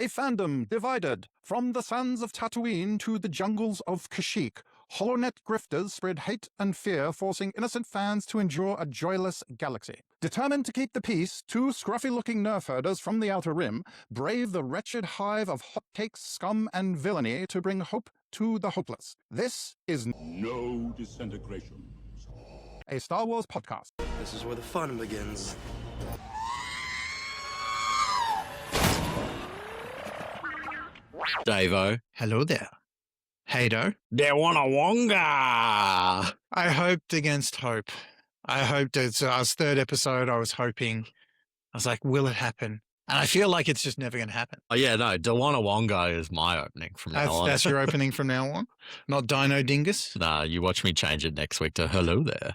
A fandom divided. From the sands of Tatooine to the jungles of Kashyyyk, HoloNet grifters spread hate and fear, forcing innocent fans to endure a joyless galaxy. Determined to keep the peace, two scruffy-looking nerf herders from the Outer Rim brave the wretched hive of hot takes, scum, and villainy to bring hope to the hopeless. This is No Disintegrations, a Star Wars podcast. This is where the fun begins. Davo. Hello there. Haydo. They want a Wonga. I hoped against hope. I hoped it's our third episode. I was hoping. I was like, will it happen? And I feel like it's just never going to happen. Oh, yeah, no. Dewana Wonga is my opening from now on. That's your opening from now on? Not Dino Dingus? Nah, you watch me change it next week to hello there.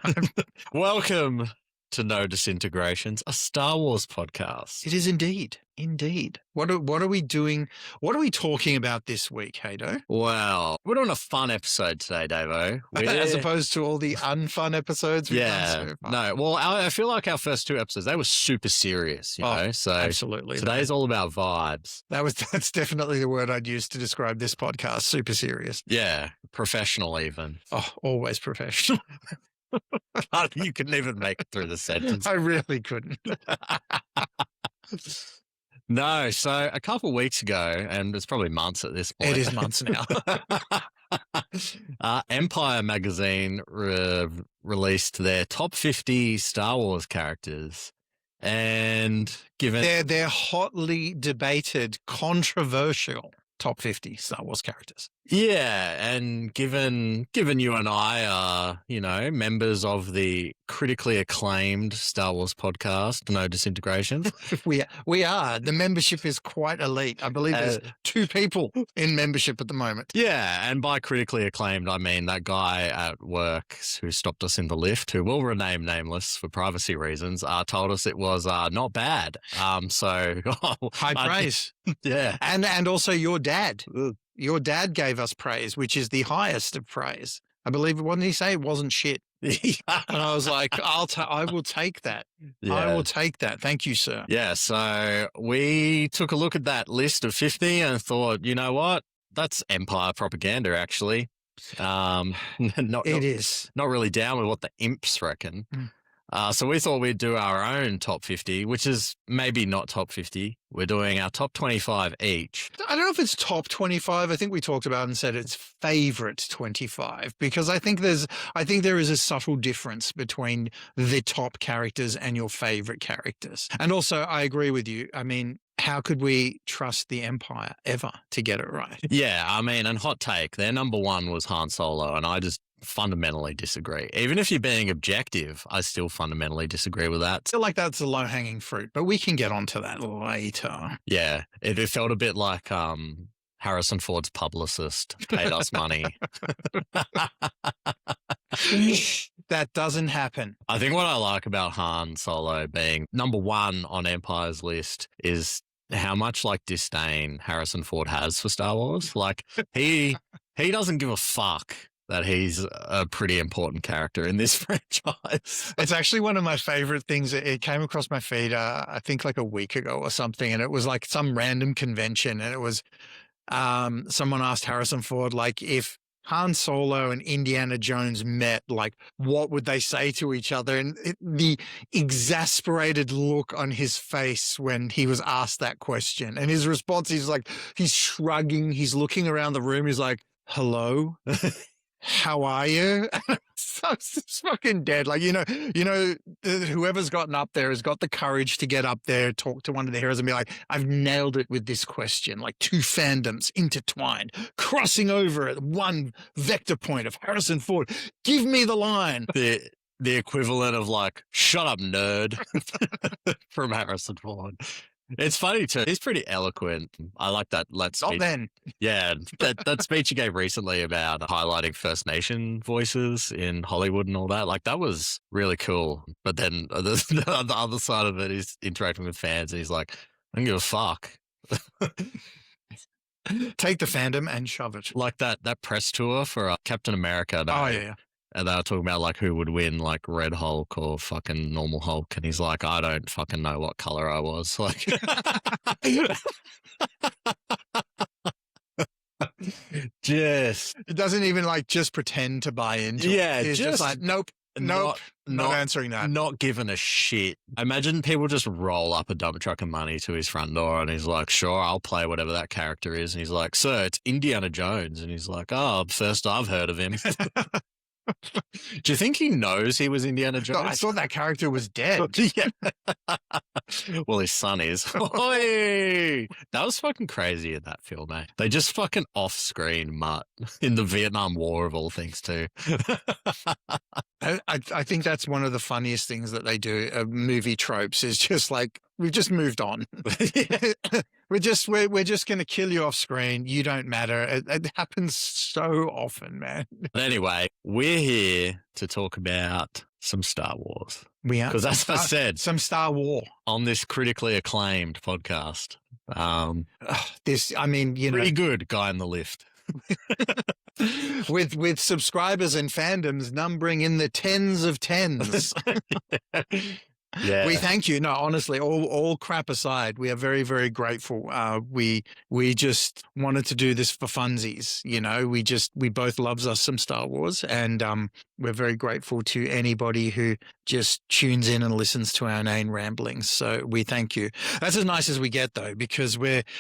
Welcome to No Disintegrations, a Star Wars podcast. It is indeed. Indeed. What are we doing? What are we talking about this week, Haydo? Well, we're doing a fun episode today, Davo. As opposed to all the unfun episodes we've done so far. No. Well, I feel like our first two episodes, they were super serious, you know? So absolutely. Today's all about vibes. That's definitely the word I'd use to describe this podcast. Super serious. Yeah. Professional even. Oh, always professional. You couldn't even make it through the sentence. I really couldn't. No, so a couple of weeks ago, and it's probably months at this point. It is months now. Empire magazine released their top 50 Star Wars characters. And given their hotly debated, controversial top 50 Star Wars characters. Yeah, and given you and I are, members of the critically acclaimed Star Wars podcast, No Disintegrations. we are. The membership is quite elite. I believe there's 2 people in membership at the moment. Yeah, and by critically acclaimed, I mean that guy at work who stopped us in the lift, who will remain nameless for privacy reasons, told us it was not bad. So high praise. Yeah. And also your dad. Your dad gave us praise, which is the highest of praise. I believe, what did he say? It wasn't shit. And I was like, I will take that. Yeah. I will take that. Thank you, sir. Yeah. So we took a look at that list of 50 and thought, you know what? That's Empire propaganda, actually. It is. Not really down with what the imps reckon. So we thought we'd do our own top 50, which is maybe not top 50. We're doing our top 25 each. I don't know if it's top 25. I think we talked about and said it's favorite 25, because I think there is a subtle difference between the top characters and your favorite characters. And also, I agree with you. I mean, how could we trust the Empire ever to get it right? Yeah, I mean, and hot take, their number one was Han Solo, and I just fundamentally disagree. Even if you're being objective, I still fundamentally disagree with that. I feel like that's a low-hanging fruit, but we can get onto that later. Yeah, it felt a bit like Harrison Ford's publicist paid us money. That doesn't happen. I think what I like about Han Solo being number one on Empire's list is how much disdain Harrison Ford has for Star Wars. Like he doesn't give a fuck that he's a pretty important character in this franchise. It's actually one of my favorite things. It came across my feed, I think like a week ago or something, and it was like some random convention, and it was someone asked Harrison Ford, like, if Han Solo and Indiana Jones met, like, what would they say to each other? And the exasperated look on his face when he was asked that question. And his response, he's shrugging, he's looking around the room, he's like, hello? How are you? So it's fucking dead. Like, whoever's gotten up there has got the courage to get up there, talk to one of the heroes and be like, I've nailed it with this question. Like 2 fandoms intertwined, crossing over at one vector point of Harrison Ford. Give me the line. The equivalent of shut up, nerd from Harrison Ford. It's funny too. He's pretty eloquent. I like that. Not then. Yeah, that speech he gave recently about highlighting First Nation voices in Hollywood and all that. Like, that was really cool. But then the other side of it is interacting with fans, and he's like, I don't give a fuck. Take the fandom and shove it. Like that press tour for Captain America. Oh yeah. and they were talking about like who would win, like Red Hulk or fucking normal Hulk, and he's like, I don't fucking know what color I was. Like, just It doesn't even like just pretend to buy into Yeah, it. It's just like, nope, not answering that. not giving a shit. Imagine people just roll up a dump truck of money to his front door, and he's like, "Sure, I'll play whatever that character is." And he's like, "Sir, it's Indiana Jones," and he's like, "Oh, first I've heard of him." Do you think he knows he was Indiana Jones? I thought that character was dead. Yeah. Well, his son is. Oi! That was fucking crazy in that film, eh? They just fucking off-screen mutt in the Vietnam War of all things too. I think that's one of the funniest things that they do. Movie tropes is just like, we've just moved on. we're just going to kill you off screen. You don't matter. It happens so often, man. But anyway, we're here to talk about some Star Wars. We are, Because as I said, some Star War on this critically acclaimed podcast, pretty good guy in the lift. with subscribers and fandoms numbering in the tens of tens. Yeah. We thank you. No, honestly, all crap aside, we are very, very grateful. We just wanted to do this for funsies. You know, we both loves us some Star Wars, and we're very grateful to anybody who just tunes in and listens to our inane ramblings. So we thank you. That's as nice as we get, though, because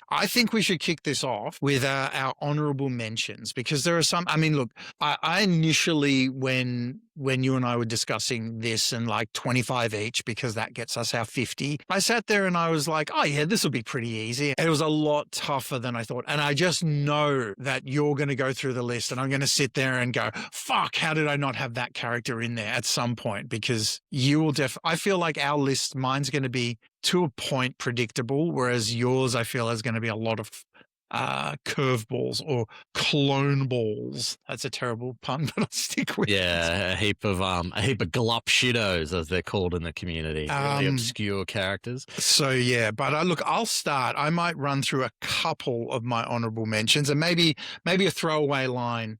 I think we should kick this off with our honorable mentions, because there are some. I mean, look, I initially when you and I were discussing this and like 25 each, because that gets us our 50, I sat there and I was like, oh yeah, this will be pretty easy. It was a lot tougher than I thought. And I just know that you're going to go through the list and I'm going to sit there and go, fuck, how did I not have that character in there at some point? Because you will I feel like our list, mine's going to be to a point predictable, whereas yours, I feel, is going to be a lot of curveballs or clone balls. That's a terrible pun, but I'll stick with it. Yeah, a heap of glup shittos, as they're called in the community, really obscure characters. So yeah, but look, I'll start. I might run through a couple of my honorable mentions and maybe a throwaway line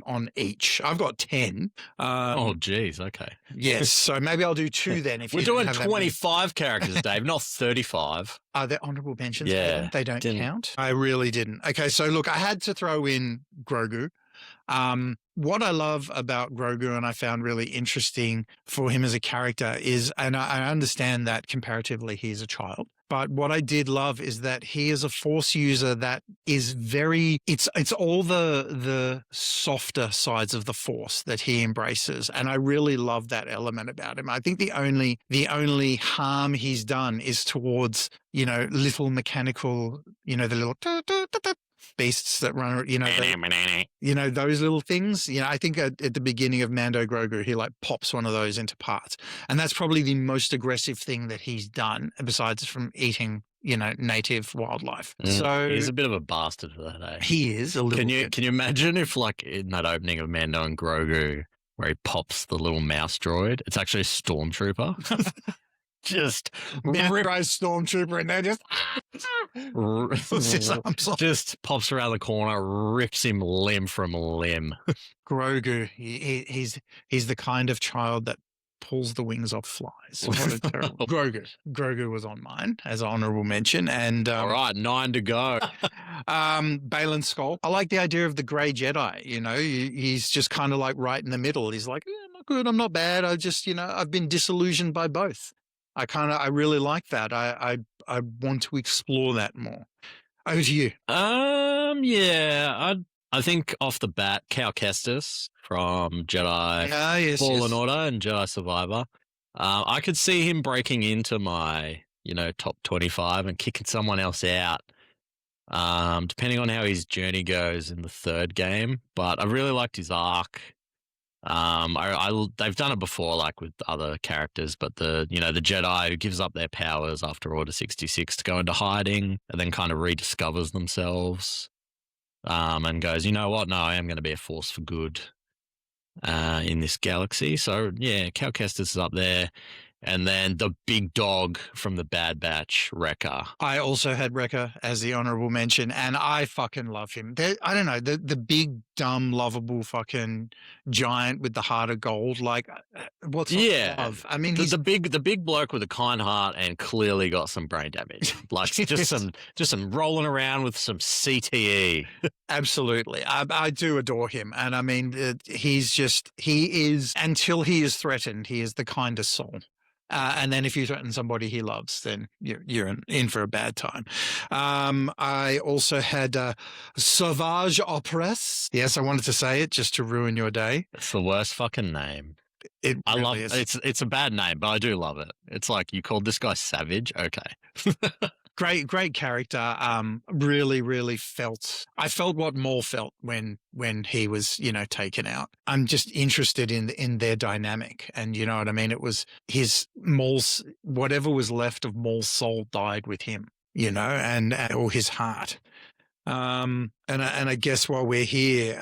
on each. I've got 10. Oh, geez. Okay. Yes. So maybe I'll do 2 then. If we're doing 25 characters, Dave, not 35. Are there honorable mentions? Yeah. They don't count. I really didn't. Okay. So look, I had to throw in Grogu. What I love about Grogu and I found really interesting for him as a character is, and I understand that comparatively he's a child, but what I did love is that he is a Force user that is it's all the softer sides of the Force that he embraces. And I really love that element about him. I think the only harm he's done is towards, little mechanical, the little beasts that run, those little things. I think at the beginning of Mando Grogu, he like pops one of those into parts. And that's probably the most aggressive thing that he's done, besides from eating, native wildlife. So he's a bit of a bastard for that, eh? He is a little bit. Can you imagine if, like, in that opening of Mando and Grogu, where he pops the little mouse droid, it's actually a stormtrooper? Just stormtrooper and they're just pops around the corner, rips him limb from limb. Grogu, he's the kind of child that pulls the wings off flies. What a terrible Grogu was on mine as an honorable mention. And all right, 9 to go. Balin Skull. I like the idea of the grey Jedi. He's just kind of like right in the middle. He's like, I'm not good, I'm not bad. I just, I've been disillusioned by both. I really like that. I want to explore that more. Over to you. Yeah, I think off the bat, Cal Kestis from Jedi Fallen Order and Jedi Survivor. I could see him breaking into my, top 25 and kicking someone else out, depending on how his journey goes in the third game. But I really liked his arc. They've done it before, like with other characters, but the Jedi who gives up their powers after Order 66 to go into hiding and then kind of rediscovers themselves, and goes, you know what? No, I am going to be a force for good, in this galaxy. So yeah, Cal Kestis is up there. And then the big dog from the Bad Batch, Wrecker. I also had Wrecker as the honorable mention, and I fucking love him. I don't know, the big, dumb, lovable fucking giant with the heart of gold. Like, what's not to love? I mean, the big bloke with a kind heart and clearly got some brain damage. Like just some rolling around with some CTE. Absolutely. I do adore him. And I mean, he is, until he is threatened, he is the kindest soul. And then if you threaten somebody he loves, then you're in for a bad time. I also had Sauvage Opress. Yes, I wanted to say it just to ruin your day. It's the worst fucking name. I really love it. It's a bad name, but I do love it. It's like, you called this guy Savage? Okay. Great character. Really, really I felt what Maul felt when he was, taken out. I'm just interested in their dynamic. And you know what I mean? It was Maul's, whatever was left of Maul's soul died with him, or his heart. And I guess while we're here,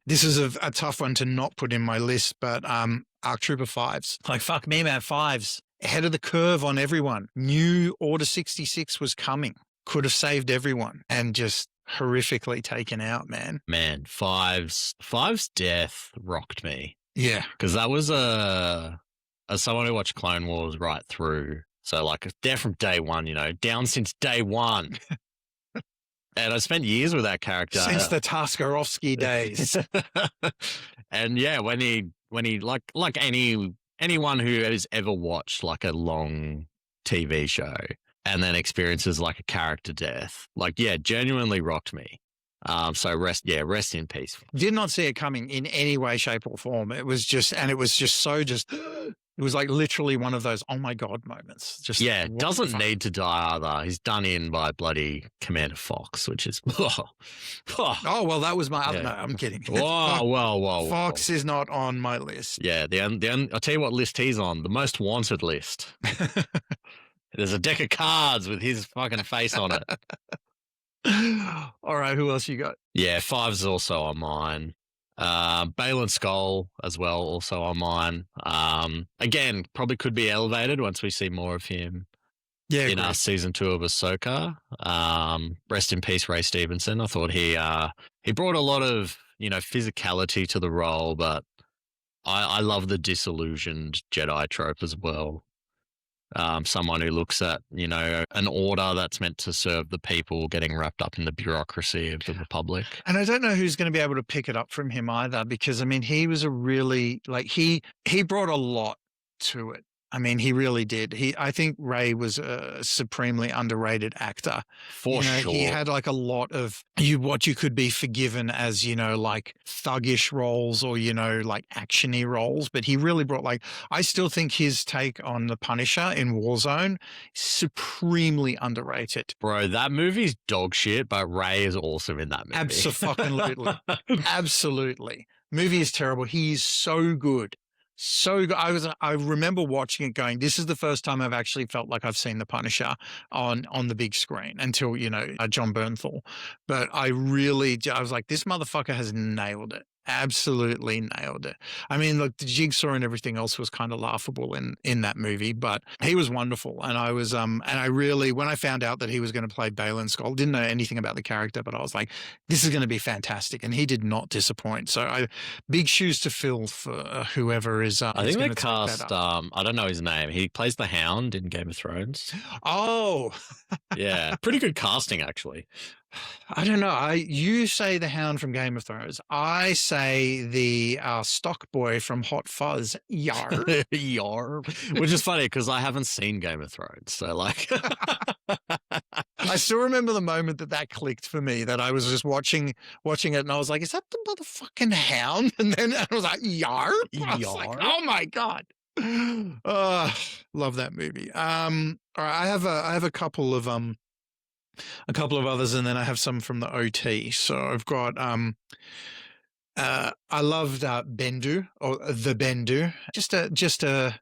this is a tough one to not put in my list, but ARC Trooper 5s. Like, fuck me, man, 5s. Ahead of the curve on everyone. Knew Order 66 was coming. Could have saved everyone and just horrifically taken out, man. Man, Five's death rocked me. Yeah. Because that was as someone who watched Clone Wars right through. So like there from day one, down since day one. And I spent years with that character. Since the Tartakovsky days. And yeah, when he like anyone who has ever watched like a long TV show and then experiences like a character death, like, yeah, genuinely rocked me. So rest in peace. Did not see it coming in any way, shape or form. It was just it was like literally one of those, oh my God moments. Just doesn't need to die either. He's done in by bloody Commander Fox, which is, oh, well, that was my other, no, I'm kidding. Whoa. Fox is not on my list. Yeah. I'll tell you what list he's on, the most wanted list. There's a deck of cards with his fucking face on it. All right, who else you got? Yeah, 5's also on mine. Balin Skull as well, also on mine. Again, probably could be elevated once we see more of him. Yeah, in our season 2 of Ahsoka. Rest in peace, Ray Stevenson. I thought he brought a lot of physicality to the role, but I love the disillusioned Jedi trope as well. Someone who looks at, an order that's meant to serve the people getting wrapped up in the bureaucracy of the Republic. And I don't know who's going to be able to pick it up from him either, because, I mean, he was a really, he brought a lot to it. I mean, he really did. I think Ray was a supremely underrated actor. For sure. He had like a lot of what you could be forgiven as, like thuggish roles or, like actiony roles. But he really brought I still think his take on the Punisher in Warzone, supremely underrated. Bro, that movie's dog shit, but Ray is awesome in that movie. Absolutely. Absolutely. Movie is terrible. He's so good. So good. I remember watching it going, this is the first time I've actually felt like I've seen the Punisher on the big screen until, John Bernthal. But I was like, this motherfucker has nailed it. Absolutely nailed it. I mean, look, the jigsaw and everything else was kind of laughable in that movie, but he was wonderful. And I was, and I really, when I found out that he was going to play Balin Skull, didn't know anything about the character, but I was like, this is going to be fantastic. And he did not disappoint. So big shoes to fill for whoever is. I think they cast, I don't know his name. He plays the Hound in Game of Thrones. Oh, yeah. Pretty good casting, actually. I don't know. You say the Hound from Game of Thrones. I say the stock boy from Hot Fuzz. Yar. Yar. Which is funny because I haven't seen Game of Thrones. So like. I still remember the moment that clicked for me, that I was just watching it and I was like, is that the motherfucking Hound? And then I was like, Yar? I was like, oh my God. Love that movie. All right. I have a couple of others, and then I have some from the OT. So I've got, I loved Bendu, or the Bendu, just a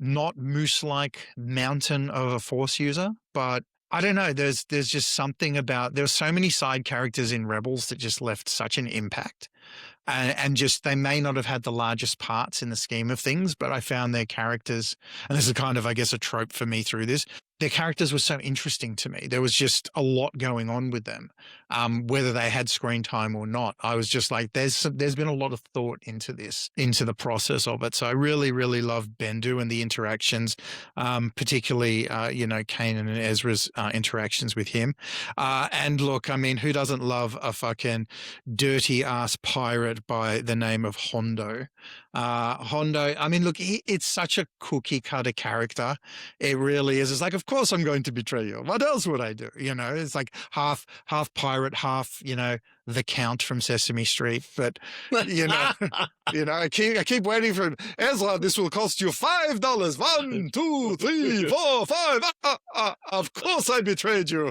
not moose-like mountain of a Force user, but I don't know. There's just something about, there were so many side characters in Rebels that just left such an impact. and just they may not have had the largest parts in the scheme of things, but I found their characters, and this is kind of, I guess, a trope for me through this. Their characters were so interesting to me. There was just a lot going on with them, whether they had screen time or not. I was just like, there's been a lot of thought into this, into the process of it. So I really, really love Bendu and the interactions, particularly, Kanan and Ezra's interactions with him. And look, I mean, who doesn't love a fucking dirty ass pirate by the name of Hondo? Hondo, I mean, look, it's such a cookie cutter character. It really is. It's like, of course I'm going to betray you. What else would I do? It's like half pirate, half, the Count from Sesame Street. But, I keep waiting for Ezra. This will cost you $5. 1, 2, 3, 4, 5. Of course I betrayed you.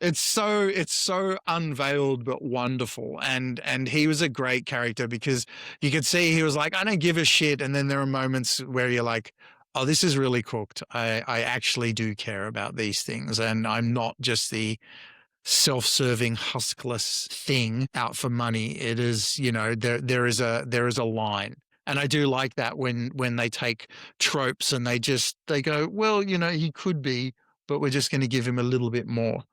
It's so unveiled, but wonderful. And he was a great character because you could see he was like, I don't give a shit. And then there are moments where you're like, oh, this is really cooked. I actually do care about these things. And I'm not just the self-serving huskless thing out for money. It is, there is a line. And I do like that when they take tropes and they go, well, he could be, but we're just going to give him a little bit more.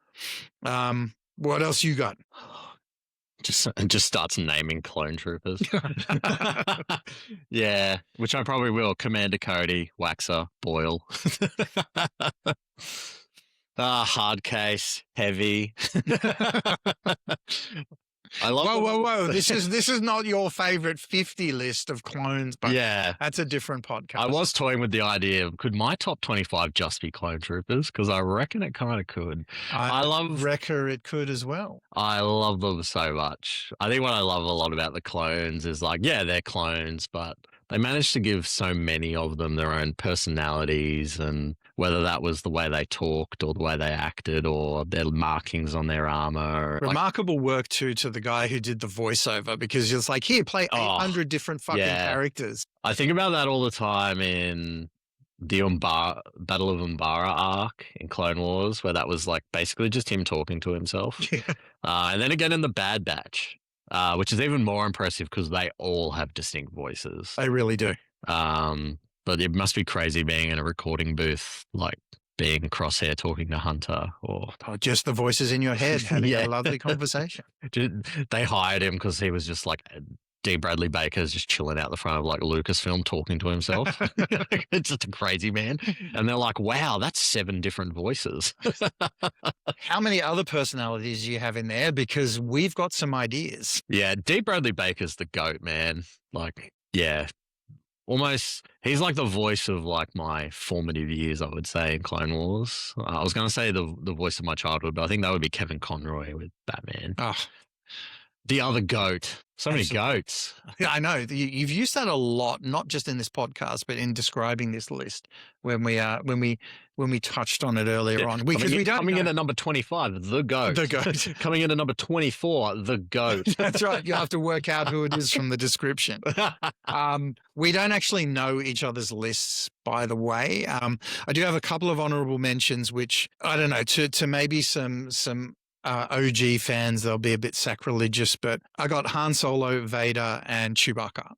What else you got? Just starts naming clone troopers. Yeah, which I probably will. Commander Cody, Waxer, Boyle. Hard case, heavy. I love. Whoa! This is not your favorite 50 list of clones, but yeah, that's a different podcast. I was toying with the idea of could my top 25 just be clone troopers? Because I reckon it kind of could. I love Wrecker. It could as well. I love them so much. I think what I love a lot about the clones is like, yeah, they're clones, but they managed to give so many of them their own personalities, and whether that was the way they talked or the way they acted or their markings on their armor. Remarkable work too to the guy who did the voiceover, because it's like, here, play 800 different fucking characters. I think about that all the time in the Battle of Umbara arc in Clone Wars, where that was like basically just him talking to himself. And then again in the Bad Batch, which is even more impressive because they all have distinct voices. They really do. But it must be crazy being in a recording booth, like being Crosshair talking to Hunter, or just the voices in your head having a lovely conversation. They hired him because he was just like D. Bradley Baker's just chilling out the front of like Lucasfilm talking to himself. It's just a crazy man. And they're like, wow, that's 7 different voices. How many other personalities do you have in there? Because we've got some ideas. Yeah, D. Bradley Baker's the GOAT, man. Like, yeah. Almost, he's like the voice of like my formative years, I would say, in Clone Wars. I was going to say the voice of my childhood, but I think that would be Kevin Conroy with Batman. Oh, the other GOAT. So many goats. I know. You've used that a lot, not just in this podcast, but in describing this list when we touched on it earlier on. Coming in at number 25, the GOAT. The GOAT. Coming in at number 24, the GOAT. That's right. You have to work out who it is from the description. We don't actually know each other's lists, by the way. I do have a couple of honorable mentions, which I don't know, to maybe some OG fans, they'll be a bit sacrilegious, but I got Han Solo, Vader, and Chewbacca.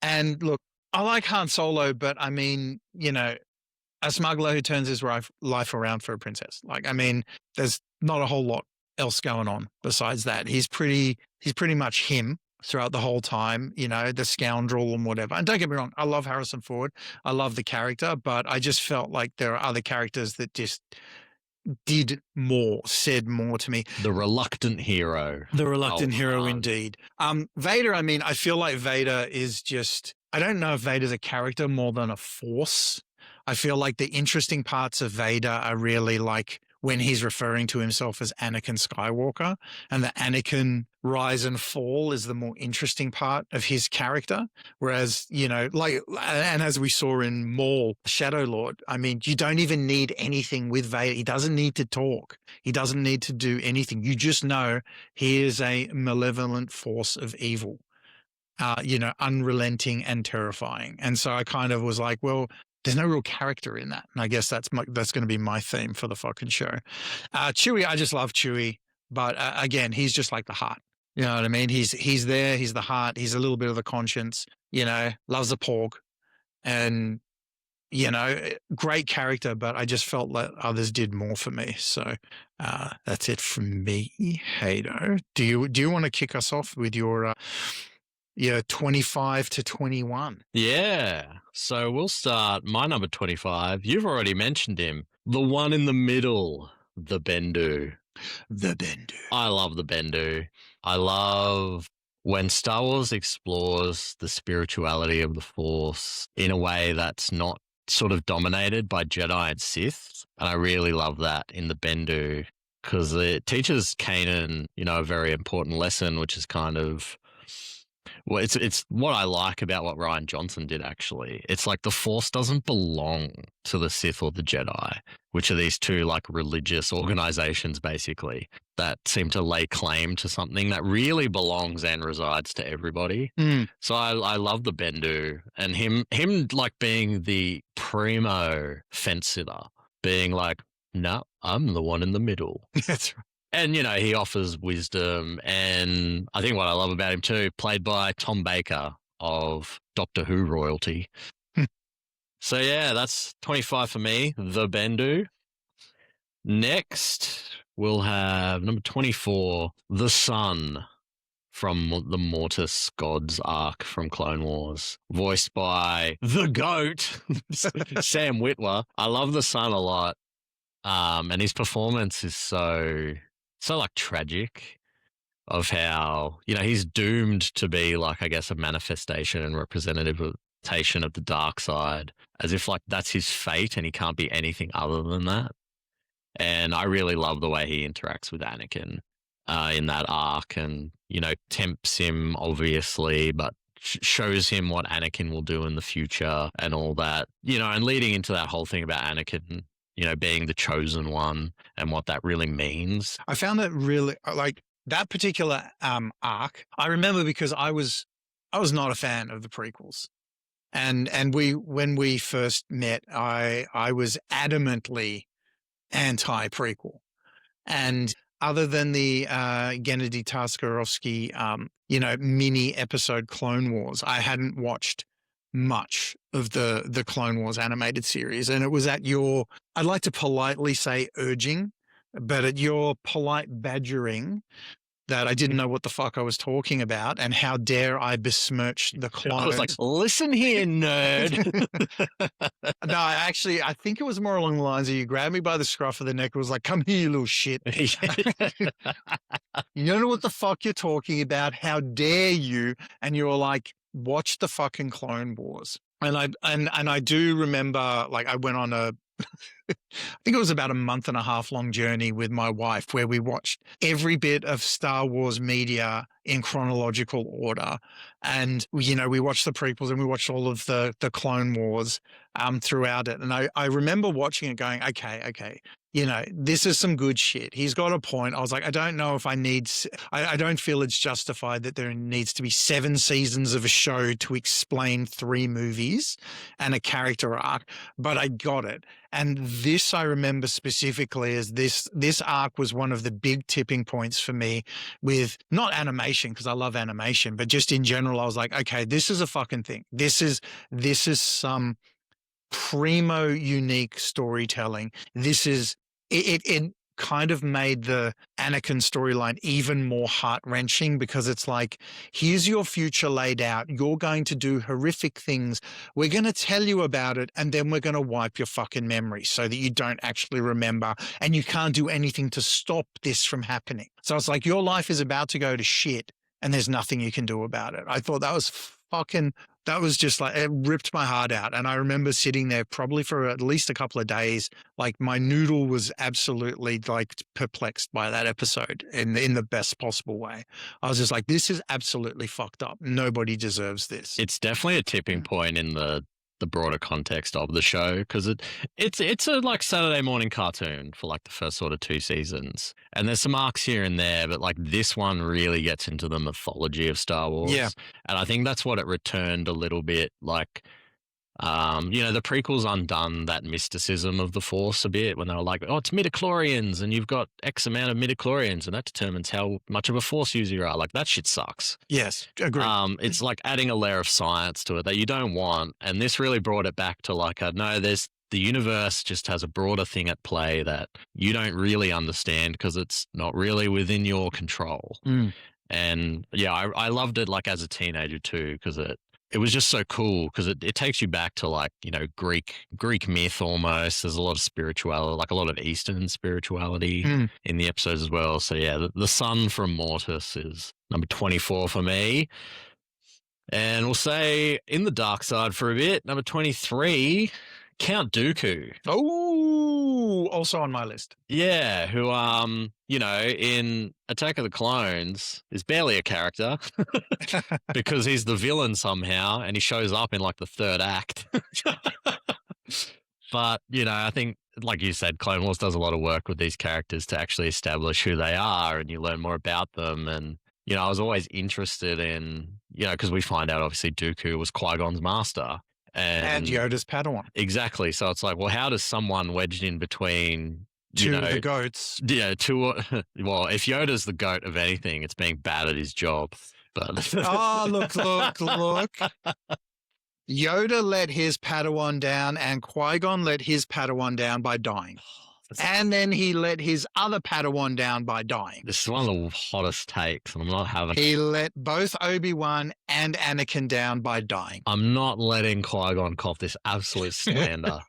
And look, I like Han Solo, but I mean, a smuggler who turns his life around for a princess. Like, I mean, there's not a whole lot else going on besides that. He's pretty much him throughout the whole time, the scoundrel and whatever. And don't get me wrong, I love Harrison Ford. I love the character, but I just felt like there are other characters that just did more, said more to me. The reluctant hero. The reluctant hero, indeed. Vader, I mean, I feel like Vader is just, I don't know if Vader's a character more than a force. I feel like the interesting parts of Vader are really like when he's referring to himself as Anakin Skywalker, and the Anakin rise and fall is the more interesting part of his character. Whereas, and as we saw in Maul, Shadow Lord, I mean, you don't even need anything with Vader. He doesn't need to talk. He doesn't need to do anything. You just know he is a malevolent force of evil, unrelenting and terrifying. And so I kind of was like, well, there's no real character in that. And I guess that's going to be my theme for the fucking show. Chewie, I just love Chewie. But again, he's just like the heart. You know what I mean? He's there. He's the heart. He's a little bit of the conscience. You know, loves the pork, and great character. But I just felt that others did more for me. So that's it from me, Haydo. Do you want to kick us off with your 25 to 21? Yeah. So we'll start my number 25. You've already mentioned him. The one in the middle, the Bendu. The Bendu. I love the Bendu. I love when Star Wars explores the spirituality of the Force in a way that's not sort of dominated by Jedi and Sith. And I really love that in the Bendu because it teaches Kanan, a very important lesson, which is kind of, well, it's what I like about what Rian Johnson did, actually. It's like the Force doesn't belong to the Sith or the Jedi, which are these two like religious organizations, basically, that seem to lay claim to something that really belongs and resides to everybody. So I love the Bendu and him like being the primo fence sitter, being like, no, I'm the one in the middle. That's right. And, he offers wisdom. And I think what I love about him too, played by Tom Baker of Doctor Who royalty. So, yeah, that's 25 for me, the Bendu. Next, we'll have number 24, the Sun from the Mortis Gods arc from Clone Wars, voiced by the GOAT, Sam Witwer. I love the Sun a lot. And his performance is so like tragic of how, he's doomed to be like, I guess, a manifestation and representation of the dark side, as if like that's his fate and he can't be anything other than that. And I really love the way he interacts with Anakin in that arc and, tempts him obviously, but shows him what Anakin will do in the future and all that, and leading into that whole thing about Anakin, being the chosen one and what that really means. I found that really like that particular arc. I remember because I was not a fan of the prequels, and when we first met, I was adamantly anti prequel, and other than the Gennady Tartakovsky mini episode Clone Wars, I hadn't watched much of the Clone Wars animated series. And it was at your, I'd like to politely say urging, but at your polite badgering that I didn't know what the fuck I was talking about and how dare I besmirch the clones. I was like, listen here, nerd. No, actually, I think it was more along the lines of you grabbed me by the scruff of the neck. It was like, come here, you little shit. You don't know what the fuck you're talking about. How dare you? And you were like, watch the fucking Clone Wars. And I do remember, like, I went on a I think it was about a month and a half long journey with my wife where we watched every bit of Star Wars media in chronological order. And, we watched the prequels and we watched all of the Clone Wars throughout it. And I remember watching it going, okay, this is some good shit. He's got a point. I was like, I don't know if I don't feel it's justified that there needs to be 7 seasons of a show to explain 3 movies and a character arc, but I got it. And this I remember specifically as this arc was one of the big tipping points for me with not animation, because I love animation, but just in general, I was like, okay, this is a fucking thing. This is some primo unique storytelling. This is it kind of made the Anakin storyline even more heart-wrenching because it's like, here's your future laid out. You're going to do horrific things. We're going to tell you about it, and then we're going to wipe your fucking memory so that you don't actually remember, and you can't do anything to stop this from happening. So it's like, your life is about to go to shit, and there's nothing you can do about it. I thought that was just like, it ripped my heart out. And I remember sitting there probably for at least a couple of days, like my noodle was absolutely like perplexed by that episode in the best possible way. I was just like, this is absolutely fucked up. Nobody deserves this. It's definitely a tipping point in the broader context of the show because it's a like Saturday morning cartoon for like the first sort of 2 seasons, and there's some arcs here and there, but like this one really gets into the mythology of Star Wars. Yeah, and I think that's what it returned a little bit like The prequels undone that mysticism of the Force a bit when they were like, oh, it's midichlorians and you've got X amount of midichlorians and that determines how much of a Force user you are. Like, that shit sucks. Yes, agree. It's like adding a layer of science to it that you don't want. And this really brought it back to like, the universe just has a broader thing at play that you don't really understand because it's not really within your control. And yeah, I loved it like as a teenager too, because it was just so cool because it takes you back to like, Greek myth almost. There's a lot of spirituality, like a lot of Eastern spirituality in the episodes as well. So yeah, the son from Mortis is number 24 for me. And we'll say in the dark side for a bit, number 23, Count Dooku. Oh, also on my list. Yeah, who, in Attack of the Clones is barely a character because he's the villain somehow and he shows up in like the third act. But, I think, like you said, Clone Wars does a lot of work with these characters to actually establish who they are and you learn more about them. And, I was always interested in, because we find out obviously Dooku was Qui-Gon's master. And Yoda's Padawan. Exactly. So it's like, well, how does someone wedged in between two of the goats? Yeah, well, if Yoda's the goat of anything, it's being bad at his job. But look. Yoda let his Padawan down and Qui-Gon let his Padawan down by dying. And then he let his other Padawan down by dying. This is one of the hottest takes, and I'm not having He let both Obi-Wan and Anakin down by dying. I'm not letting Qui-Gon cop this absolute slander.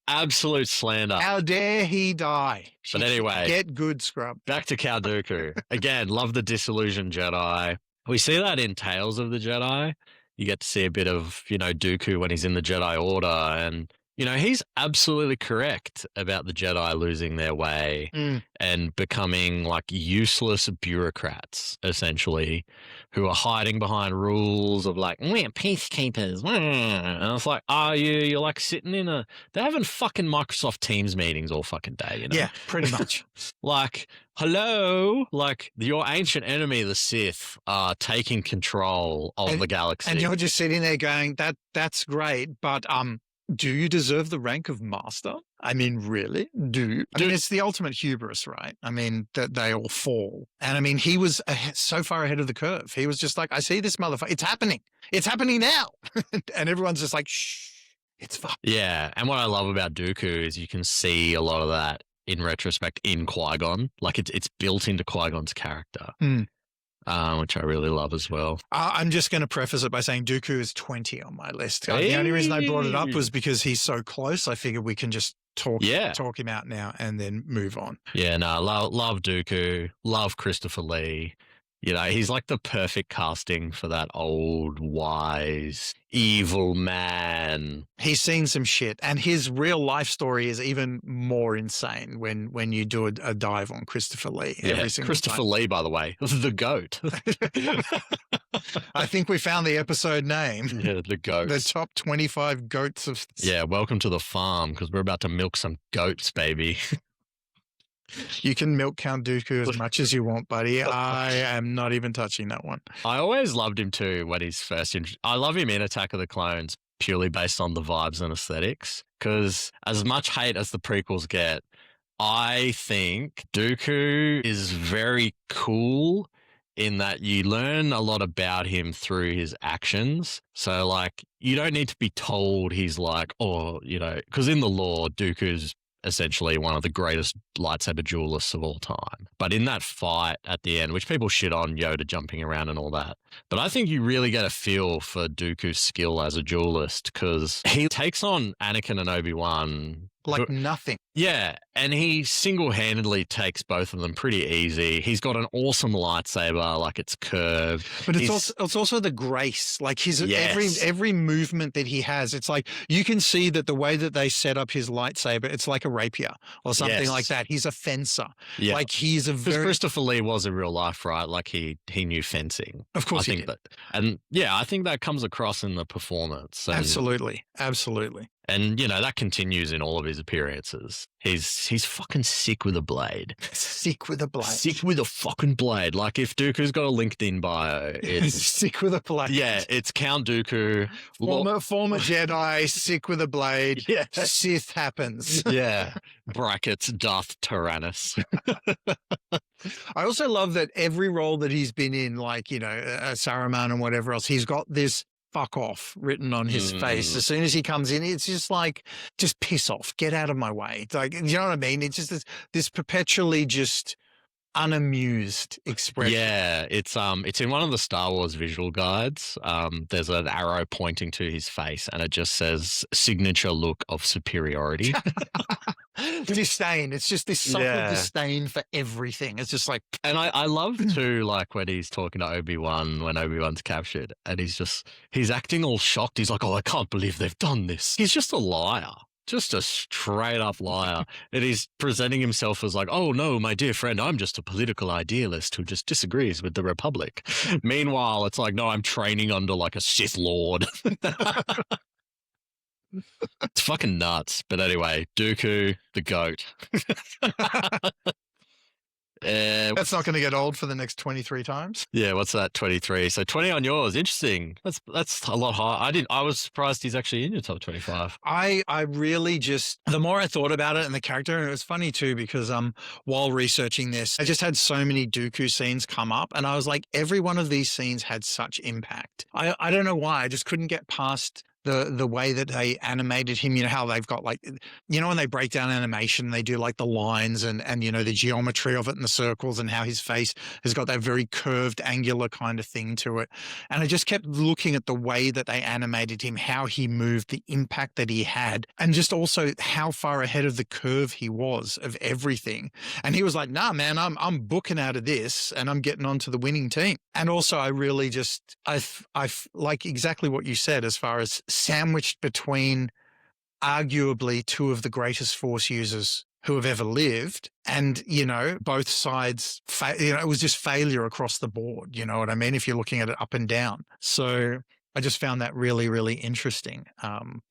Absolute slander. How dare he die? But anyway. Get good, scrub. Back to Count Dooku. Again, love the disillusioned Jedi. We see that in Tales of the Jedi. You get to see a bit of, Dooku when he's in the Jedi Order and he's absolutely correct about the Jedi losing their way and becoming like useless bureaucrats, essentially, who are hiding behind rules of like, we're peacekeepers. And I was like, are you? You're like sitting they're having fucking Microsoft Teams meetings all fucking day, Yeah, pretty much. Like, hello, like your ancient enemy, the Sith, are taking control of the galaxy. And you're just sitting there going, that's great, but do you deserve the rank of master? I mean, really? Do you? I mean, it's the ultimate hubris, right? I mean, that they all fall. And I mean, he was so far ahead of the curve. He was just like, I see this motherfucker. It's happening. It's happening now. And everyone's just like, shh, it's fine. Yeah. And what I love about Dooku is you can see a lot of that in retrospect in Qui-Gon. Like it's built into Qui-Gon's character. Which I really love as well. I'm just going to preface it by saying Dooku is 20 on my list. The only reason I brought it up was because he's so close. I figured we can just talk him out now and then move on. Yeah, no, love Dooku, love Christopher Lee. He's like the perfect casting for that old, wise, evil man. He's seen some shit, and his real life story is even more insane when you do a dive on Christopher Lee. Yeah, Christopher Lee, by the way, the goat. I think we found the episode name. Yeah, the goat. The top 25 goats of... Yeah, welcome to the farm, because we're about to milk some goats, baby. You can milk Count Dooku as much as you want, buddy. I am not even touching that one. I always loved him too when he's first I love him in Attack of the Clones purely based on the vibes and aesthetics, because as much hate as the prequels get, I think Dooku is very cool in that you learn a lot about him through his actions. So like, you don't need to be told he's like, because in the lore, Dooku's essentially one of the greatest lightsaber duelists of all time. But in that fight at the end, which people shit on Yoda jumping around and all that, but I think you really get a feel for Dooku's skill as a duelist because he takes on Anakin and Obi-Wan like nothing. Yeah, and he single-handedly takes both of them pretty easy. He's got an awesome lightsaber, like it's curved. But it's also the grace. Like every movement that he has, it's like you can see that the way that they set up his lightsaber, it's like a rapier or something like that. He's a fencer. Yeah. Like he's a very... Christopher Lee was in real life, right? Like he knew fencing. Of course he did. I think that comes across in the performance. And Absolutely. And, you know, that continues in all of his appearances. He's fucking sick with a blade. Sick with a blade. Sick with a fucking blade. Like, if Dooku's got a LinkedIn bio, it's... sick with a blade. Yeah, it's Count Dooku. Former Jedi, sick with a blade. Yeah. Sith happens. Yeah. Brackets, Darth Tyrannus. I also love that every role that he's been in, like, you know, Saruman and whatever else, he's got this fuck off written on his face. As soon as he comes in, it's just like, just piss off, get out of my way. It's like, you know what I mean? It's just this perpetually just unamused expression. Yeah, it's in one of the Star Wars visual guides. There's an arrow pointing to his face, and it just says signature look of superiority. Disdain. It's just this subtle disdain for everything. It's just like, and I love too, like when he's talking to Obi-Wan when Obi-Wan's captured, and he's acting all shocked. He's like, "Oh, I can't believe they've done this." He's just a liar. Just a straight up liar. And he's presenting himself as like, "Oh no, my dear friend, I'm just a political idealist who just disagrees with the Republic." Meanwhile, it's like, "No, I'm training under like a Sith Lord." It's fucking nuts. But anyway, Dooku, the GOAT. That's not going to get old for the next 23 times. Yeah, what's that? 23. So 20 on yours. Interesting. That's a lot higher. I was surprised he's actually in your top 25. I really just, the more I thought about it and the character, and it was funny too because while researching this, I just had so many Dooku scenes come up, and I was like, every one of these scenes had such impact. I don't know why. I just couldn't get past the way that they animated him. You know how they've got like, you know, when they break down animation, they do like the lines and you know, the geometry of it and the circles, and how his face has got that very curved, angular kind of thing to it. And I just kept looking at the way that they animated him, how he moved, the impact that he had, and just also how far ahead of the curve he was of everything. And he was like, "Nah, man, I'm booking out of this and I'm getting onto the winning team." And also I really just, I like exactly what you said, as far as sandwiched between arguably two of the greatest Force users who have ever lived. And, you know, both sides, you know, it was just failure across the board. You know what I mean? If you're looking at it up and down. So I just found that really, really interesting.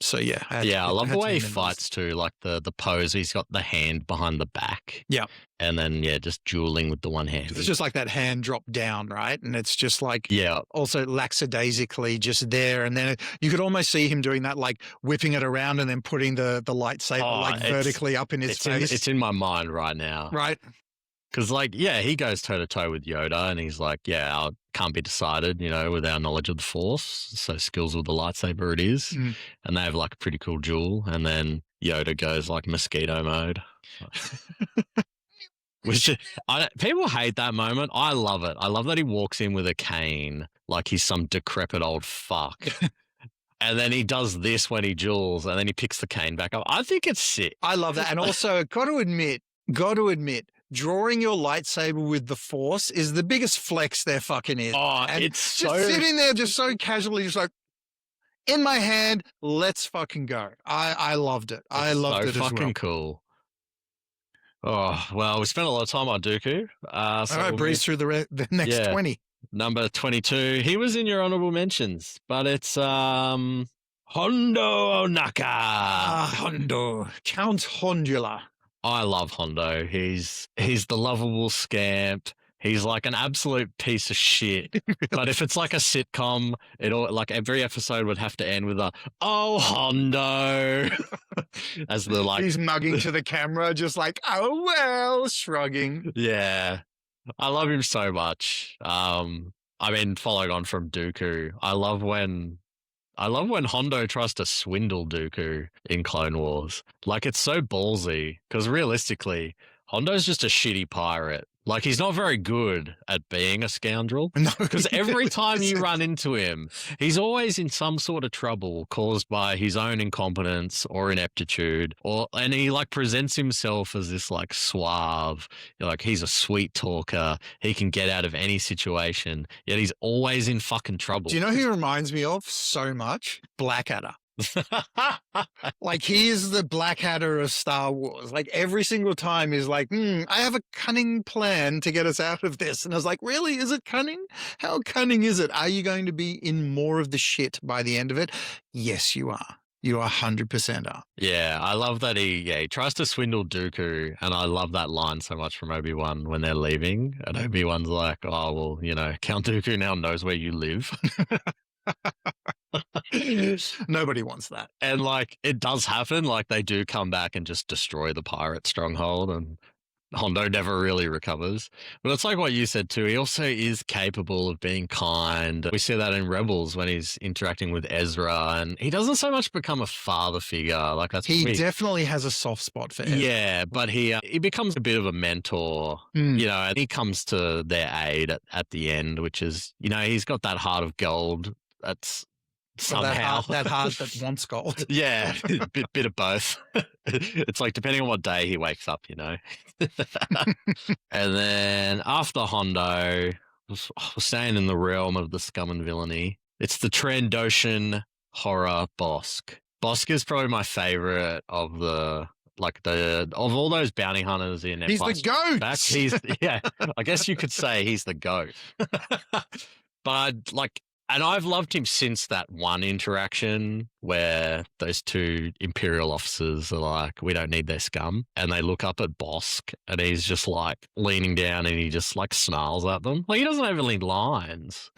So yeah. I love the way he fights too, like the pose. He's got the hand behind the back. Yeah. And then, just dueling with the one hand. It's just like that hand drop down, right? And it's just like, also lackadaisically just there. And then you could almost see him doing that, like whipping it around and then putting the lightsaber vertically up in his face. It's in my mind right now. Right. Because, he goes toe-to-toe with Yoda, and he's like, I can't be decided, you know, with our knowledge of the Force. So skills with the lightsaber it is. Mm. And they have, like, a pretty cool duel. And then Yoda goes, like, mosquito mode. Which, people hate that moment. I love it. I love that he walks in with a cane like he's some decrepit old fuck. And then he does this when he duels, and then he picks the cane back up. I think it's sick. I love that. And also, got to admit, drawing your lightsaber with the Force is the biggest flex there fucking is. Oh, and it's just sitting there just so casually, just like, in my hand, let's fucking go. I loved it. I loved it as well. So fucking cool. Oh, well, we spent a lot of time on Dooku. All right, breeze through the next 20. Number 22. He was in your honorable mentions, but it's Hondo Ohnaka. Hondo. Count Hondula. I love Hondo. He's the lovable scamp. He's like an absolute piece of shit. But if it's like a sitcom, like every episode would have to end with "Oh, Hondo," as the like he's mugging to the camera, just like, "Oh well," shrugging. Yeah, I love him so much. Following on from Dooku, I love when Hondo tries to swindle Dooku in Clone Wars. Like, it's so ballsy, because realistically, Hondo's just a shitty pirate. Like, he's not very good at being a scoundrel. No, because every time you run into him, he's always in some sort of trouble caused by his own incompetence or ineptitude, and he like presents himself as this like suave, like he's a sweet talker. He can get out of any situation, yet he's always in fucking trouble. Do you know who he reminds me of so much? Blackadder. Like, he is the Blackadder of Star Wars. Like, every single time he's like, I have a cunning plan to get us out of this. And I was like, really? Is it cunning? How cunning is it? Are you going to be in more of the shit by the end of it? Yes, you are. You 100% are. Yeah, I love that he tries to swindle Dooku, and I love that line so much from Obi-Wan when they're leaving, and Obi-Wan's like, oh, well, you know, Count Dooku now knows where you live. Nobody wants that. And, like, it does happen. Like, they do come back and just destroy the pirate stronghold, and Hondo never really recovers. But it's like what you said too. He also is capable of being kind. We see that in Rebels when he's interacting with Ezra, and he doesn't so much become a father figure. Like He definitely has a soft spot for Ezra. Yeah, but he becomes a bit of a mentor, you know, and he comes to their aid at the end, which is, you know, he's got that heart of gold. That's somehow that heart that wants gold. Yeah, bit of both. It's like depending on what day he wakes up, you know. And then after Hondo, we're staying in the realm of the scum and villainy. It's the Trandoshan horror Bosk. Bosk is probably my favorite of all those bounty hunters in He's Empire the goat. I guess you could say he's the goat. But and I've loved him since that one interaction where those two Imperial officers are like, we don't need their scum. And they look up at Bosk and he's just like leaning down and he just like snarls at them. Like he doesn't have any lines,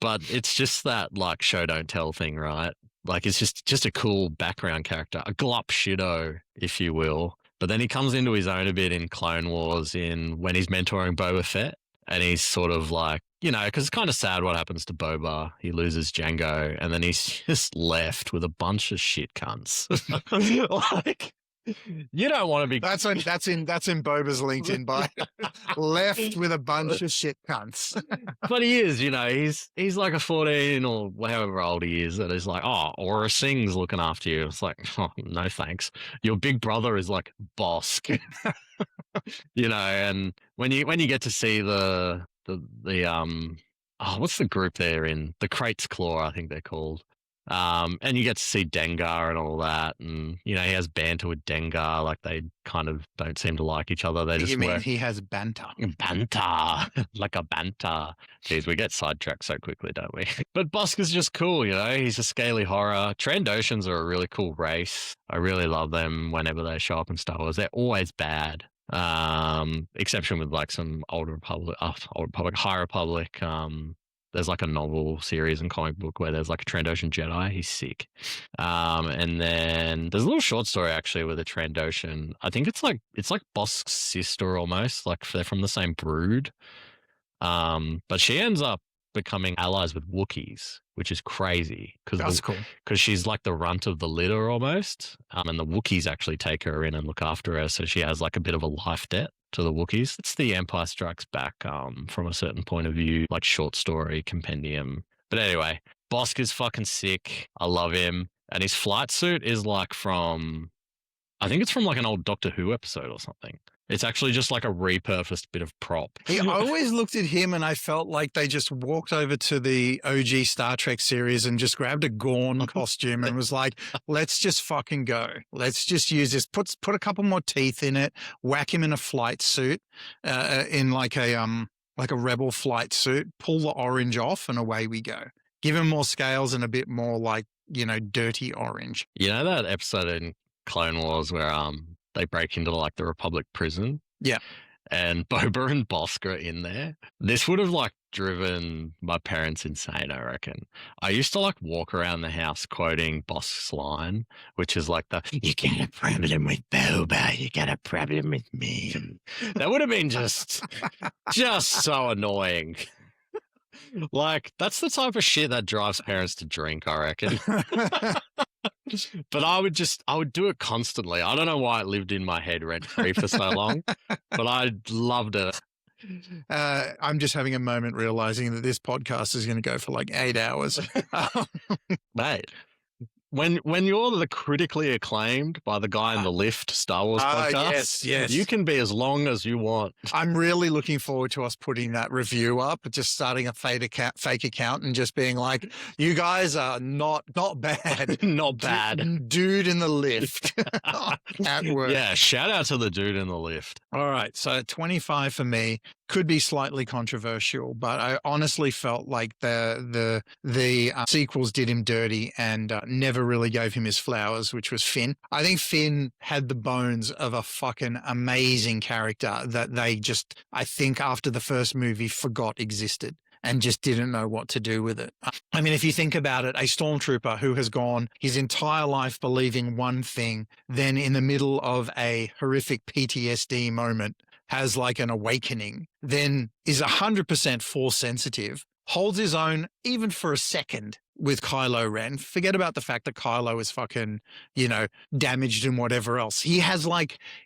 but it's just that like show don't tell thing, right? Like it's just a cool background character, a glop shitto, if you will. But then he comes into his own a bit in Clone Wars when he's mentoring Boba Fett. And he's sort of like, you know, because it's kind of sad what happens to Boba. He loses Django, and then he's just left with a bunch of shit cunts. Like, you don't want to be. That's in Boba's LinkedIn bio. Left with a bunch of shit cunts. But he is, you know, he's like a 14 or however old he is, and he's like, oh, Aura Singh's looking after you. It's like, oh, no thanks. Your big brother is like Bosk. You know, and when you get to see the what's the group they're in? The Crate's Claw, I think they're called. And you get to see Dengar and all that, and you know he has banter with Dengar. Like they kind of don't seem to like each other. They just he has banter, like a banter. Jeez, we get sidetracked so quickly, don't we? But Bosk is just cool, you know. He's a scaly horror. Trandoshans are a really cool race. I really love them whenever they show up in Star Wars. They're always bad. Exception with like some High Republic. There's like a novel series and comic book where there's like a Trandoshan Jedi. He's sick. And then there's a little short story actually with a Trandoshan. I think it's like Bosk's sister almost. Like they're from the same brood. But she ends up becoming allies with Wookiees, which is crazy that's cool because she's like the runt of the litter almost. And the Wookiees actually take her in and look after her, so she has like a bit of a life debt to the Wookiees. It's the Empire Strikes Back from a certain point of view, like short story compendium. But anyway, Bosk is fucking sick. I love him, and his flight suit is like I think it's from like an old Doctor Who episode or something. It's actually just like a repurposed bit of prop. I always looked at him and I felt like they just walked over to the OG Star Trek series and just grabbed a Gorn costume and was like, let's just fucking go. Let's just use this. Put a couple more teeth in it, whack him in a flight suit, in like a rebel flight suit, pull the orange off and away we go. Give him more scales and a bit more like, you know, dirty orange. You know that episode in Clone Wars where they break into like the Republic prison? Yeah. And Boba and Bosk are in there. This would have like driven my parents insane, I reckon. I used to like walk around the house quoting Bosk's line, which is like you got a problem with Boba, you got a problem with me. That would have been just so annoying. Like, that's the type of shit that drives parents to drink, I reckon. But I would do it constantly. I don't know why it lived in my head rent-free for so long, but I loved it. I'm just having a moment realizing that this podcast is going to go for like 8 hours. Mate, when you're the critically acclaimed by the guy in the lift Star Wars podcast, yes. You can be as long as you want. I'm really looking forward to us putting that review up, just starting a fake account and just being like, you guys are not bad. Not bad. Dude in the lift at work. Yeah, shout out to the dude in the lift. All right, so 25 for me. could be slightly controversial, but I honestly felt like the sequels did him dirty and never really gave him his flowers, which was Finn. I think Finn had the bones of a fucking amazing character that they just, I think after the first movie, forgot existed and just didn't know what to do with it. I mean, if you think about it, a stormtrooper who has gone his entire life believing one thing, then in the middle of a horrific PTSD moment has like an awakening, then is 100% force sensitive, holds his own even for a second with Kylo Ren. Forget about the fact that Kylo is fucking, damaged and whatever else. He has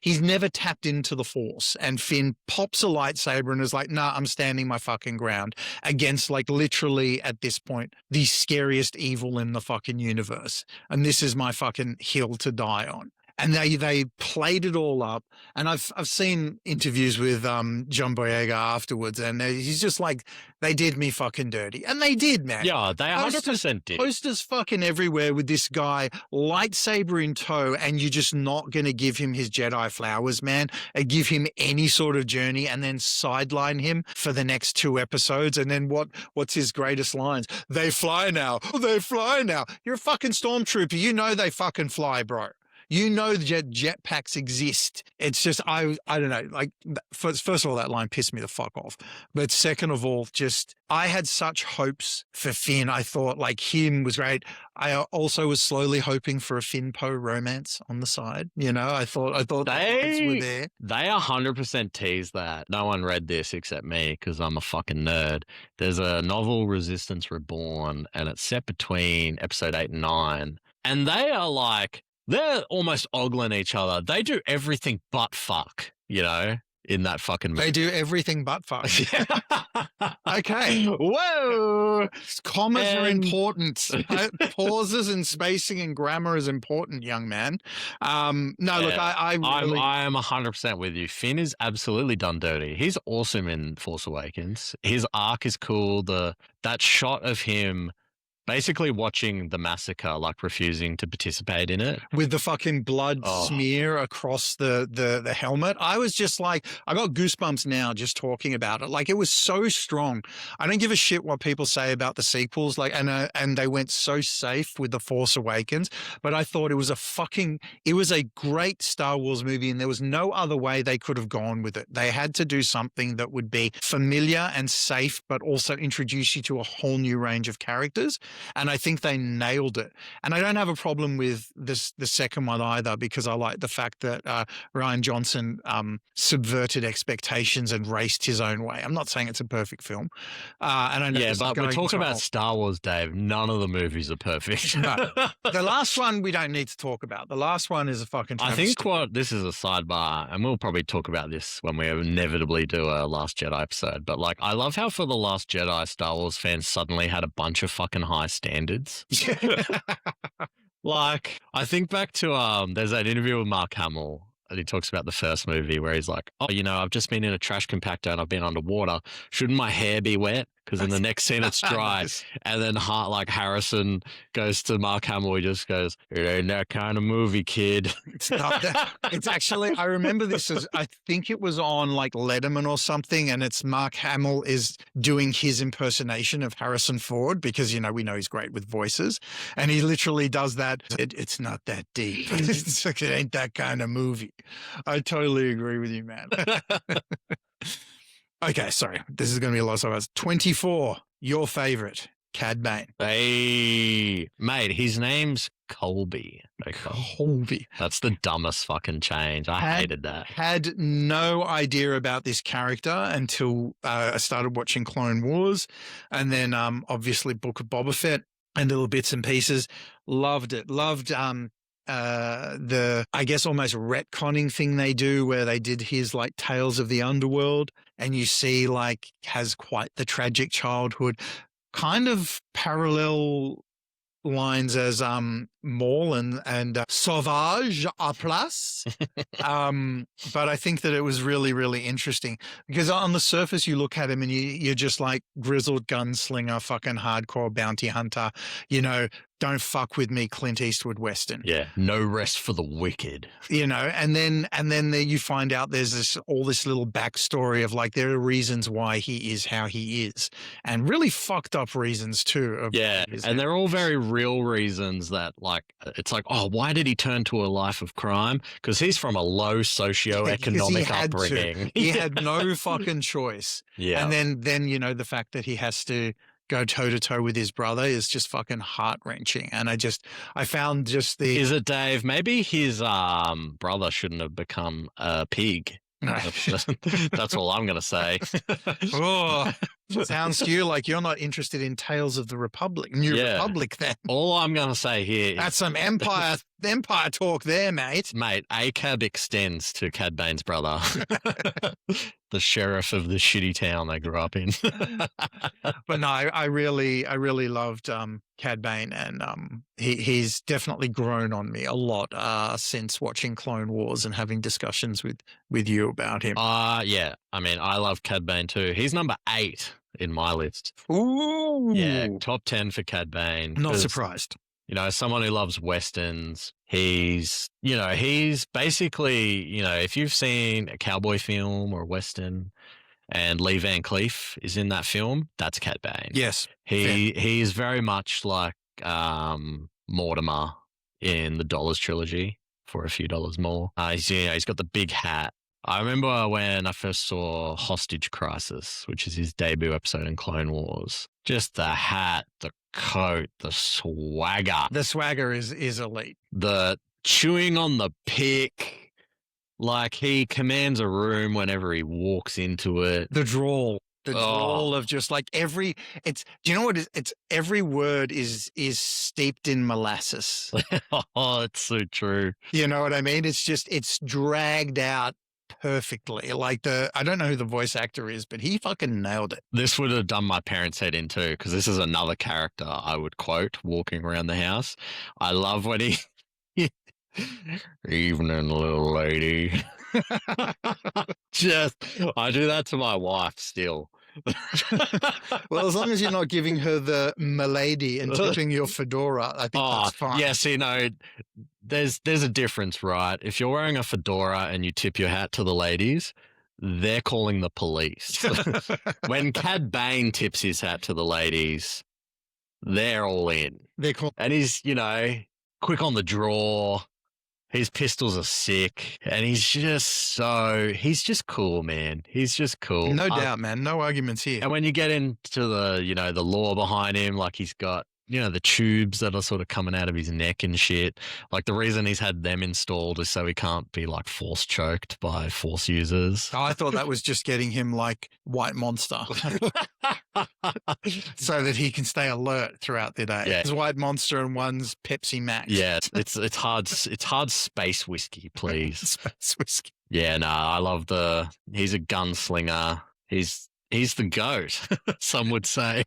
he's never tapped into the Force, and Finn pops a lightsaber and is like, nah, I'm standing my fucking ground against literally at this point, the scariest evil in the fucking universe. And this is my fucking hill to die on. And they played it all up. And I've seen interviews with John Boyega afterwards, and he's just like, they did me fucking dirty. And they did, man. Yeah, they 100% did. Posters fucking everywhere with this guy, lightsaber in tow, and you're just not going to give him his Jedi flowers, man, and give him any sort of journey, and then sideline him for the next 2 episodes. And then what's his greatest lines? They fly now. Oh, they fly now. You're a fucking stormtrooper. You know they fucking fly, bro. You know jetpacks exist. It's just, I don't know, first of all, that line pissed me the fuck off. But second of all, I had such hopes for Finn. I thought him was great. I also was slowly hoping for a Finn Poe romance on the side. I thought the odds were there. They 100% tease that. No one read this except me because I'm a fucking nerd. There's a novel, Resistance Reborn, and it's set between episode 8 and 9. And they are they're almost ogling each other. They do everything but fuck, in that fucking movie. They do everything but fuck. Okay. Whoa. Commas are important. Pauses and spacing and grammar is important, young man. Look, I am 100% with you. Finn is absolutely done dirty. He's awesome in Force Awakens. His arc is cool. That shot of him basically watching the massacre, refusing to participate in it. With the fucking blood smear across the helmet. I was just I got goosebumps now just talking about it. It was so strong. I don't give a shit what people say about the sequels, and they went so safe with The Force Awakens, but I thought it was a great Star Wars movie, and there was no other way they could have gone with it. They had to do something that would be familiar and safe, but also introduce you to a whole new range of characters. And I think they nailed it. And I don't have a problem with the second one either, because I like the fact that Rian Johnson subverted expectations and raced his own way. I'm not saying it's a perfect film. And I know but we're talking about Star Wars, Dave. None of the movies are perfect. No. The last one we don't need to talk about. The last one is a fucking travesty. I think this is a sidebar, and we'll probably talk about this when we inevitably do a Last Jedi episode. But I love how for The Last Jedi, Star Wars fans suddenly had a bunch of fucking high standards. I think back to there's that interview with Mark Hamill, and he talks about the first movie where he's like, I've just been in a trash compactor and I've been underwater. Shouldn't my hair be wet? Because in the next scene it's dry. Nice. And then Harrison goes to Mark Hamill. He just goes, "It ain't that kind of movie, kid." It's not that. It's actually, I remember this as, I think it was on Letterman or something, and it's Mark Hamill is doing his impersonation of Harrison Ford, because we know he's great with voices, and he literally does that. It's not that deep. It ain't that kind of movie. I totally agree with you, man. Okay, sorry. This is going to be a lot of us. 24, your favorite, Cad Bane. Hey, mate, his name's Colby. Okay. Colby. That's the dumbest fucking change. I hated that. Had no idea about this character until I started watching Clone Wars, and then obviously Book of Boba Fett and little bits and pieces. Loved it. Loved the, I guess, almost retconning thing they do, where they did his Tales of the Underworld, and you see has quite the tragic childhood, kind of parallel lines as Maul and Sauvage à Place. But I think that it was really, really interesting, because on the surface you look at him and you're just grizzled gunslinger, fucking hardcore bounty hunter, don't fuck with me, Clint Eastwood Western. Yeah, no rest for the wicked. You know, and then there you find out there's all this little backstory of like there are reasons why he is how he is, and really fucked up reasons too. Of Yeah, and they're all very real reasons that like it's like, oh, why did he turn to a life of crime? Because he's from a low socioeconomic upbringing. He had no fucking choice. Yeah, and then you know the fact that he has to go toe to toe with his brother is just fucking heart wrenching. And I found just the is it Dave? Maybe his brother shouldn't have become a pig. That's all I'm gonna say. Oh, sounds to you like you're not interested in Tales of the Republic, Republic. Then all I'm gonna say here is that's some empire talk there, mate. Mate, ACAB extends to Cad Bane's brother, the sheriff of the shitty town they grew up in. But no, I really loved Cad Bane, and he's definitely grown on me a lot since watching Clone Wars and having discussions with you about him. Yeah. I mean, I love Cad Bane too. He's number 8 in my list. Ooh. Yeah, top 10 for Cad Bane. Not surprised. You know, someone who loves Westerns, he's basically, you know, if you've seen a cowboy film or a Western and Lee Van Cleef is in that film, that's Cad Bane. Yes. He's very much like Mortimer in the Dollars trilogy for a few dollars more. He's got the big hat. I remember when I first saw Hostage Crisis, which is his debut episode in Clone Wars. Just the hat, the coat, the swagger. The swagger is elite. The chewing on the pick. Like he commands a room whenever he walks into it. The drawl. The drawl of just like do you know what it's every word is steeped in molasses. Oh, it's so true. You know what I mean? It's dragged out perfectly. Like I don't know who the voice actor is, but he fucking nailed it. This would have done my parents' head in too, because this is another character I would quote walking around the house. I love when he evening, little lady. I do that to my wife still. Well, as long as you're not giving her the milady and tipping your fedora, I think that's fine. Yes, you know, there's a difference, right? If you're wearing a fedora and you tip your hat to the ladies, they're calling the police. When Cad Bane tips his hat to the ladies, they're all in. And he's, you know, quick on the draw. His pistols are sick, and he's just cool, man. He's just cool. No doubt, man. No arguments here. And when you get into the lore behind him, like he's got, you know, the tubes that are sort of coming out of his neck and shit. Like the reason he's had them installed is so he can't be like force choked by force users. Oh, I thought that was just getting him like White Monster. So that he can stay alert throughout the day. Yeah. It's White Monster and one's Pepsi Max. Yeah, it's hard space whiskey, please. Space whiskey. Yeah, no, I love he's a gunslinger. He's the GOAT, some would say.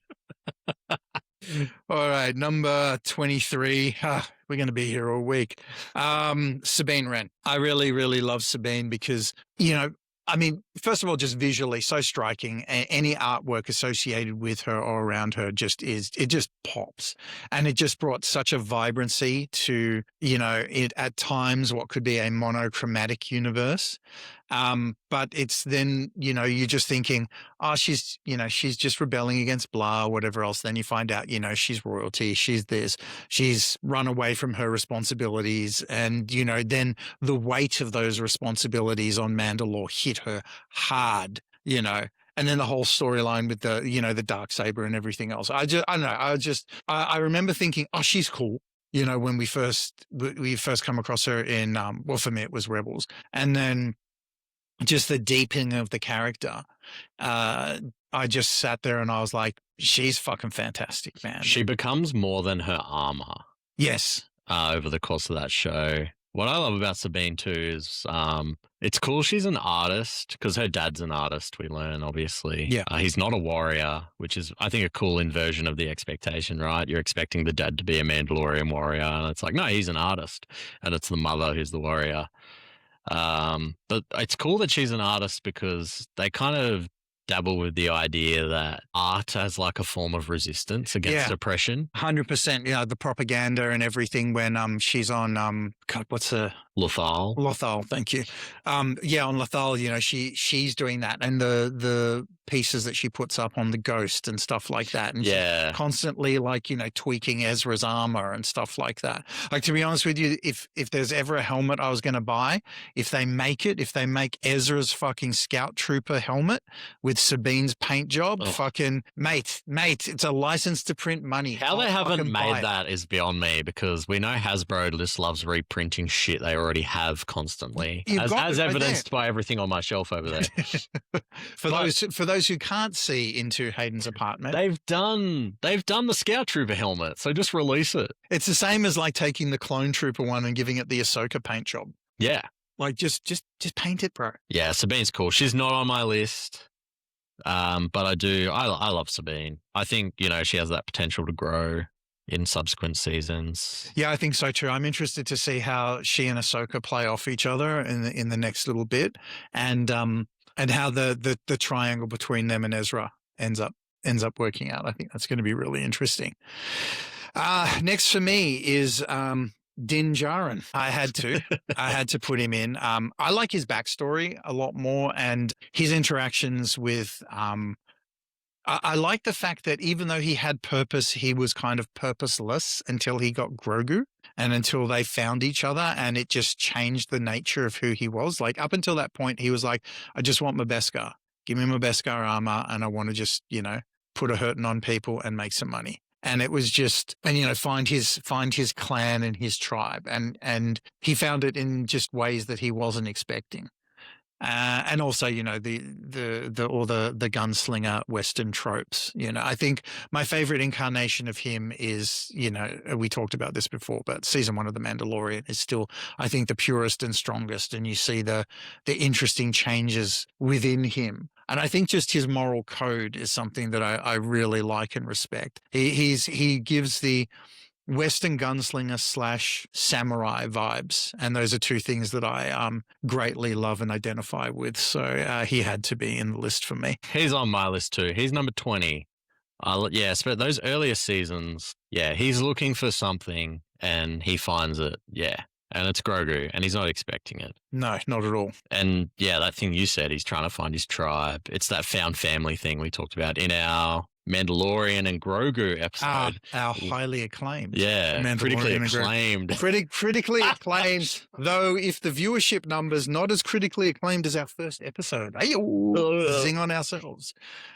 All right, number 23. We're going to be here all week. Sabine Wren. I really, really love Sabine because, you know, I mean, first of all, just visually so striking. Any artwork associated with her or around her it just pops. And it just brought such a vibrancy to, you know, it at times what could be a monochromatic universe. But it's then, you know, you're just thinking, oh, she's just rebelling against blah, whatever else. Then you find out, you know, she's royalty. She's this, she's run away from her responsibilities. And, you know, then the weight of those responsibilities on Mandalore hit her hard, you know. And then the whole storyline with the, you know, the Darksaber and everything else. I don't know. I remember thinking, oh, she's cool. You know, when we first come across her in, well, for me, it was Rebels. And then just the deepening of the character. I just sat there and I was like, she's fucking fantastic, man. She becomes more than her armor. Yes. Over the course of that show. What I love about Sabine too is it's cool she's an artist because her dad's an artist, we learn, obviously. Yeah. He's not a warrior, which is, I think, a cool inversion of the expectation, right? You're expecting the dad to be a Mandalorian warrior, and it's like, no, he's an artist, and it's the mother who's the warrior. But it's cool that she's an artist because they kind of dabble with the idea that art as like a form of resistance against Yeah. oppression. 100%. You know, the propaganda and everything when she's on God, what's her Lothal. Lothal, thank you. Yeah, on Lothal, you know, she's doing that, and the pieces that she puts up on the Ghost and stuff like that, and she's Yeah. constantly like, you know, tweaking Ezra's armor and stuff like that. Like, to be honest with you, if there's ever a helmet I was going to buy, if they make Ezra's fucking Scout Trooper helmet with Sabine's paint job, Oh. fucking mate, it's a license to print money. How I'll they haven't fucking buy made it. that is beyond me, because we know Hasbro just loves reprinting shit they already have constantly, You've got as it right evidenced by everything on my shelf over there. For those who can't see into Hayden's apartment, They've done the Scout Trooper helmet, so just release it. it's the same as like taking the Clone Trooper one and giving it the Ahsoka paint job. Yeah. Like just paint it, bro. Yeah, Sabine's cool. She's not on my list. But I love Sabine. I think, you know, she has that potential to grow in subsequent seasons. Yeah, I think so too. I'm interested to see how she and Ahsoka play off each other in the next little bit, and how the triangle between them and Ezra ends up working out. I think that's going to be really interesting. Next for me is Din Djarin. I had to put him in. I like his backstory a lot more, and his interactions with I like the fact that even though he had purpose, he was kind of purposeless until he got Grogu and until they found each other, and it just changed the nature of who he was. Like, up until that point, he was like, I just want my Beskar. Give me my Beskar armor, and I want to just, you know, put a hurting on people and make some money. And it was just, and, you know, find his clan and his tribe. And he found it in just ways that he wasn't expecting. And also, you know, the gunslinger Western tropes. You know, I think my favorite incarnation of him is, you know, we talked about this before, but season 1 of The Mandalorian is still, I think, the purest and strongest. And you see the interesting changes within him. And I think just his moral code is something that I really like and respect. He gives the Western gunslinger / samurai vibes, and those are two things that I greatly love and identify with. So he had to be in the list for me. He's on my list too. He's number 20. Yeah, but those earlier seasons, yeah, he's looking for something and he finds it. Yeah. And it's Grogu, and he's not expecting it. No, not at all. And yeah, that thing you said, he's trying to find his tribe. It's that found family thing we talked about in our Mandalorian and Grogu episode. Our highly acclaimed. Yeah, critically acclaimed. Critically acclaimed, though if the viewership numbers not as critically acclaimed as our first episode. Hey, zing on ourselves.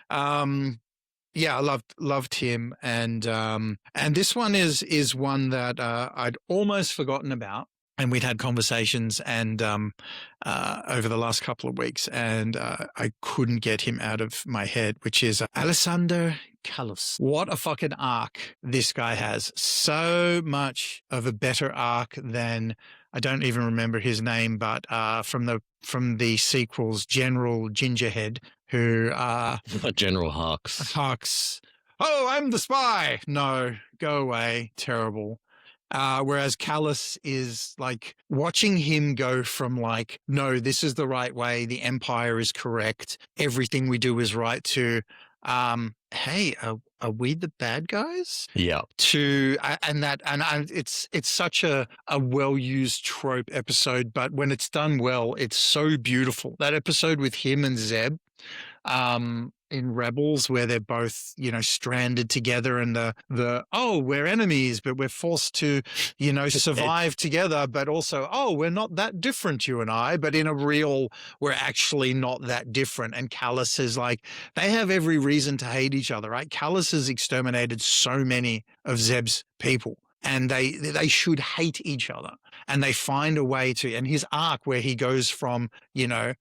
Yeah, I loved him, and this one is one that I'd almost forgotten about. And we'd had conversations and over the last couple of weeks, and I couldn't get him out of my head, which is Alessandro Calus. What a fucking arc this guy has. So much of a better arc than, I don't even remember his name, but from the sequels, General Gingerhead, who General Hux. Hux. Oh, I'm the spy. No, go away. Terrible. Whereas Callus is like, watching him go from like, no, this is the right way, the Empire is correct, everything we do is right, to, hey, are we the bad guys? Yeah. To it's such a well-used trope episode, but when it's done well, it's so beautiful. That episode with him and Zeb, in Rebels, where they're both, you know, stranded together, and we're enemies, but we're forced to, you know, survive together, but also, we're not that different, you and I, but in a real, we're actually not that different. And Callus is like, they have every reason to hate each other, right? Callus has exterminated so many of Zeb's people, and they should hate each other, and they find a way to, and his arc where he goes from, you know,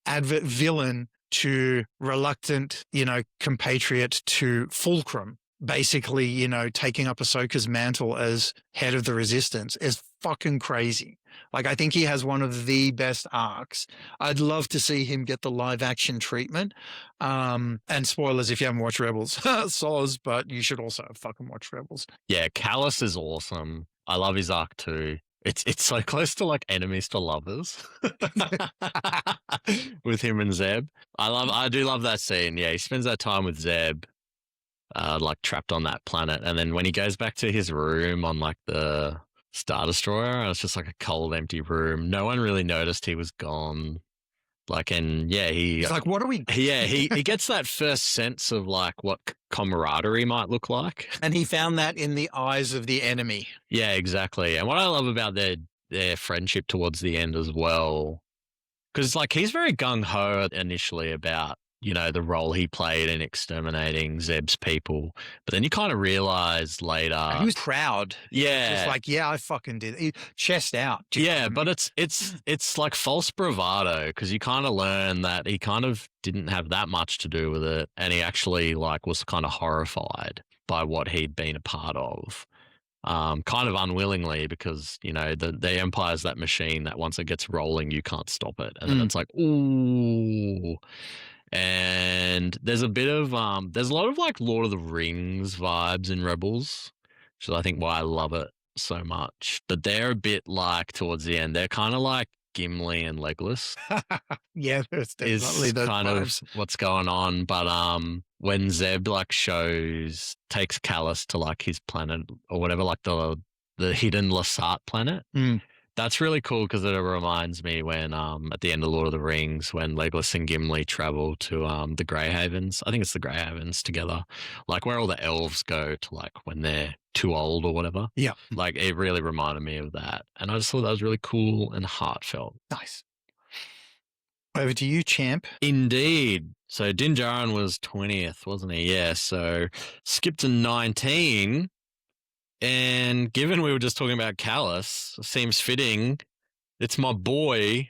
villain to reluctant, you know, compatriot to Fulcrum, basically, you know, taking up Ahsoka's mantle as head of the Resistance, is fucking crazy. Like, I think he has one of the best arcs. I'd love to see him get the live action treatment. And spoilers if you haven't watched Rebels, soz, but you should also fucking watch Rebels. Yeah, Callus is awesome. I love his arc too. It's so close to like enemies to lovers with him and Zeb. I do love that scene. Yeah, he spends that time with Zeb, like trapped on that planet, and then when he goes back to his room on like the Star Destroyer, and it's just like a cold, empty room. No one really noticed he was gone. Like, and yeah, He's like, what are we? yeah, he gets that first sense of like what camaraderie might look like. And he found that in the eyes of the enemy. Yeah, exactly. And what I love about their friendship towards the end as well, because like he's very gung ho initially about, you know, the role he played in exterminating Zeb's people, but then you kind of realize later He was proud. Yeah, Just like, yeah, I fucking did it. Chest out. yeah, but it's like false bravado, because you kind of learn that he kind of didn't have that much to do with it, and he actually like was kind of horrified by what he'd been a part of, kind of unwillingly, because you know the Empire's that machine that once it gets rolling you can't stop it, and then it's like ooh. And there's a bit of there's a lot of like Lord of the Rings vibes in Rebels, which is I think why I love it so much. But they're a bit like towards the end, they're kind of like Gimli and Legolas. Yeah, there's definitely Is those kind vibes. of what's going on. But when Zeb like takes Callus to like his planet or whatever, like the hidden Lasat planet. That's really cool because it reminds me when at the end of Lord of the Rings, when Legolas and Gimli travel to the Grey Havens. I think it's the Grey Havens together, like where all the elves go to, like when they're too old or whatever. Yeah. Like it really reminded me of that, and I just thought that was really cool and heartfelt. Nice. Over to you, champ. Indeed. So Din Djarin was 20th, wasn't he? Yeah. So skip to 19. And given we were just talking about Callus, seems fitting. It's my boy,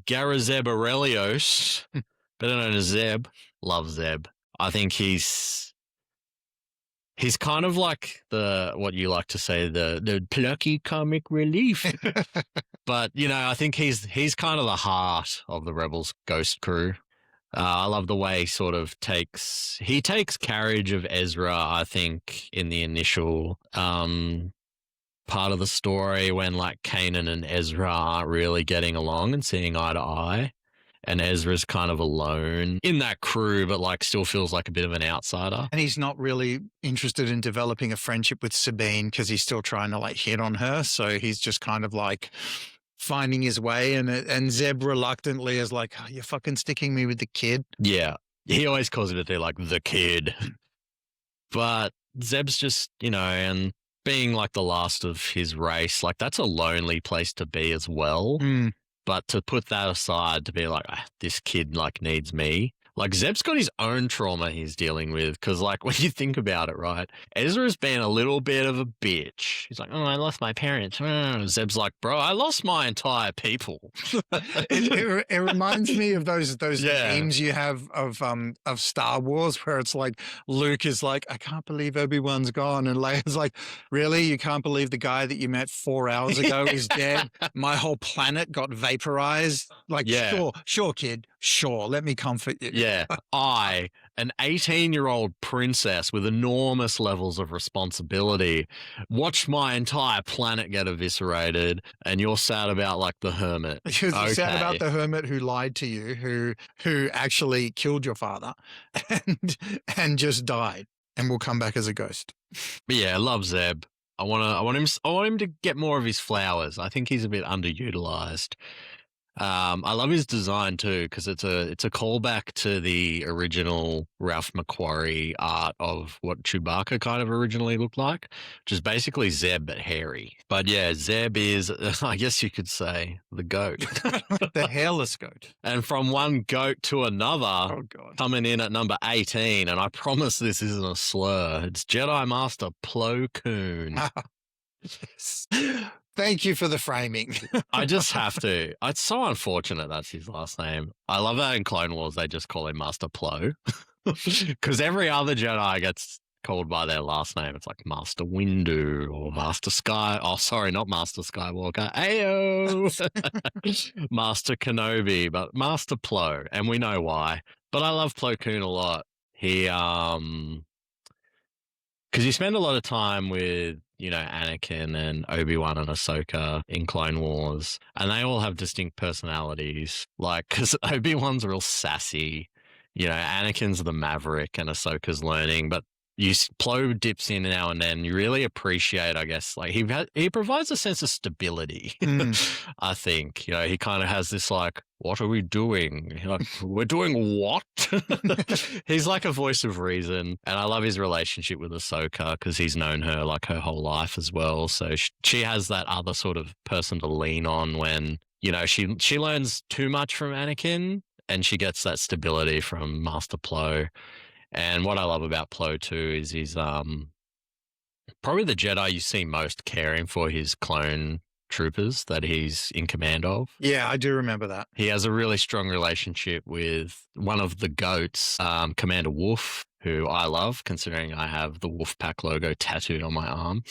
Garazeb Aurelios, better known as Zeb. Love Zeb. I think he's kind of like what you like to say, the plucky comic relief. But, you know, I think he's kind of the heart of the Rebels Ghost crew. I love the way he sort of takes carriage of Ezra, I think, in the initial part of the story when like Kanan and Ezra aren't really getting along and seeing eye to eye. And Ezra's kind of alone in that crew, but like still feels like a bit of an outsider. And he's not really interested in developing a friendship with Sabine because he's still trying to like hit on her. So he's just kind of like finding his way, and Zeb reluctantly is like, oh, you're fucking sticking me with the kid. Yeah. He always calls it like the kid. But Zeb's just, you know, and being like the last of his race, like that's a lonely place to be as well. But to put that aside, to be like, this kid like needs me. Like Zeb's got his own trauma he's dealing with, because like when you think about it, right, Ezra's been a little bit of a bitch. He's like, oh, I lost my parents. Zeb's like, bro, I lost my entire people. It reminds me of those memes you have of Star Wars, where it's like Luke is like, I can't believe Obi-Wan's gone, and Leia's like, really, you can't believe the guy that you met 4 hours ago is dead? My whole planet got vaporized. Like, sure, kid, sure, let me comfort you. Yeah, I, an 18-year-old princess with enormous levels of responsibility, watched my entire planet get eviscerated, and you're sad about like the hermit. You're sad about the hermit who lied to you, who actually killed your father, and just died, and will come back as a ghost. But yeah, I love Zeb. I want him to get more of his flowers. I think he's a bit underutilized. I love his design too, because it's a callback to the original Ralph McQuarrie art of what Chewbacca kind of originally looked like, which is basically Zeb but hairy. But yeah, Zeb is, I guess you could say, the goat. The hairless goat. And from one goat to another, coming in at number 18, and I promise this isn't a slur, it's Jedi Master Plo Koon. Yes. Thank you for the framing. I just have to. It's so unfortunate that's his last name. I love that in Clone Wars they just call him Master Plo. Because every other Jedi gets called by their last name. It's like Master Windu or Master Sky. Oh, sorry, not Master Skywalker. Ayo! Master Kenobi, but Master Plo. And we know why. But I love Plo Koon a lot. He, because you spend a lot of time with Anakin and Obi-Wan and Ahsoka in Clone Wars, and they all have distinct personalities. Like, because Obi-Wan's real sassy, Anakin's the maverick and Ahsoka's learning, but Plo dips in now and then. You really appreciate, I guess, like he provides a sense of stability. I think, he kind of has this like, what are we doing? Like, we're doing what? He's like a voice of reason, and I love his relationship with Ahsoka because he's known her like her whole life as well. So she has that other sort of person to lean on when she learns too much from Anakin, and she gets that stability from Master Plo. And what I love about Plo too is he's probably the Jedi you see most caring for his clone troopers that he's in command of. Yeah, I do remember that. He has a really strong relationship with one of the goats, Commander Wolf, who I love, considering I have the Wolfpack logo tattooed on my arm.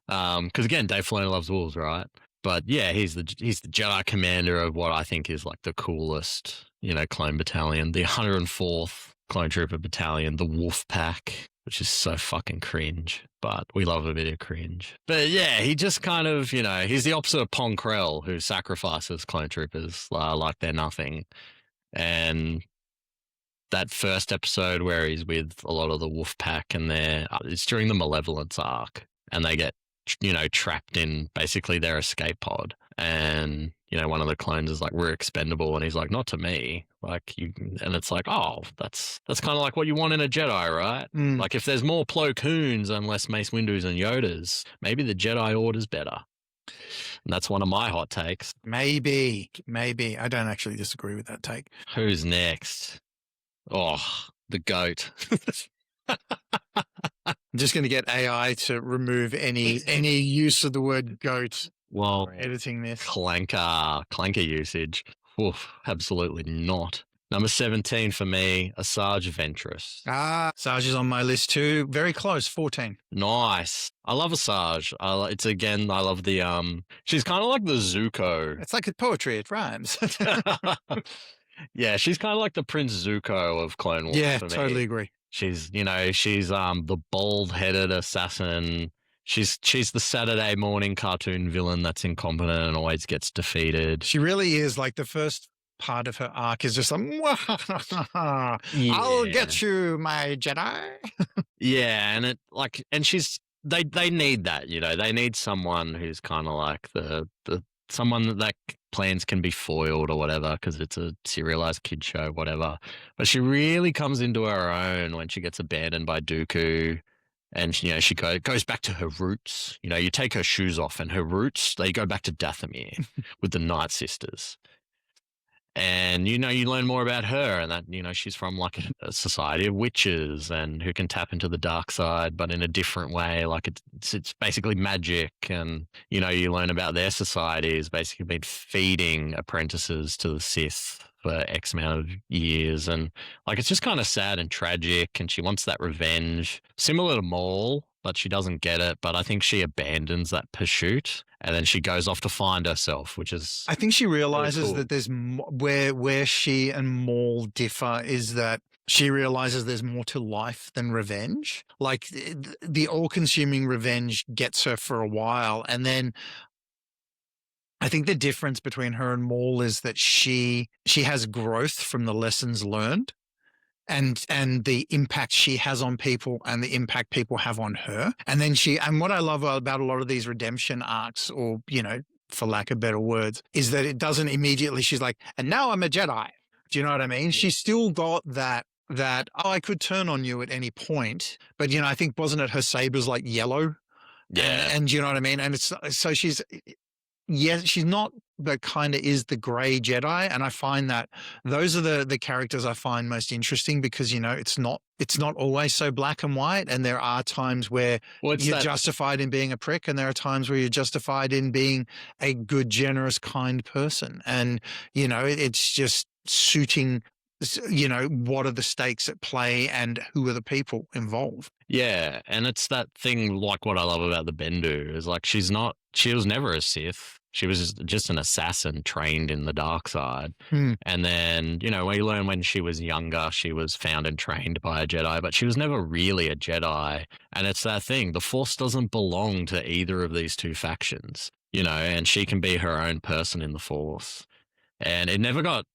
Because again, Dave Filoni loves wolves, right? But yeah, he's the Jedi commander of what I think is like the coolest, clone battalion, the 104th Clone Trooper Battalion, the Wolfpack, which is so fucking cringe, but we love a bit of cringe. But yeah, he just kind of, he's the opposite of Pong Krell, who sacrifices Clone Troopers like they're nothing. And that first episode where he's with a lot of the Wolfpack, and it's during the Malevolence arc, and they get, trapped in basically their escape pod. And, one of the clones is like, we're expendable. And he's like, not to me. Like, and it's like, oh, that's kind of like what you want in a Jedi, right? Like, if there's more Plo Koons and less Mace Windu's and Yodas, maybe the Jedi Order's better. And that's one of my hot takes. Maybe. I don't actually disagree with that take. Who's next? Oh, the goat. I'm just going to get AI to remove any use of the word goat. Well, editing this. Clanker usage. Oof, absolutely not. Number 17 for me, Asajj Ventress. Asajj is on my list too. Very close, 14. Nice. I love Asajj. I love the, she's kind of like the Zuko. It's like a poetry, it rhymes. Yeah, she's kind of like the Prince Zuko of Clone Wars. Yeah, for me. totally agree. She's the bald-headed assassin. She's the Saturday morning cartoon villain that's incompetent and always gets defeated. She really is. Like, the first part of her arc is just like, I'll get you, my Jedi. Yeah, and they need that, they need someone who's kind of like the someone that plans can be foiled or whatever, because it's a serialized kid show, whatever. But she really comes into her own when she gets abandoned by Dooku. And, she goes back to her roots. You take her shoes off and her roots, they go back to Dathomir with the Night Sisters. And, you learn more about her and that, she's from like a society of witches and who can tap into the dark side, but in a different way. Like it's basically magic. And, you learn about their society has basically been feeding apprentices to the Sith for X amount of years. And like, it's just kind of sad and tragic. And she wants that revenge, similar to Maul, but she doesn't get it. But I think she abandons that pursuit. And then she goes off to find herself, which is, I think she realizes really cool. that there's where she and Maul differ is that she realizes there's more to life than revenge. Like the all-consuming revenge gets her for a while, and then I think the difference between her and Maul is that she has growth from the lessons learned. And the impact she has on people and the impact people have on her. And then and what I love about a lot of these redemption arcs, or, for lack of better words, is that it doesn't immediately, she's like, and now I'm a Jedi. Do you know what I mean? She's still got that, I could turn on you at any point. But, I think, wasn't it her saber's like yellow? Yeah. And you know what I mean? And so she's not, but kind of is the gray Jedi. And I find that those are the characters I find most interesting because, it's not always so black and white. And there are times where you're justified in being a prick. And there are times where you're justified in being a good, generous, kind person. And, it's just suiting, what are the stakes at play and who are the people involved. Yeah. And it's that thing, like what I love about the Bendu is like, she was never a Sith. She was just an assassin trained in the dark side. Hmm. And then, we learn when she was younger, she was found and trained by a Jedi, but she was never really a Jedi. And it's that thing. The Force doesn't belong to either of these two factions, and she can be her own person in the Force. And it never got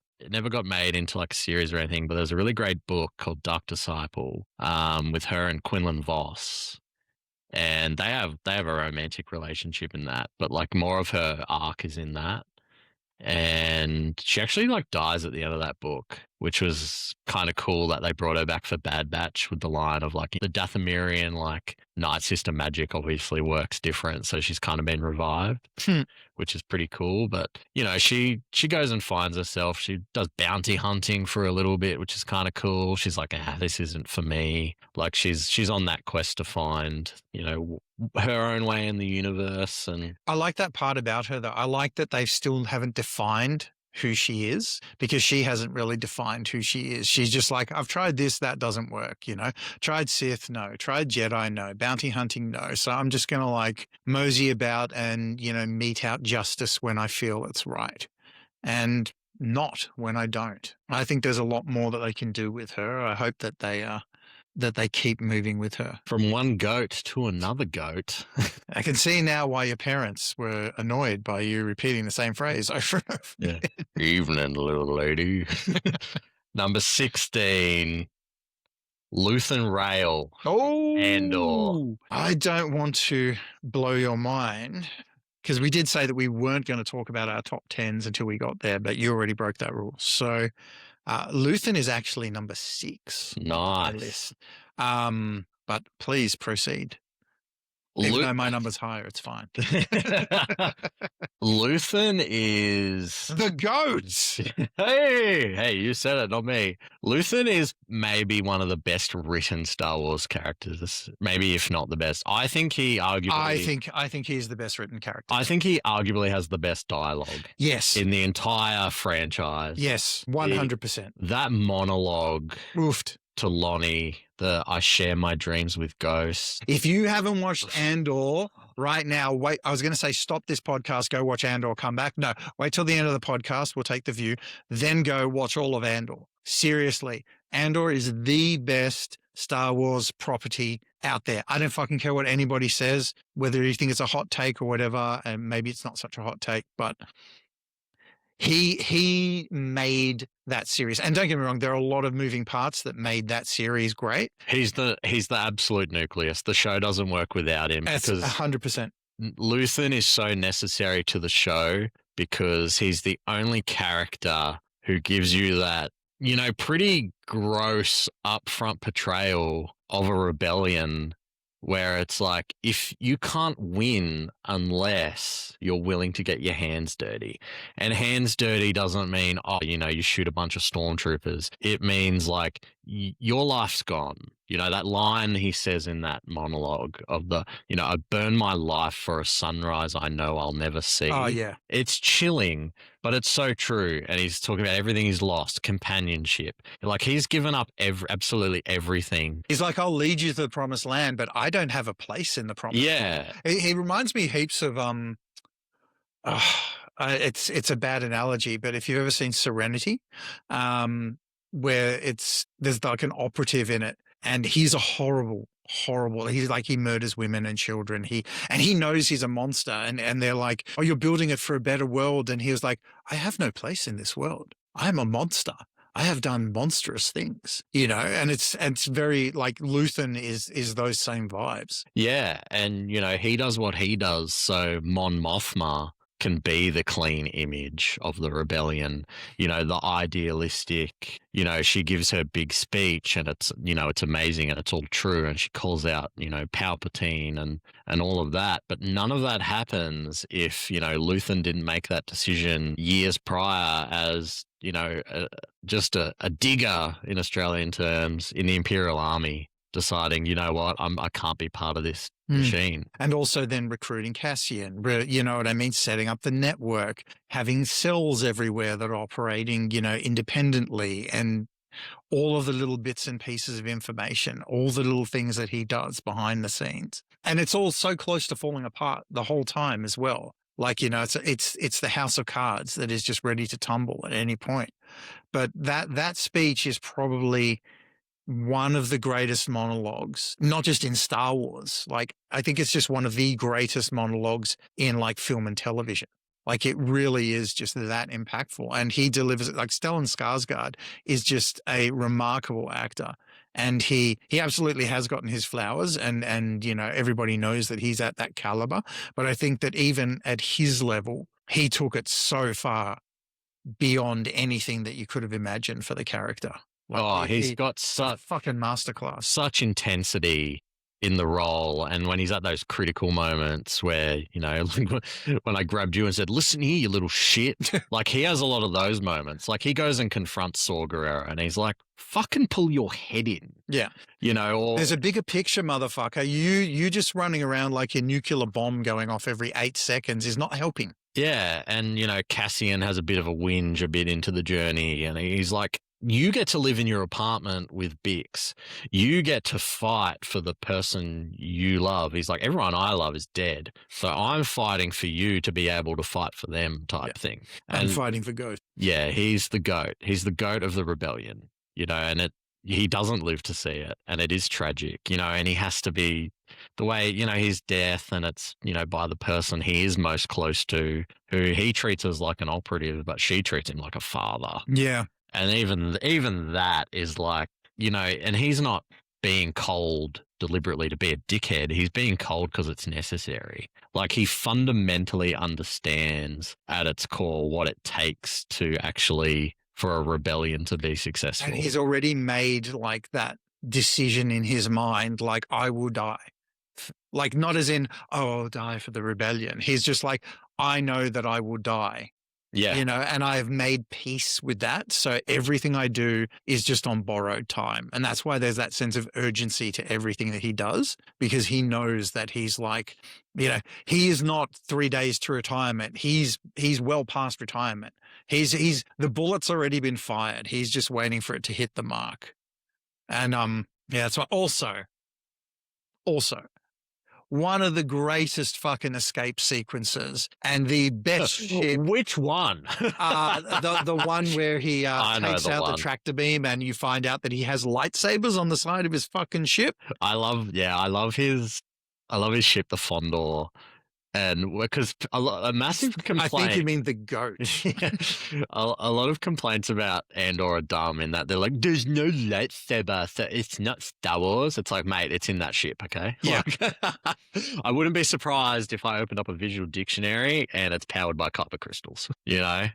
made into like a series or anything, but there's a really great book called Dark Disciple, with her and Quinlan Voss. And they have a romantic relationship in that, but like more of her arc is in that. And she actually like dies at the end of that book, which was kind of cool that they brought her back for Bad Batch with the line of like the Dathomirian like Night Sister magic obviously works different, so she's kind of been revived, which is pretty cool. But she goes and finds herself. She does bounty hunting for a little bit, which is kind of cool. She's like, this isn't for me. Like she's on that quest to find her own way in the universe. And I like that part about her, though. I like that they still haven't defined who she is, because she hasn't really defined who she is. She's just like, I've tried this, that doesn't work, tried Sith, no, tried Jedi, no, bounty hunting, no. So I'm just going to like mosey about and, mete out justice when I feel it's right, and not when I don't. I think there's a lot more that they can do with her. I hope that they keep moving with her. From one goat to another goat. I can see now why your parents were annoyed by you repeating the same phrase over and over. Yeah. Evening, little lady. Number 16, Luthen Rail. Oh, Andor. I don't want to blow your mind, because we did say that we weren't going to talk about our top 10s until we got there, but you already broke that rule. So Luthen is actually number 6. Nice. But please proceed. Even though my number's higher, it's fine. Luthen is the goats. Hey, you said it, not me. Luthen is maybe one of the best written Star Wars characters, maybe if not the best. I think he arguably. I think he's the best written character. I think he arguably has the best dialogue. Yes. In the entire franchise. Yes, 100%. That monologue. Oofed. To Lonnie, I share my dreams with ghosts. If you haven't watched Andor right now, wait, I was going to say stop this podcast, go watch Andor, come back. No, wait till the end of the podcast. We'll take the view, then go watch all of Andor. Seriously, Andor is the best Star Wars property out there. I don't fucking care what anybody says, whether you think it's a hot take or whatever, and maybe it's not such a hot take, but he made that series. And don't get me wrong, there are a lot of moving parts that made that series great. He's the absolute nucleus. The show doesn't work without him. That's 100%. Luthen is so necessary to the show because he's the only character who gives you that, pretty gross upfront portrayal of a rebellion where it's like, if you can't win unless you're willing to get your hands dirty. And hands dirty doesn't mean, you shoot a bunch of stormtroopers. It means like your life's gone. That line he says in that monologue of I burn my life for a sunrise I know I'll never see. Oh, yeah. It's chilling, but it's so true. And he's talking about everything he's lost, companionship. Like he's given up absolutely everything. He's like, I'll lead you to the promised land, but I don't have a place in the promised land. He reminds me heaps of, it's a bad analogy, but if you've ever seen Serenity, where there's like an operative in it, and he's a horrible, he's like, he murders women and children. He knows he's a monster, and they're like, oh, you're building it for a better world. And he was like, I have no place in this world. I'm a monster. I have done monstrous things, and it's very like Luthen is those same vibes. Yeah. And, he does what he does. So Mon Mothma can be the clean image of the rebellion, the idealistic, she gives her big speech and it's, it's amazing and it's all true. And she calls out, Palpatine and all of that. But none of that happens if, Luthen didn't make that decision years prior as, just a digger in Australian terms in the Imperial Army, deciding, what, I can't be part of this machine. And also then recruiting Cassian, you know what I mean? Setting up the network, having cells everywhere that are operating, independently, and all of the little bits and pieces of information, all the little things that he does behind the scenes. And it's all so close to falling apart the whole time as well. Like, it's the house of cards that is just ready to tumble at any point. But that speech is probably one of the greatest monologues, not just in Star Wars. Like, I think it's just one of the greatest monologues in like film and television. Like, it really is just that impactful. And he delivers it. Like, Stellan Skarsgård is just a remarkable actor. And he absolutely has gotten his flowers, and everybody knows that he's at that caliber. But I think that even at his level, he took it so far beyond anything that you could have imagined for the character. Like, He's got a such fucking masterclass. such intensity in the role, and when he's at those critical moments where when I grabbed you and said, "Listen here, you little shit," like he has a lot of those moments. Like he goes and confronts Saw Gerrera, and he's like, "Fucking pull your head in," Yeah. or There's a bigger picture, motherfucker. You just running around like a nuclear bomb going off every 8 seconds is not helping. yeah, and Cassian has a bit of a whinge a bit into the journey, and he's like, you get to live in your apartment with Bix. You get to fight for the person you love. He's like, everyone I love is dead. So I'm fighting for you to be able to fight for them type thing. I'm fighting for Ghost. Yeah, he's the GOAT. He's the GOAT of the rebellion, and he doesn't live to see it. And it is tragic, and he has to be the way, his death, and it's, by the person he is most close to, who he treats as like an operative, but she treats him like a father. Yeah. And even that is like, and he's not being cold deliberately to be a dickhead. He's being cold because it's necessary. Like he fundamentally understands at its core what it takes to actually for a rebellion to be successful. And he's already made like that decision in his mind, like, I will die. Like, not as in, oh, I'll die for the rebellion. He's just like, I know that I will die. Yeah. And I have made peace with that. So everything I do is just on borrowed time. And that's why there's that sense of urgency to everything that he does, because he knows that he's like, he is not 3 days to retirement. He's well past retirement. He's the bullet's already been fired. He's just waiting for it to hit the mark. And that's why also one of the greatest fucking escape sequences and the best shit. Which one? The one where he takes out the tractor beam and you find out that he has lightsabers on the side of his fucking ship. I love his ship, the Fondor. And because a massive complaint. I think you mean the goat. A lot of complaints about Andor are dumb in that they're like, there's no lightsaber, so it's not Star Wars. It's like, mate, it's in that ship, okay? Yeah. I wouldn't be surprised if I opened up a visual dictionary and it's powered by copper crystals. I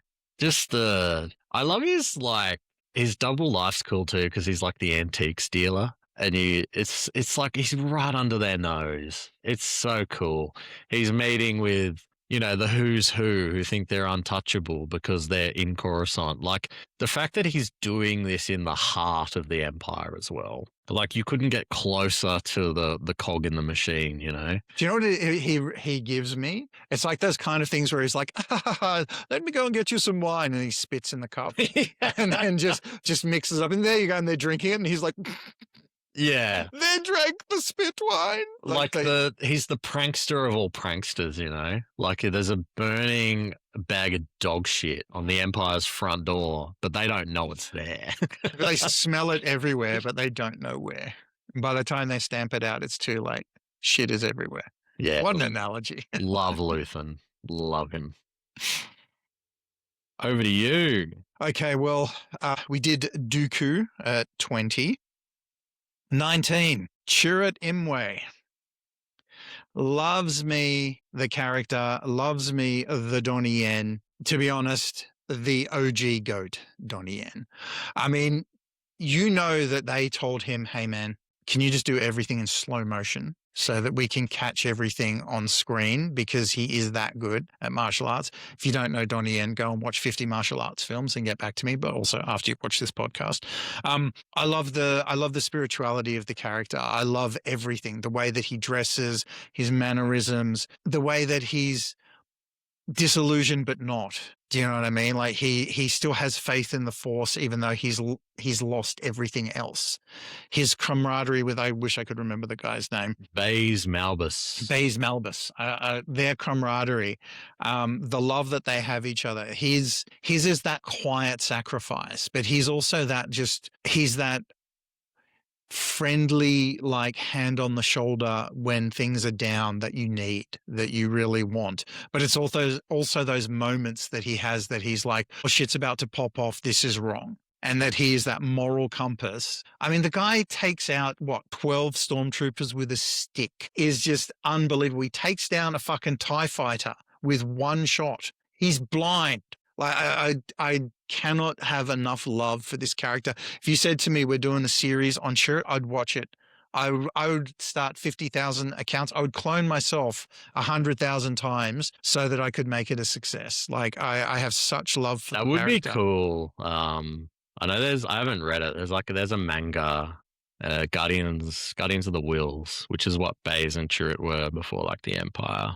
love his double life's cool too, because he's like the antiques dealer. And it's like he's right under their nose. It's so cool. He's meeting with, the who's who think they're untouchable because they're in Coruscant. Like the fact that he's doing this in the heart of the Empire as well. Like you couldn't get closer to the cog in the machine, Do you know what he gives me? It's like those kind of things where he's like, let me go and get you some wine. And he spits in the cup and then just mixes up. And there you go. And they're drinking it. And he's like... Yeah. They drank the spit wine. He's the prankster of all pranksters, Like there's a burning bag of dog shit on the Empire's front door, but they don't know it's there. They smell it everywhere, but they don't know where. By the time they stamp it out, it's too late. Shit is everywhere. Yeah. What an analogy. Love Luthen. Love him. Over to you. Okay, well, we did Dooku at 20. 19, Chirrut Imwe. Loves me, the character, loves me, the Donnie Yen. To be honest, the OG GOAT, Donnie Yen. I mean, that they told him, hey man, can you just do everything in slow motion so that we can catch everything on screen, because he is that good at martial arts. If you don't know Donnie Yen, go and watch 50 martial arts films and get back to me, but also after you watch this podcast. I love the spirituality of the character. I love everything, the way that he dresses, his mannerisms, the way that he's disillusioned but not. Do you know what I mean? Like he still has faith in the Force, even though he's lost everything else. His camaraderie with, I wish I could remember the guy's name. Baze Malbus. Baze Malbus, their camaraderie, the love that they have each other. His is that quiet sacrifice, but he's also he's that friendly, like hand on the shoulder when things are down that you need, that you really want. But it's also those moments that he has that he's like, oh, shit's about to pop off. This is wrong. And that he is that moral compass. I mean, the guy takes out 12 stormtroopers with a stick is just unbelievable. He takes down a fucking TIE fighter with one shot. He's blind. Like I cannot have enough love for this character. If you said to me, we're doing a series on Chirrut, I'd watch it. I would start 50,000 accounts. I would clone myself 100,000 times so that I could make it a success. Like I have such love for That the would be character. cool. I know I haven't read it. There's a manga, Guardians of the Wills, which is what Baze and Chirrut were before, like the Empire.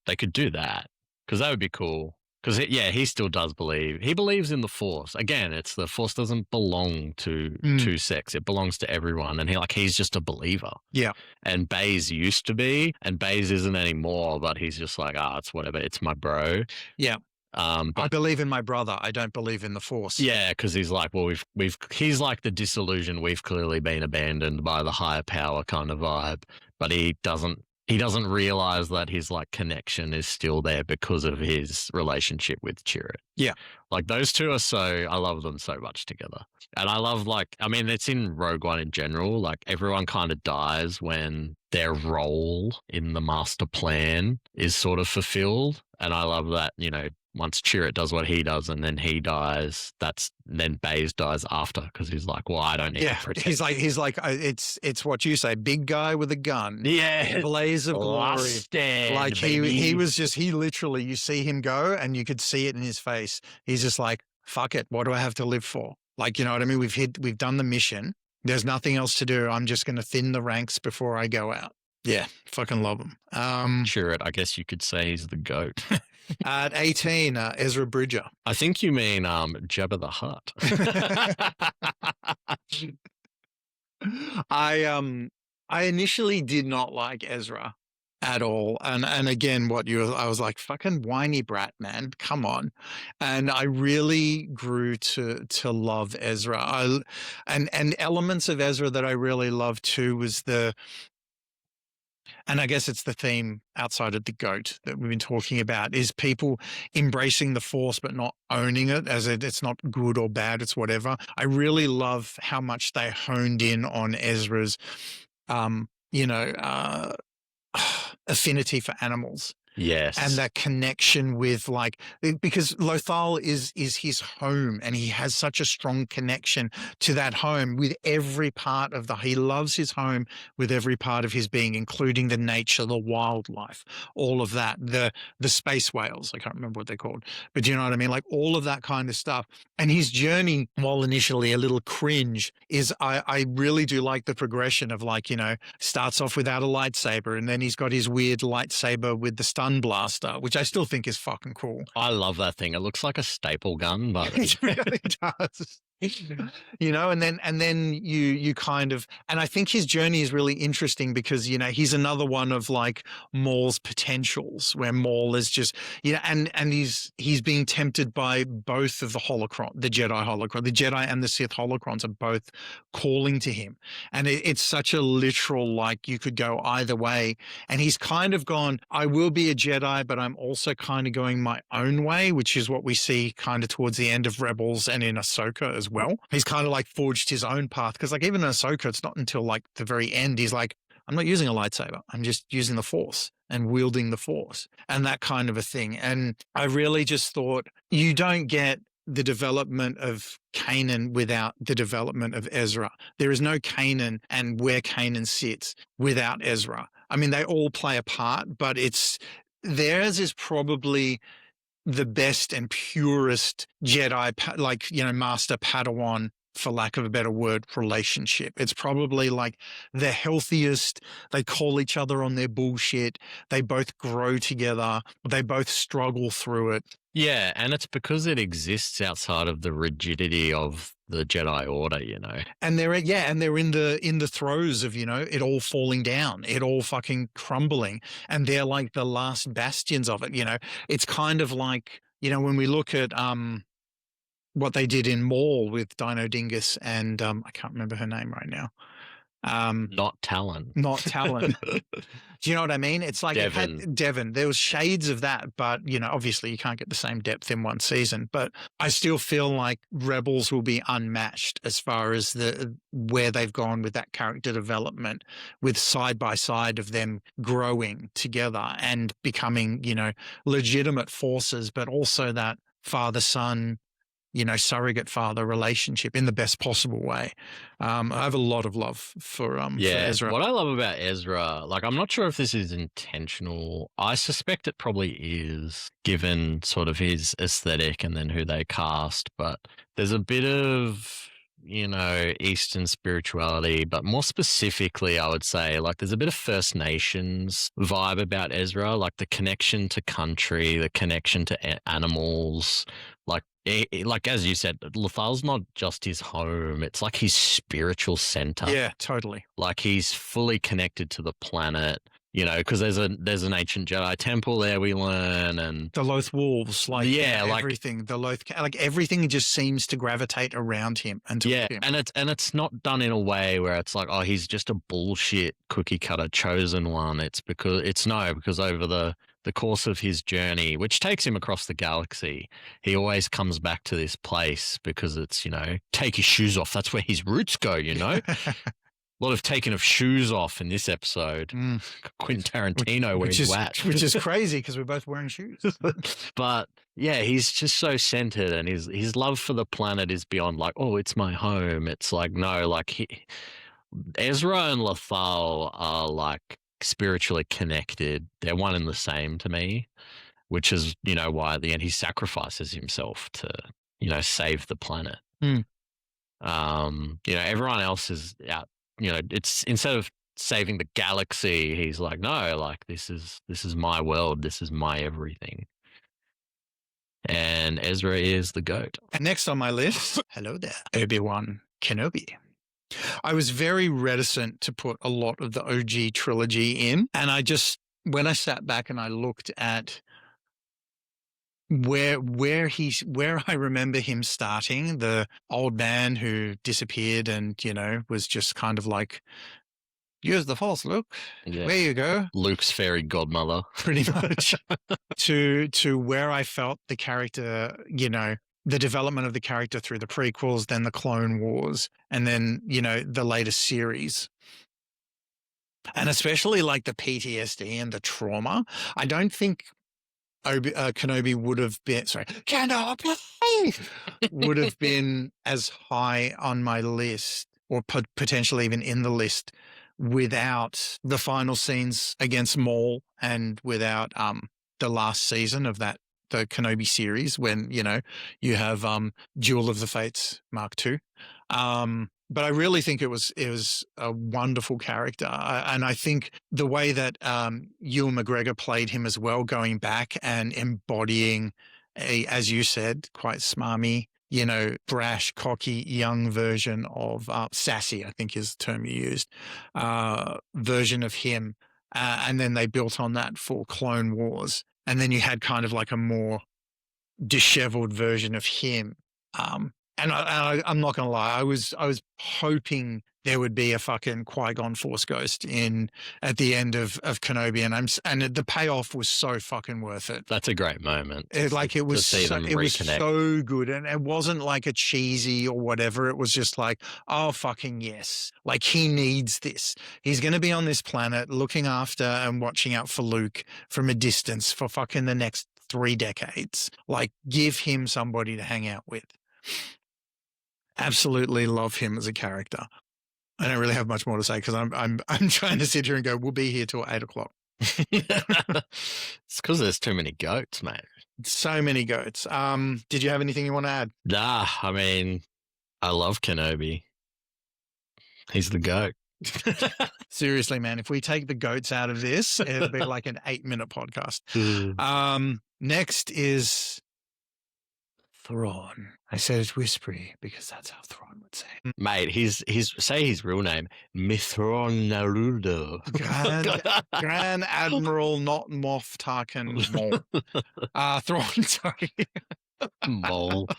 They could do that because that would be cool. Because he still does believe. He believes in the Force. Again, it's the Force doesn't belong to sex. It belongs to everyone. And he's just a believer. Yeah. And Baze used to be, and Baze isn't anymore. But he's just like, it's whatever. It's my bro. Yeah. But I believe in my brother. I don't believe in the Force. yeah, because he's like, well, he's like the disillusion. We've clearly been abandoned by the higher power kind of vibe. But he doesn't realize that his like connection is still there because of his relationship with Chirrut. Yeah. Like those two I love them so much together. And I love it's in Rogue One in general, like everyone kind of dies when their role in the master plan is sort of fulfilled. And I love that, once Chirrut does what he does and then he dies, then Baze dies after because he's like, well, I don't need to protect. He's like, it's what you say, big guy with a gun. Yeah. Blaze of glory. Stand, like he literally, you see him go and you could see it in his face. He's just like, fuck it. What do I have to live for? Like, you know what I mean? We've done the mission. There's nothing else to do. I'm just going to thin the ranks before I go out. Yeah. Fucking love him. Chirrut, I guess you could say he's the GOAT. At 18, Ezra Bridger. I think you mean Jabba the Hutt. I initially did not like Ezra at all. And again, I was like, fucking whiny brat, man. Come on. And I really grew to love Ezra. And elements of Ezra that I really loved too was and I guess it's the theme outside of the GOAT that we've been talking about, is people embracing the Force but not owning it as it's not good or bad, it's whatever. I really love how much they honed in on Ezra's, affinity for animals. Yes. And that connection with because Lothal is his home and he has such a strong connection to that home with every part of he loves his home with every part of his being, including the nature, the wildlife, all of that, the space whales. I can't remember what they're called, but you know what I mean? Like all of that kind of stuff. And his journey, while initially a little cringe, is I really do like the progression of starts off without a lightsaber and then he's got his weird lightsaber with the stun blaster, which I still think is fucking cool. I love that thing. It looks like a staple gun, but it really does. And then you kind of, and I think his journey is really interesting because he's another one of Maul's potentials, where Maul is just and he's being tempted by both of the Jedi and the Sith holocrons are both calling to him, and it's such a literal you could go either way, and he's kind of gone, I will be a Jedi, but I'm also kind of going my own way, which is what we see kind of towards the end of Rebels and in Ahsoka as well. He's kind of forged his own path, because even in Ahsoka, it's not until the very end he's like, I'm not using a lightsaber, I'm just using the Force and wielding the Force and that kind of a thing. And I really just thought, you don't get the development of Kanan without the development of Ezra. There is no Kanan and where Kanan sits without Ezra. I mean, they all play a part, but theirs is probably the best and purest Jedi, Master Padawan for lack of a better word, relationship. It's probably like the healthiest. They call each other on their bullshit. They both grow together. They both struggle through it. Yeah, and it's because it exists outside of the rigidity of the Jedi Order, you know. And they're in the throes of, you know, it all falling down, it all fucking crumbling, and they're like the last bastions of it, you know. It's kind of like, you know, when we look at what they did in Maul with Dino Dingus and I can't remember her name right now. Not Talon. Not Talon. Do you know what I mean? It's like Devon. Devon. There was shades of that, but you know, obviously you can't get the same depth in one season. But I still feel like Rebels will be unmatched as far as where they've gone with that character development, with side by side of them growing together and becoming, you know, legitimate forces, but also that father-son, you know, surrogate father relationship in the best possible way. I have a lot of love for Ezra. What I love about Ezra, like, I'm not sure if this is intentional. I suspect it probably is, given sort of his aesthetic and then who they cast. But there's a bit of, you know, Eastern spirituality, but more specifically, I would say, like, there's a bit of First Nations vibe about Ezra, like the connection to country, the connection to animals. Like as you said, Lethal's not just his home; it's like his spiritual center. Yeah, totally. Like he's fully connected to the planet. You know, because there's an ancient Jedi temple there, we learn, and the Loth Wolves, like, yeah, like everything, the Loth, like everything just seems to gravitate around him and to him. and it's not done in a way where it's like, oh, he's just a bullshit cookie cutter chosen one. It's because over the course of his journey, which takes him across the galaxy, he always comes back to this place because it's, you know, take his shoes off. That's where his roots go, you know. A lot of taking of shoes off in this episode. Quentin Tarantino where he's at. Which is crazy because we're both wearing shoes. But yeah, he's just so centered, and his love for the planet is beyond like, oh, it's my home. It's like, no, like Ezra and Lethal are like spiritually connected. They're one and the same to me, which is, you know, why at the end he sacrifices himself to, you know, save the planet. You know, everyone else is out. You know, it's instead of saving the galaxy, he's like, no, like this is my world, this is my everything. And Ezra is the GOAT. And next on my list, hello there, Obi-Wan Kenobi. I was very reticent to put a lot of the OG trilogy in, and when I sat back and I looked at where I remember him starting, the old man who disappeared and, you know, was just kind of like, use the Force, Luke. Yeah. There you go. Luke's fairy godmother. Pretty much. to where I felt the character, you know, the development of the character through the prequels, then the Clone Wars, and then, you know, the latest series. And especially like the PTSD and the trauma. I don't think Kenobi would have been, would have been as high on my list, or potentially even in the list, without the final scenes against Maul and without the last season of the Kenobi series, when, you know, you have Duel of the Fates Mark II. But I really think it was a wonderful character. And I think the way that Ewan McGregor played him as well, going back and embodying as you said, quite smarmy, you know, brash, cocky, young version of sassy, I think is the term you used, version of him. And then they built on that for Clone Wars. And then you had kind of like a more disheveled version of him. And I'm not going to lie, I was hoping there would be a fucking Qui-Gon Force Ghost at the end of Kenobi, and the payoff was so fucking worth it. That's a great moment. It was so good, and it wasn't like a cheesy or whatever. It was just like, oh fucking yes, like he needs this. He's going to be on this planet looking after and watching out for Luke from a distance for fucking the next 3 decades. Like, give him somebody to hang out with. Absolutely love him as a character. I don't really have much more to say because I'm trying to sit here and go, we'll be here till 8 o'clock. It's because there's too many goats, mate. So many goats. Did you have anything you want to add? Nah, I mean, I love Kenobi. He's the GOAT. Seriously, man, if we take the goats out of this, it'll be like an 8-minute podcast. Next is Thrawn. I said it's whispery because that's how Thrawn would say it. Mate, say his real name, Mithron Naruto. Grand Admiral, not Moff Tarkin Maul. Thrawn, sorry. Maul.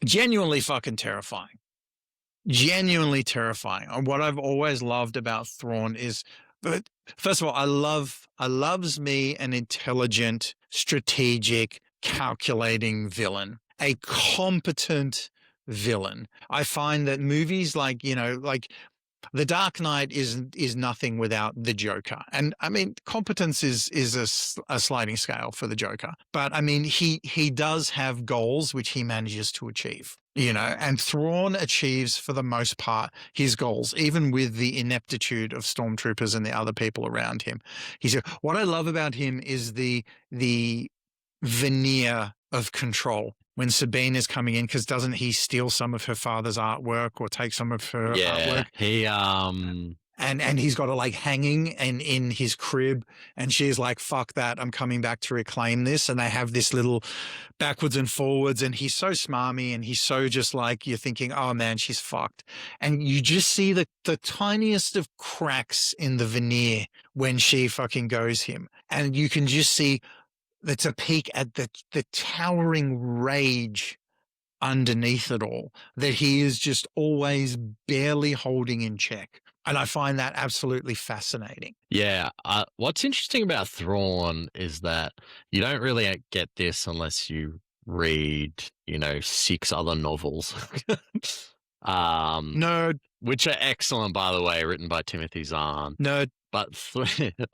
Genuinely fucking terrifying. Genuinely terrifying. And what I've always loved about Thrawn is, first of all, I loves me an intelligent, strategic, calculating villain, a competent villain. I find that movies like The Dark Knight is nothing without the Joker. And I mean, competence is a sliding scale for the Joker. But I mean, he does have goals which he manages to achieve, and Thrawn achieves for the most part his goals, even with the ineptitude of stormtroopers and the other people around him. What I love about him is the veneer of control. When Sabine is coming in, because doesn't he steal some of her father's artwork or take some of her artwork? He and he's got it hanging and in his crib, and she's like, "Fuck that! I'm coming back to reclaim this." And they have this little backwards and forwards, and he's so smarmy, and he's so just you're thinking, "Oh man, she's fucked." And you just see the tiniest of cracks in the veneer when she fucking goes him, and you can just see. That's a peek at the towering rage underneath it all that he is just always barely holding in check. And I find that absolutely fascinating. Yeah. What's interesting about Thrawn is that you don't really get this unless you read, 6 other novels. Nerd. Which are excellent, by the way, written by Timothy Zahn. Nerd. But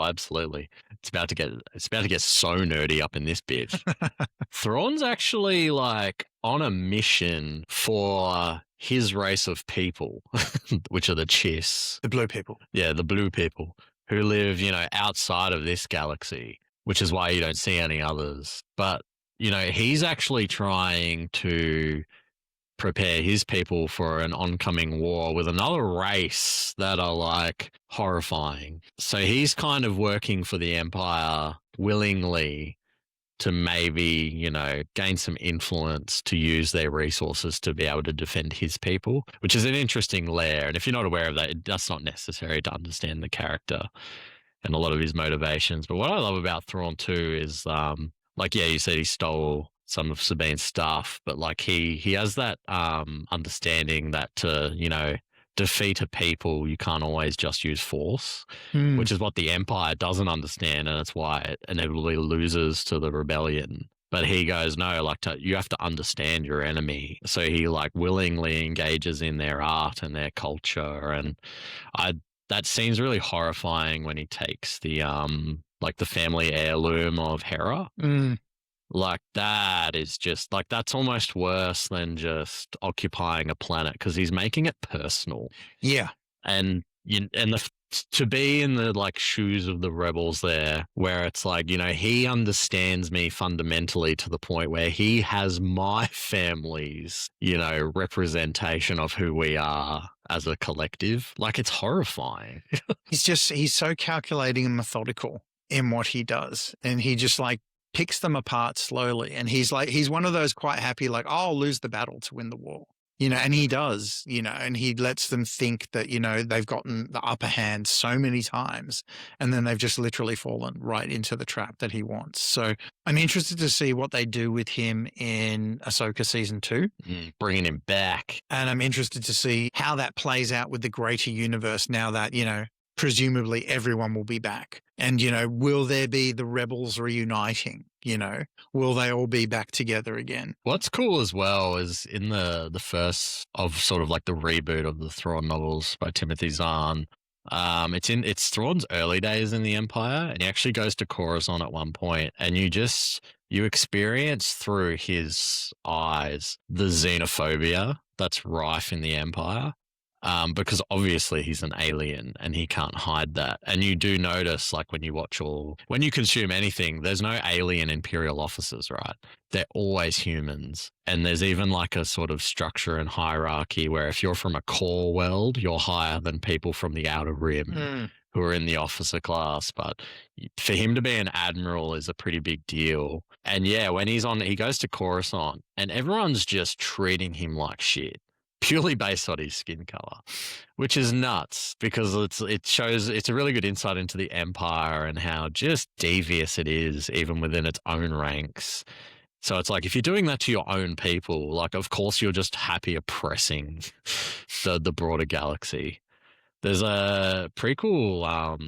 absolutely, it's about to get so nerdy up in this bitch. Thrawn's actually on a mission for his race of people, which are the Chiss, the blue people. Yeah, the blue people who live, outside of this galaxy, which is why you don't see any others. But he's actually trying to prepare his people for an oncoming war with another race that are horrifying. So he's kind of working for the Empire willingly to maybe, gain some influence to use their resources to be able to defend his people, which is an interesting layer. And if you're not aware of that, that's not necessary to understand the character and a lot of his motivations. But what I love about Thrawn too is, you said he stole some of Sabine's stuff, but he has that understanding that to defeat a people you can't always just use force, which is what the Empire doesn't understand, and it's why it inevitably loses to the rebellion. But he goes, no, you have to understand your enemy. So he willingly engages in their art and their culture, and that seems really horrifying when he takes the the family heirloom of Hera. That is just that's almost worse than just occupying a planet because he's making it personal. Yeah. And to be in the shoes of the rebels there, where it's he understands me fundamentally to the point where he has my family's, representation of who we are as a collective. It's horrifying. He's so calculating and methodical in what he does. And he just picks them apart slowly. And he's one of those quite happy, I'll lose the battle to win the war, and he does, and he lets them think that, they've gotten the upper hand so many times, and then they've just literally fallen right into the trap that he wants. So I'm interested to see what they do with him in Ahsoka season 2. Bringing him back. And I'm interested to see how that plays out with the greater universe now that, presumably everyone will be back. And, will there be the rebels reuniting? Will they all be back together again? What's cool as well is in the first of sort of the reboot of the Thrawn novels by Timothy Zahn, it's Thrawn's early days in the Empire, and he actually goes to Coruscant at one point, and you experience through his eyes the xenophobia that's rife in the Empire. because obviously he's an alien and he can't hide that. And you do notice, like when you consume anything, there's no alien Imperial officers, right? They're always humans. And there's even like a sort of structure and hierarchy where if you're from a core world, you're higher than people from the outer rim who are in the officer class. But for him to be an admiral is a pretty big deal. And yeah, when he goes to Coruscant and everyone's just treating him like shit, purely based on his skin color, which is nuts because it's a really good insight into the Empire and how just devious it is even within its own ranks. So it's like, if you're doing that to your own people, like, of course you're just happy oppressing the broader galaxy. There's a prequel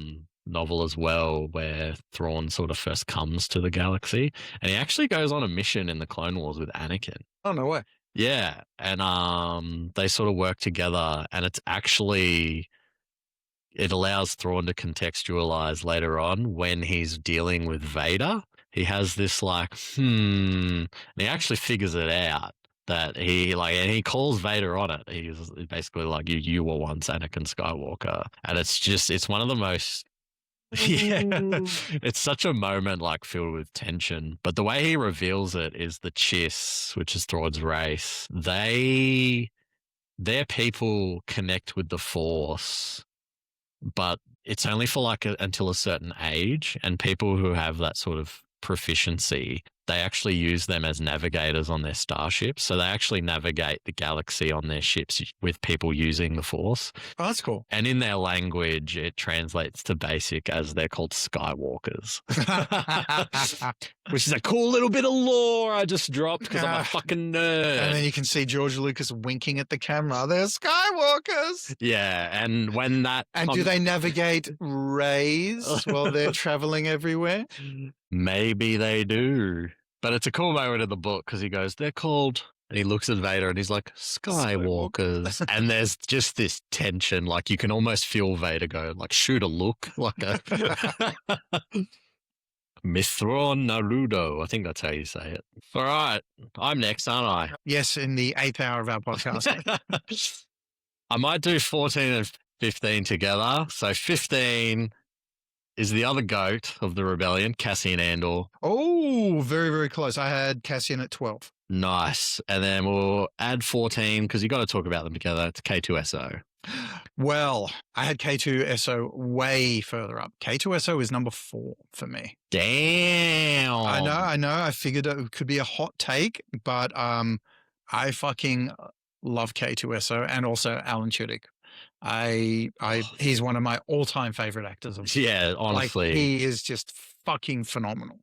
novel as well where Thrawn sort of first comes to the galaxy and he actually goes on a mission in the Clone Wars with Anakin. Oh, no way. Yeah, and they sort of work together, and it allows Thrawn to contextualize later on when he's dealing with Vader. He has this like, and he actually figures it out that and he calls Vader on it. He's basically like, you were once Anakin Skywalker, and it's one of the most. Yeah, it's such a moment like filled with tension. But the way he reveals it is the Chiss, which is Thrawn's race. Their people connect with the Force, but it's only for like until a certain age. And people who have that sort of proficiency, they actually use them as navigators on their starships. So they actually navigate the galaxy on their ships with people using the Force. Oh, that's cool. And in their language, it translates to basic as they're called Skywalkers, which is a cool little bit of lore I just dropped because I'm a fucking nerd. And then you can see George Lucas winking at the camera. They're Skywalkers. Yeah, and when that... And do they navigate rays while they're traveling everywhere? Maybe they do. But it's a cool moment in the book because he goes, they're called... And he looks at Vader and he's like, Skywalkers. And there's just this tension. Like, you can almost feel Vader go, like, shoot a look. Like a... Mithron Naruto. I think that's how you say it. All right. I'm next, aren't I? Yes, in the 8th hour of our podcast. I might do 14 and 15 together. So 15 is the other goat of the rebellion, Cassian Andor. Oh, very, very close. I had Cassian at 12. Nice. And then we'll add 14 because you got to talk about them together. It's K2SO. Well, I had K2SO way further up. K2SO is number 4 for me. Damn. I know. I figured it could be a hot take, but I fucking love K2SO and also Alan Tudyk. He's one of my all-time favorite actors. Yeah, honestly. Like, he is just fucking phenomenal.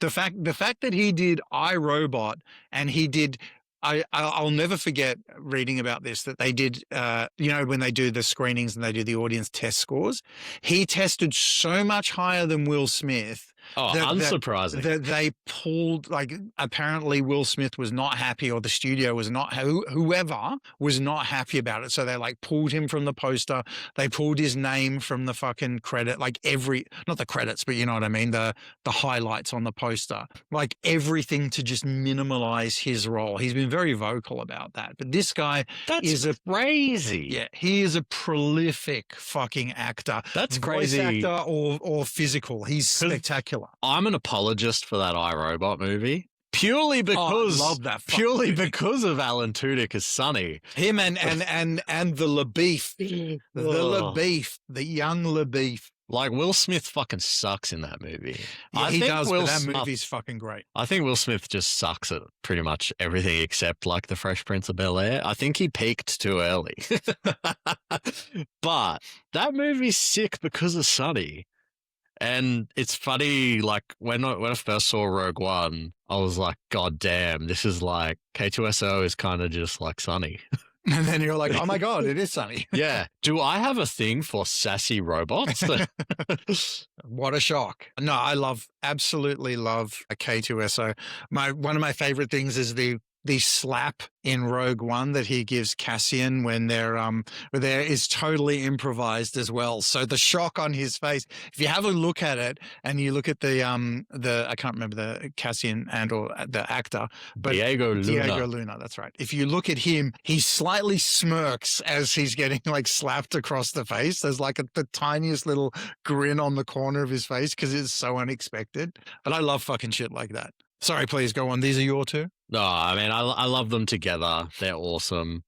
The fact that he did iRobot and he did, I'll never forget reading about this, that they did, when they do the screenings and they do the audience test scores, he tested so much higher than Will Smith. Oh, unsurprising. That they pulled, like, apparently Will Smith was not happy, or the studio was not, whoever was not happy about it. So they like pulled him from the poster. They pulled his name from the fucking credit, like not the credits, but you know what I mean? The highlights on the poster, like everything to just minimalize his role. He's been very vocal about that. But this guy is crazy. Yeah, he is a prolific fucking actor. That's Voice crazy. actor or physical. He's spectacular. I'm an apologist for that iRobot movie. Purely because I love that because of Alan Tudyk as Sonny. Him and the LaBeef. The young LaBeef. Like, Will Smith fucking sucks in that movie. Yeah, he does, but that movie's fucking great. I think Will Smith just sucks at pretty much everything except like the Fresh Prince of Bel-Air. I think he peaked too early. But that movie's sick because of Sonny. And it's funny, like, when I first saw Rogue One, I was like, God damn, this is like, K2SO is kind of just like Sonny. And then you're like, oh my God, it is Sonny. Yeah. Do I have a thing for sassy robots? What a shock. No, I absolutely love a K2SO. One of my favorite things is the the slap in Rogue One that he gives Cassian when they're there is totally improvised as well. So the shock on his face, if you have a look at it and you look at the I can't remember the Cassian and or the actor, but Diego Luna, that's right. If you look at him, he slightly smirks as he's getting like slapped across the face. There's like the tiniest little grin on the corner of his face because it's so unexpected. But I love fucking shit like that. Sorry, please go on. These are your two? No, I mean, I love them together. They're awesome.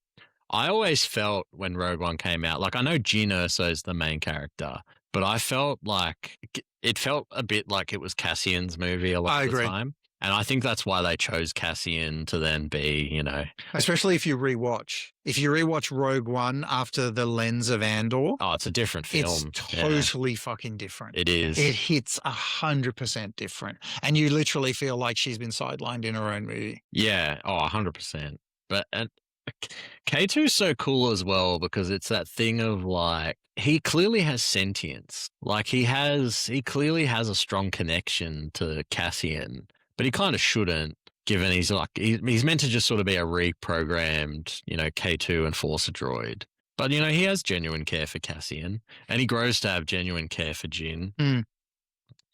I always felt when Rogue One came out, like I know Jyn Erso is the main character, but I felt like it felt a bit like it was Cassian's movie a lot of the time. And I think that's why they chose Cassian to then be, you know. Especially if you rewatch. If you rewatch Rogue One after the lens of Andor. Oh, it's a different film. It's totally fucking different. It is. It hits 100% different. And you literally feel like she's been sidelined in her own movie. Yeah. Oh, 100%. But K2 is so cool as well because it's that thing of like, he clearly has sentience. Like he clearly has a strong connection to Cassian. But he kind of shouldn't, given he's meant to just sort of be a reprogrammed, you know, K2 and Force droid. But, you know, he has genuine care for Cassian and he grows to have genuine care for Jyn. Mm.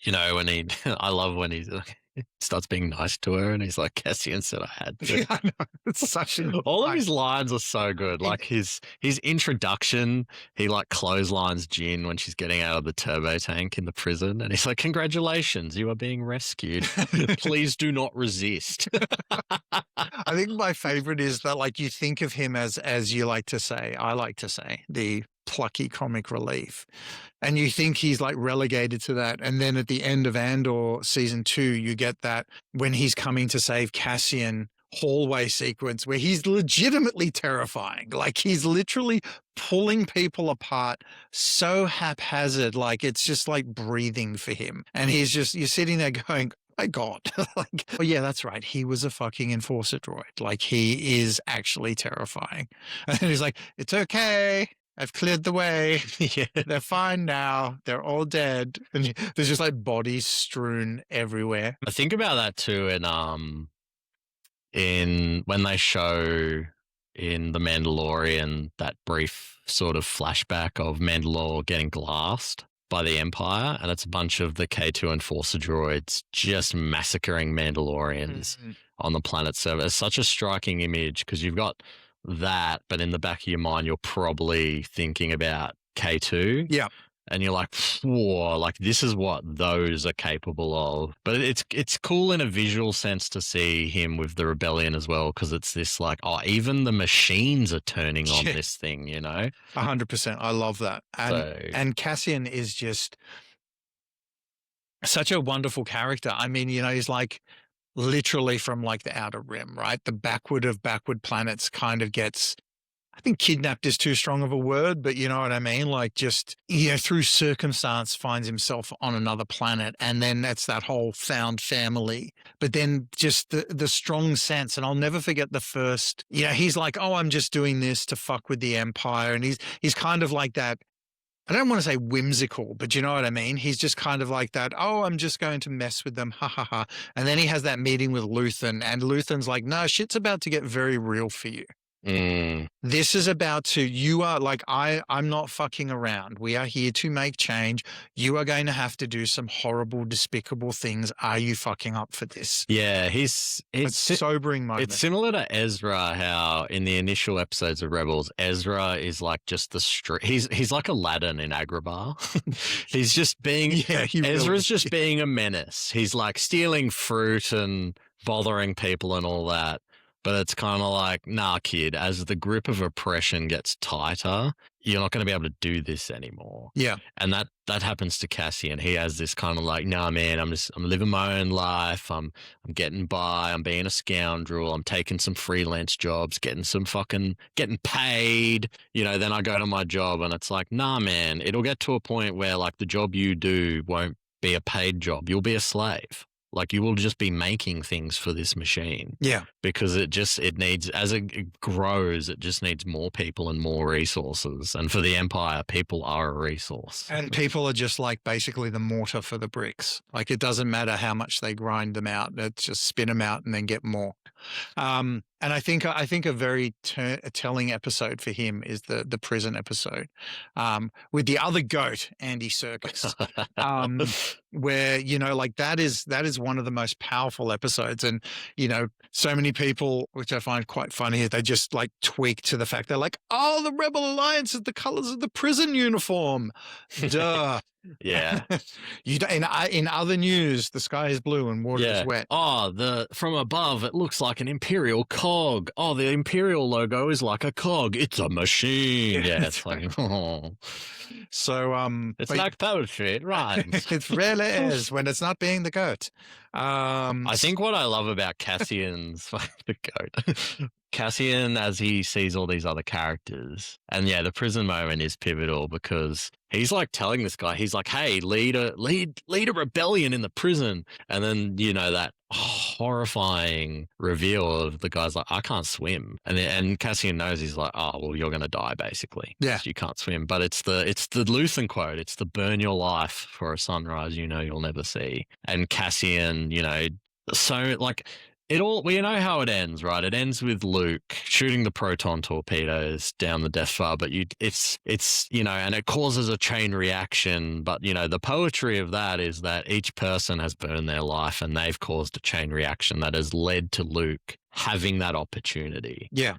You know, I love when he starts being nice to her and he's like, Cassian said I had to. Yeah, I know. It's such all of his lines are so good. Like his introduction, he like clotheslines Jyn when she's getting out of the turbo tank in the prison. And he's like, congratulations, you are being rescued. Please do not resist. I think my favorite is that like you think of him as you like to say, I like to say, the plucky comic relief. And you think he's like relegated to that. And then at the end of Andor season 2, you get that when he's coming to save Cassian hallway sequence where he's legitimately terrifying. Like he's literally pulling people apart so haphazard. Like it's just like breathing for him. And you're sitting there going, my God, like, oh yeah, that's right. He was a fucking enforcer droid. Like he is actually terrifying. And he's like, it's okay. I've cleared the way. Yeah. They're fine now. They're all dead. And there's just like bodies strewn everywhere. I think about that too in when they show in The Mandalorian that brief sort of flashback of Mandalore getting glassed by the Empire, and it's a bunch of the K2 Enforcer droids just massacring Mandalorians on the planet surface. It's such a striking image because you've got that, but in the back of your mind, you're probably thinking about K2. Yeah. And you're like, whoa, like this is what those are capable of. But it's cool in a visual sense to see him with the rebellion as well, because it's this like, oh, even the machines are turning on this thing, you know? 100%. I love that. And Cassian is just such a wonderful character. I mean, you know, he's like literally from like the Outer Rim, right? The backward of backward planets kind of gets, I think kidnapped is too strong of a word, but you know what I mean? Like just, you know, through circumstance finds himself on another planet. And then that's that whole found family. But then just the strong sense, and I'll never forget the first, you know, he's like, oh, I'm just doing this to fuck with the Empire. And he's kind of like that. I don't want to say whimsical, but you know what I mean? He's just kind of like that, oh, I'm just going to mess with them, ha, ha, ha. And then he has that meeting with Luthen, and Luthen's like, no, shit's about to get very real for you. This is about to, you are like, I'm not fucking around. We are here to make change. You are going to have to do some horrible, despicable things. Are you fucking up for this? Yeah, it's sobering moment. It's similar to Ezra, how in the initial episodes of Rebels, Ezra is like just he's like Aladdin in Agrabah. He's just being, Ezra's just being a menace. He's like stealing fruit and bothering people and all that. But it's kind of like, nah, kid, as the grip of oppression gets tighter, you're not going to be able to do this anymore. Yeah. And that happens to Cassian. He has this kind of like, nah, man, I'm living my own life. I'm getting by. I'm being a scoundrel. I'm taking some freelance jobs, getting paid. You know, then I go to my job and it's like, nah, man, it'll get to a point where like the job you do won't be a paid job. You'll be a slave. Like you will just be making things for this machine. Yeah. Because it needs, as it grows, it just needs more people and more resources. And for the Empire, people are a resource. And people are just like basically the mortar for the bricks. Like it doesn't matter how much they grind them out. It's just spin them out and then get more. And I think a very telling episode for him is the prison episode with the other goat, Andy Serkis, where like that is one of the most powerful episodes, and so many people, which I find quite funny, they just like tweak to the fact they're like, oh, the Rebel Alliance is the colors of the prison uniform, duh. Yeah. In other news, the sky is blue and water is wet. Oh, from above it looks like an Imperial cog. Oh, the Imperial logo is like a cog. It's a machine. Yeah, it's like So it's like poetry. It rhymes. It really is when it's not being the goat. I think what I love about Cassian's the goat. Cassian, as he sees all these other characters, and yeah, the prison moment is pivotal because he's like telling this guy, he's like, "Hey, lead a rebellion in the prison," and then that horrifying reveal of the guy's like, "I can't swim," and Cassian knows, he's like, "Oh, well, you're gonna die basically. Yeah, you can't swim." But it's the Luthen quote. It's the burn your life for a sunrise you'll never see. And Cassian, so like. We know how it ends, right? It ends with Luke shooting the proton torpedoes down the Death Star, but it's and it causes a chain reaction. But the poetry of that is that each person has burned their life, and they've caused a chain reaction that has led to Luke having that opportunity. Yeah.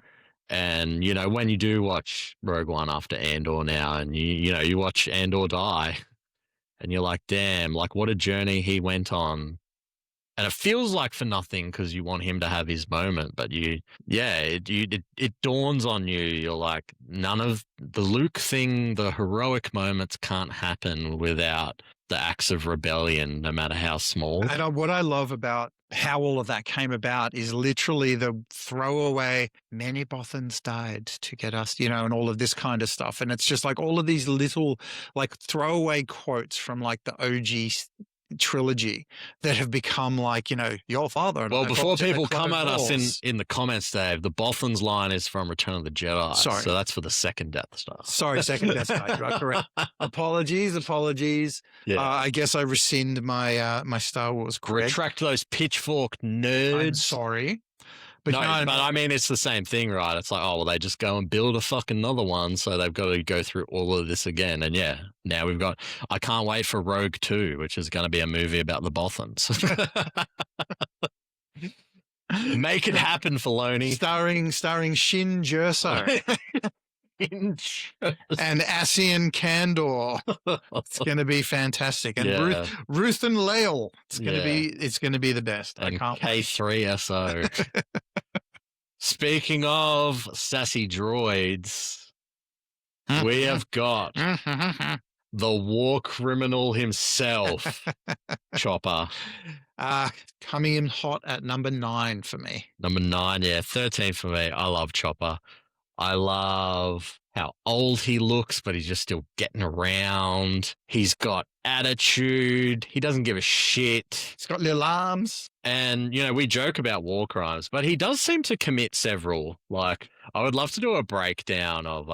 And when you do watch Rogue One after Andor now, and you watch Andor die, and you're like, damn, like what a journey he went on. And it feels like for nothing because you want him to have his moment, but it dawns on you. You're like, none of the Luke thing, the heroic moments can't happen without the acts of rebellion, no matter how small. And what I love about how all of that came about is literally the throwaway, many Bothans died to get us, and all of this kind of stuff. And it's just like all of these little like throwaway quotes from like the OG trilogy that have become like, your father. Well, before people come at us in the comments, Dave, the Bothans line is from Return of the Jedi. Sorry. So that's for the second Death Star. Sorry, second Death Star. You are correct. Apologies. Yeah. I guess I rescind my my Star Wars cred. Retract those pitchfork nerds. I'm sorry. But I mean, it's the same thing, right? It's like, oh, well, they just go and build a fucking another one, so they've got to go through all of this again. And yeah, now I can't wait for Rogue 2, which is going to be a movie about the Bothans. Make it happen, Filoni. Starring Shin Jerso. And Asian Kandor. It's going to be fantastic. And Ruth and Lael. It's going to be the best. And I can't K3SO. Speaking of sassy droids, we have got the war criminal himself, Chopper. Coming in hot at number 9 for me. Number 9, 13 for me. I love Chopper. I love how old he looks, but he's just still getting around. He's got attitude. He doesn't give a shit. He's got little arms. And, we joke about war crimes, but he does seem to commit several. Like, I would love to do a breakdown of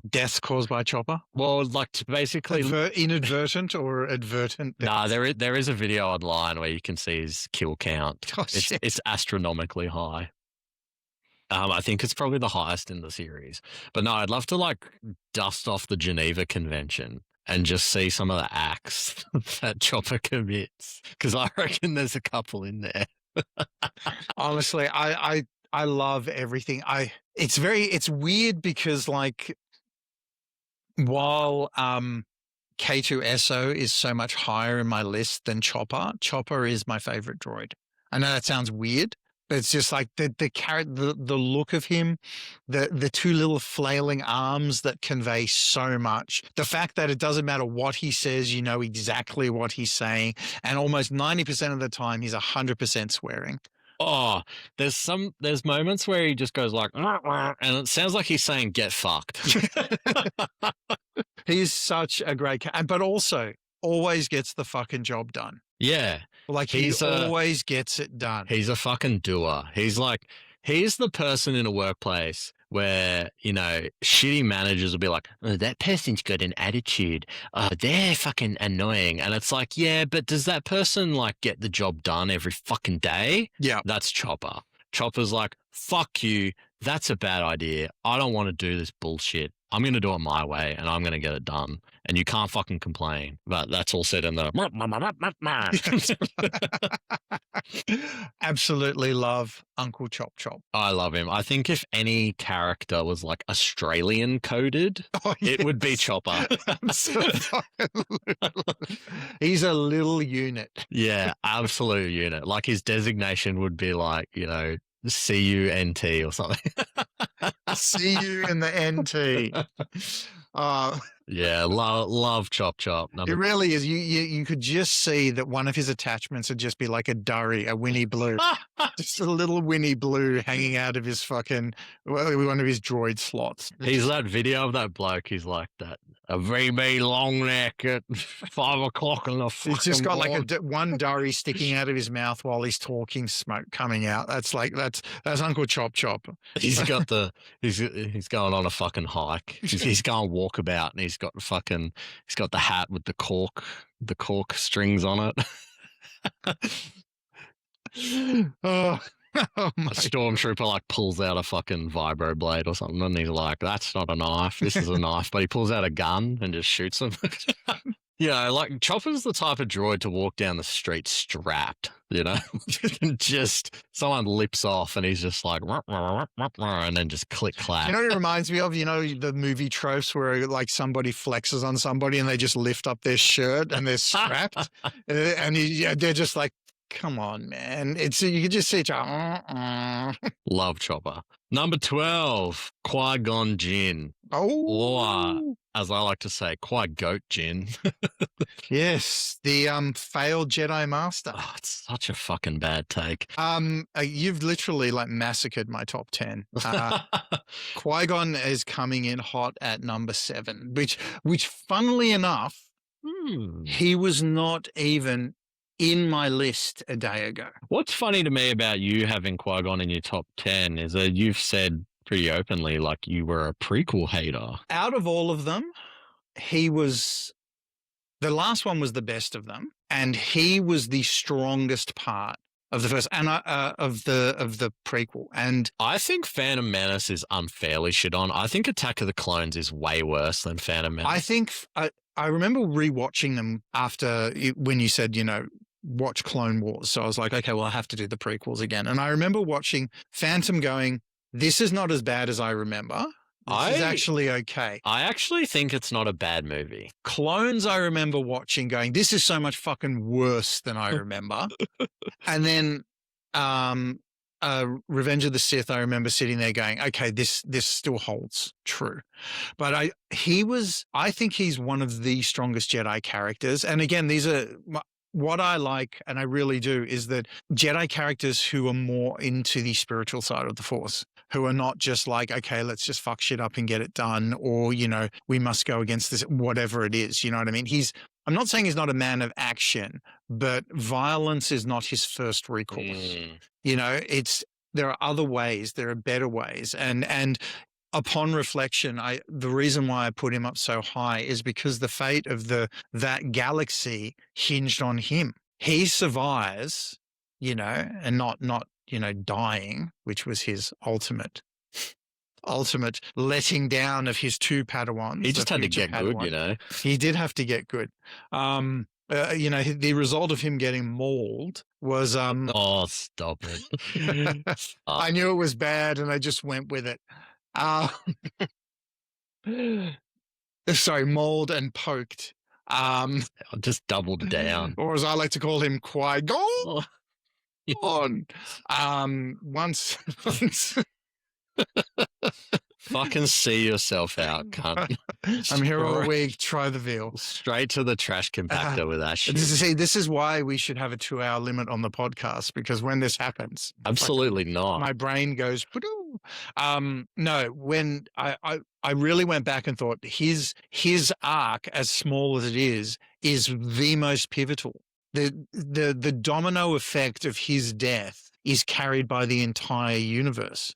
deaths caused by Chopper. Well, like to basically inadvertent or advertent. Nah, there is a video online where you can see his kill count. Oh, it's astronomically high. I think it's probably the highest in the series. But no, I'd love to like dust off the Geneva Convention and just see some of the acts that Chopper commits, because I reckon there's a couple in there. Honestly, I love everything. It's weird because like while K2SO is so much higher in my list than Chopper, Chopper is my favorite droid. I know that sounds weird. It's just like the look of him, the two little flailing arms that convey so much. The fact that it doesn't matter what he says, you know exactly what he's saying. And almost 90% of the time, he's 100% swearing. Oh, there's moments where he just goes like, and it sounds like he's saying, get fucked. He's such a great but also always gets the fucking job done. Yeah. Like he always gets it done. He's a fucking doer. He's the person in a workplace where, shitty managers will be like, oh, that person's got an attitude. Oh, they're fucking annoying. And it's like, yeah, but does that person like get the job done every fucking day? Yeah. That's Chopper. Chopper's like, fuck you. That's a bad idea. I don't want to do this bullshit. I'm going to do it my way and I'm going to get it done. And you can't fucking complain. But that's all said in the. Absolutely love Uncle Chop Chop. I love him. I think if any character was like Australian coded, it would be Chopper. He's a little unit. Yeah, absolute unit. Like his designation would be like, CUNT or something. See you in the NT. Yeah, love Chop Chop. It really is. You could just see that one of his attachments would just be like a durry, a Winnie Blue. Just a little Winnie Blue hanging out of his one of his droid slots. He's that video of that bloke. He's like that. A VB long neck at 5 o'clock in the fucking He's just got morning. like one durry sticking out of his mouth while he's talking, smoke coming out. That's Uncle Chop Chop. He's got he's going on a fucking hike. He's going walkabout and he's got the hat with the cork strings on it. Oh A my. stormtrooper like pulls out a fucking vibro blade or something and he's like, that's not a knife, this is a knife. But he pulls out a gun and just shoots him. Like Chopper's the type of droid to walk down the street strapped, and just someone lips off and he's just like, and then just click clack. You know what it reminds me of? The movie tropes where like somebody flexes on somebody and they just lift up their shirt and they're strapped and they're just like, come on, man. You can just see Love Chopper. Number 12, Qui-Gon Jinn. Oh, As I like to say, Qui-Goat Jinn. yes, the failed Jedi Master. Oh, it's such a fucking bad take. You've literally like massacred my top 10. Qui-Gon is coming in hot at number 7, which funnily enough, he was not even in my list a day ago. What's funny to me about you having Qui-Gon in your top 10 is that you've said pretty openly like you were a prequel hater. Out of all of them, the last one was the best of them, and he was the strongest part of the first and of the prequel. And I think Phantom Menace is unfairly shit on. I think Attack of the Clones is way worse than Phantom Menace. I think I remember rewatching them when you said, watch Clone Wars. So I was like, okay, well, I have to do the prequels again. And I remember watching Phantom going, this is not as bad as I remember. This is actually okay. I actually think it's not a bad movie. Clones, I remember watching going, this is so much fucking worse than I remember. And then Revenge of the Sith, I remember sitting there going, okay, this still holds true. But I think he's one of the strongest Jedi characters. And again, these are what I like, and I really do, is that Jedi characters who are more into the spiritual side of the Force, who are not just like, okay, let's just fuck shit up and get it done, or, we must go against this, whatever it is. You know what I mean? I'm not saying he's not a man of action, but violence is not his first recourse. There are other ways, there are better ways. And upon reflection, the reason why I put him up so high is because the fate of that galaxy hinged on him. He survives, and not dying, which was his ultimate letting down of his 2 Padawans. He just had to get good, He did have to get good. The result of him getting mauled was oh, stop it. I knew it was bad and I just went with it. Sorry, mauled and poked. I just doubled down. Or as I like to call him, Qui-Gon. Once Fucking see yourself out, cunt. I'm here all week. Try the veal. Straight to the trash compactor with that shit. This is why we should have a 2-hour limit on the podcast, because when this happens, absolutely not. My brain goes, no, when I really went back and thought his arc, as small as it is the most pivotal. The domino effect of his death is carried by the entire universe.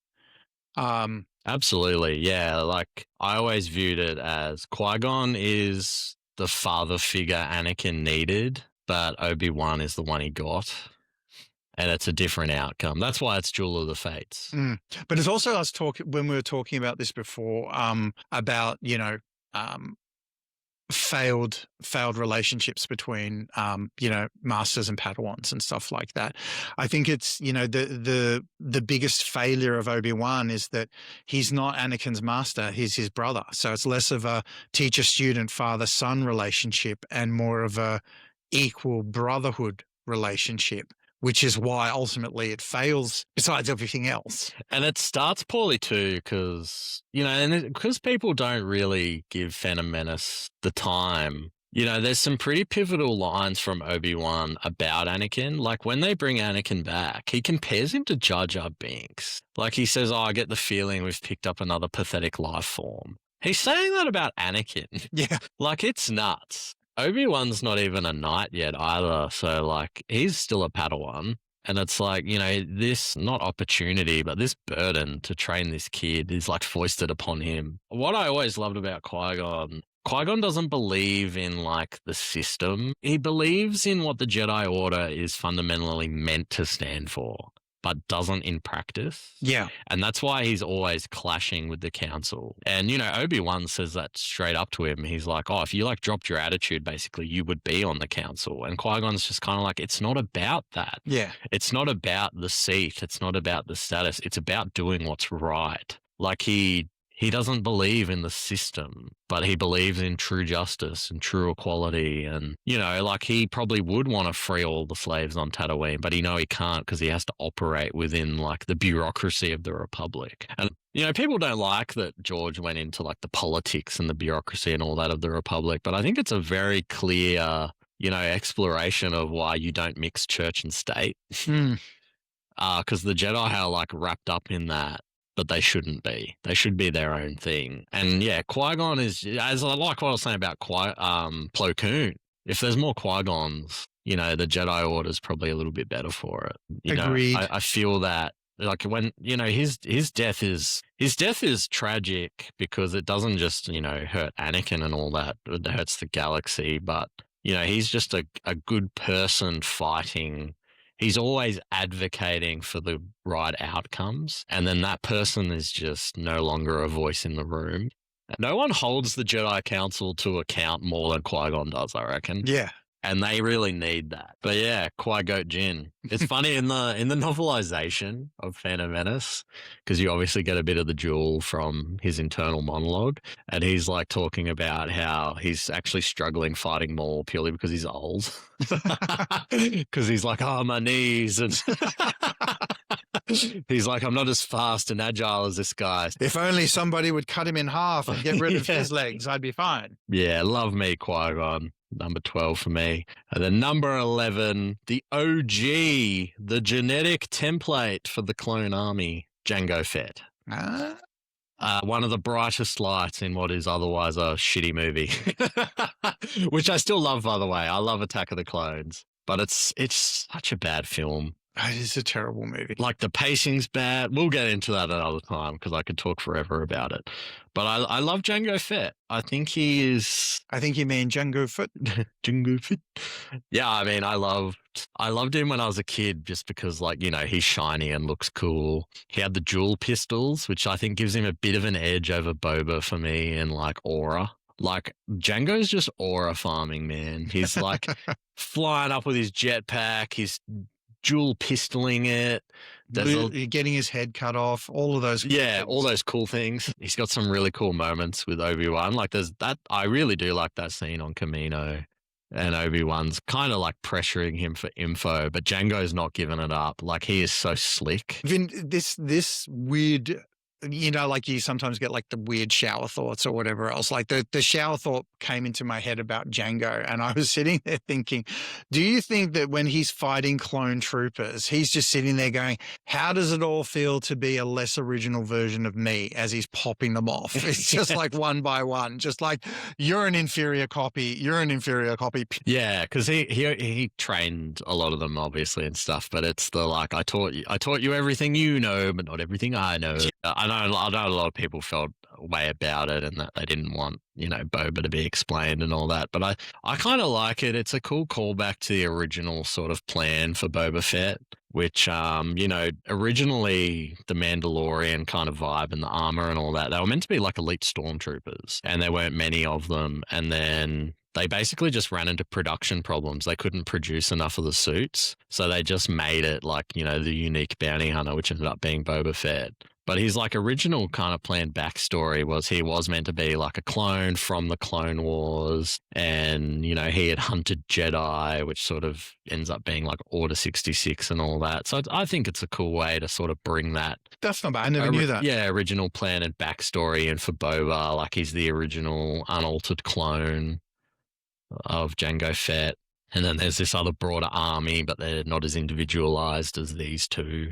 Absolutely. Yeah. Like I always viewed it as Qui-Gon is the father figure Anakin needed, but Obi-Wan is the one he got. and it's a different outcome. That's why it's Duel of the Fates. But it's also us talking when we were talking about this before, about, you know, failed relationships between, you know, masters and Padawans and stuff like that. I think it's, you know, the biggest failure of Obi-Wan is that he's not Anakin's master, he's his brother. So it's less of a teacher-student, father-son relationship and more of a equal brotherhood relationship, which is why ultimately it fails besides everything else. And it starts poorly too because, you know, and because people don't really give Phantom Menace the time. You know, there's some pretty pivotal lines from Obi-Wan about Anakin. Like when they bring Anakin back, he compares him to Jar Jar Binks. Like he says, I get the feeling we've picked up another pathetic life form. He's saying that about Anakin. Yeah. Like it's nuts. Obi-Wan's not even a knight yet either. So like he's still a Padawan. And it's like, you know, this not opportunity, but this burden to train this kid is like foisted upon him. What I always loved about Qui-Gon doesn't believe in like the system. He believes in what the Jedi Order is fundamentally meant to stand for, but doesn't in practice. Yeah. And that's why he's always clashing with the council. And, you know, Obi-Wan says that straight up to him. He's like, oh, if you like dropped your attitude, basically, you would be on the council. And Qui-Gon's just kind of like, it's not about that. Yeah. It's not about the seat. It's not about the status. It's about doing what's right. Like he doesn't believe in the system, but he believes in true justice and true equality. And, you know, like he probably would want to free all the slaves on Tatooine, but he can't because he has to operate within like the bureaucracy of the Republic. And, you know, people don't like that George went into like the politics and the bureaucracy and all that of the Republic, but I think it's a very clear, you know, exploration of why you don't mix church and state. Because the Jedi are like wrapped up in that. But they shouldn't be. They should be their own thing. And yeah, Qui-Gon is, as I like what I was saying about Plo Koon. If there's more Qui-Gons, you know, the Jedi Order is probably a little bit better for it. You Agreed. know, I feel that like when, you know, his death is tragic because it doesn't just, you know, hurt Anakin and all that. It hurts the galaxy. But, you know, he's just a good person fighting. He's always advocating for the right outcomes. And then that person is just no longer a voice in the room. No one holds the Jedi Council to account more than Qui-Gon does, I reckon. Yeah. And they really need that. But yeah, Qui-Goat Jinn. It's funny in the novelization of Phantom Menace, because you obviously get a bit of the duel from his internal monologue. And he's like talking about how he's actually struggling fighting Maul purely because he's old. Because he's like, oh, my knees. And he's like, I'm not as fast and agile as this guy. If only somebody would cut him in half and get rid of his legs, I'd be fine. Yeah, love me, Qui-Gon. Number 12 for me. And then number 11, the OG, the genetic template for the clone army, Jango Fett. One of the brightest lights in what is otherwise a shitty movie, which I still love, by the way. I love Attack of the Clones, but it's such a bad film. It is a terrible movie. Like the pacing's bad. We'll get into that another time because I could talk forever about it. But I love Jango Fett. I think he is. I think you mean Jango Fett. Jango Fett. Yeah, I mean, I loved him when I was a kid just because, like, you know, he's shiny and looks cool. He had the dual pistols, which I think gives him a bit of an edge over Boba for me and like aura. Like Django's just aura farming, man. He's like flying up with his jetpack. He's dual pistoling it. Getting his head cut off, all of those. All those cool things. He's got some really cool moments with Obi-Wan. Like there's that. I really do like that scene on Camino, and Obi-Wan's kind of like pressuring him for info, but Django's not giving it up. Like he is so slick. Vin, this weird, you know, like you sometimes get like the weird shower thoughts or whatever else. Like the shower thought came into my head about Django, and I was sitting there thinking, do you think that when he's fighting clone troopers, he's just sitting there going, how does it all feel to be a less original version of me as he's popping them off? It's just like one by one, just like you're an inferior copy. You're an inferior copy. Yeah, because he trained a lot of them obviously and stuff, but it's the like I taught you everything you know, but not everything I know. I know a lot of people felt a way about it and that they didn't want, you know, Boba to be explained and all that. But I kind of like it. It's a cool callback to the original sort of plan for Boba Fett, which, originally the Mandalorian kind of vibe and the armor and all that, they were meant to be like elite stormtroopers, and there weren't many of them. And then they basically just ran into production problems. They couldn't produce enough of the suits. So they just made it like, the unique bounty hunter, which ended up being Boba Fett. But his like original kind of planned backstory was he was meant to be like a clone from the Clone Wars, and he had hunted Jedi, which sort of ends up being like Order 66 and all that. So I think it's a cool way to sort of bring that. That's not bad. I never knew that. Yeah, original plan and backstory, and for Boba, like he's the original unaltered clone of Jango Fett, and then there's this other broader army, but they're not as individualized as these two.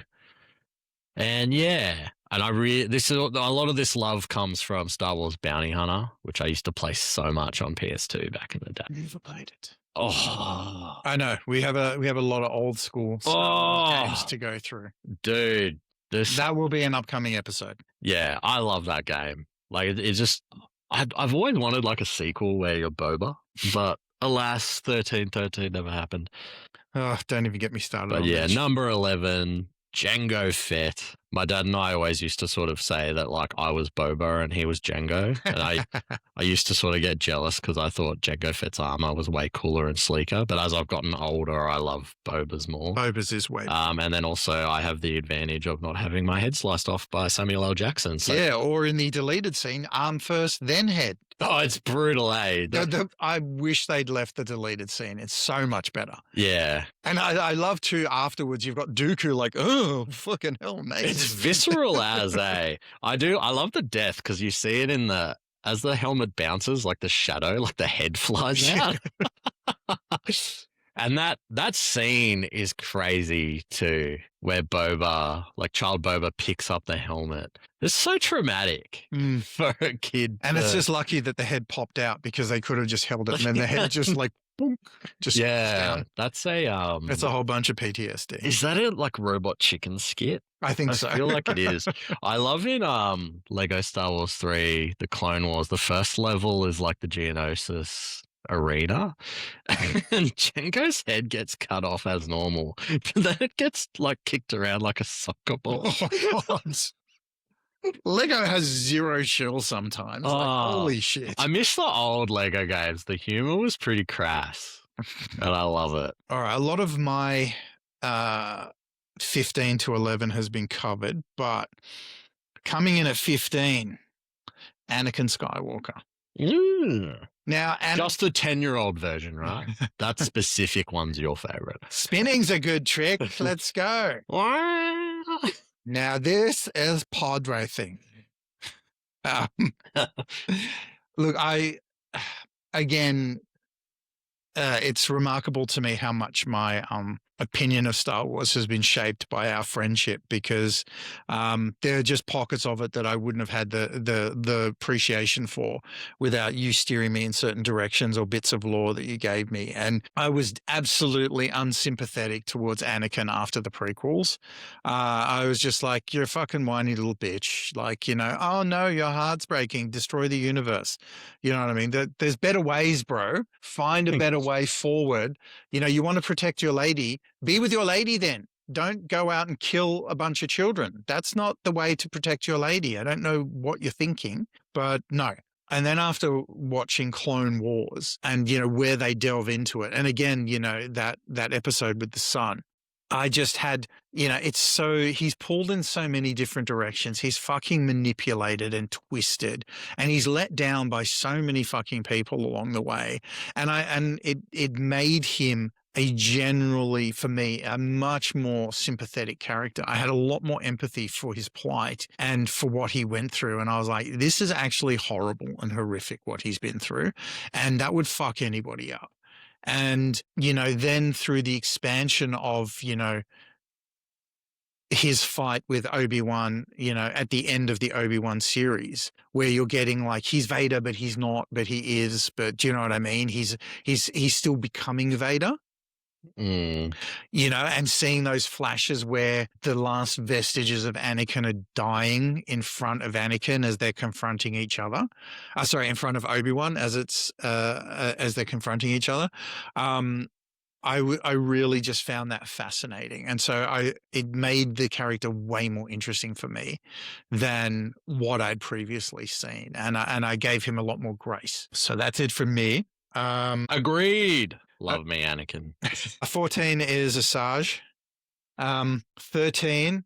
And yeah, and a lot of this love comes from Star Wars Bounty Hunter, which I used to play so much on PS2 back in the day. Never played it. Oh, I know we have a lot of old school games to go through, dude. That will be an upcoming episode. Yeah, I love that game. Like it's just, I've always wanted like a sequel where you're Boba, but alas, 1313 never happened. Oh, don't even get me started. But on yeah, this. number 11. Jango Fett. My dad and I always used to sort of say that like I was Boba and he was Jango. And I used to sort of get jealous because I thought Jango Fett's armor was way cooler and sleeker. But as I've gotten older, I love Boba's more. Boba's is way better. And then also I have the advantage of not having my head sliced off by Samuel L. Jackson. So. Yeah, or in the deleted scene, arm first, then head. Oh, it's brutal, eh? I wish they'd left the deleted scene. It's so much better. Yeah. And I love too, afterwards, you've got Dooku like, oh, fucking hell, mate. It's visceral as, eh? I love the death because you see it as the helmet bounces, like the shadow, like the head flies out. And that scene is crazy too, where Boba, like child Boba, picks up the helmet. It's so traumatic for a kid. And it's just lucky that the head popped out because they could have just held it and then the head just like, boom, just down. That's a whole bunch of PTSD. Is that a like robot chicken skit? I think so. I feel like it is. I love in Lego Star Wars 3, the Clone Wars, the first level is like the Geonosis arena, and Jango's head gets cut off as normal, but then it gets like kicked around like a soccer ball. Oh my God. Lego has zero chill sometimes. Like, holy shit. I miss the old Lego games. The humor was pretty crass, and I love it. All right. A lot of my 15 to 11 has been covered, but coming in at 15, Anakin Skywalker. Now, just the 10-year-old version, right? That specific one's your favorite. Spinning's a good trick. Let's go. Now, this is pod racing. Look, it's remarkable to me how much my opinion of Star Wars has been shaped by our friendship, because there are just pockets of it that I wouldn't have had the appreciation for without you steering me in certain directions or bits of lore that you gave me. And I was absolutely unsympathetic towards Anakin after the prequels. I was just like, you're a fucking whiny little bitch. Like, oh no, your heart's breaking, destroy the universe. You know what I mean? There's better ways, bro. Find a better way forward. You want to protect your lady, be with your lady then. Don't go out and kill a bunch of children. That's not the way to protect your lady. I don't know what you're thinking, but no. And then after watching Clone Wars and, where they delve into it, and again, that episode with the son, I just had, he's pulled in so many different directions. He's fucking manipulated and twisted, and he's let down by so many fucking people along the way. And it made him for me, a much more sympathetic character. I had a lot more empathy for his plight and for what he went through. And I was like, this is actually horrible and horrific what he's been through. And that would fuck anybody up. And, then through the expansion of, his fight with Obi-Wan, at the end of the Obi-Wan series, where you're getting like, he's Vader, but he's not, but he is, but do you know what I mean? He's still becoming Vader. And seeing those flashes where the last vestiges of Anakin are dying in front of Anakin as they're confronting each other. In front of Obi-Wan as they're confronting each other. I really just found that fascinating. And so it made the character way more interesting for me than what I'd previously seen. And I gave him a lot more grace. So that's it for me. Agreed. Love me, Anakin. 14 is Asajj. 13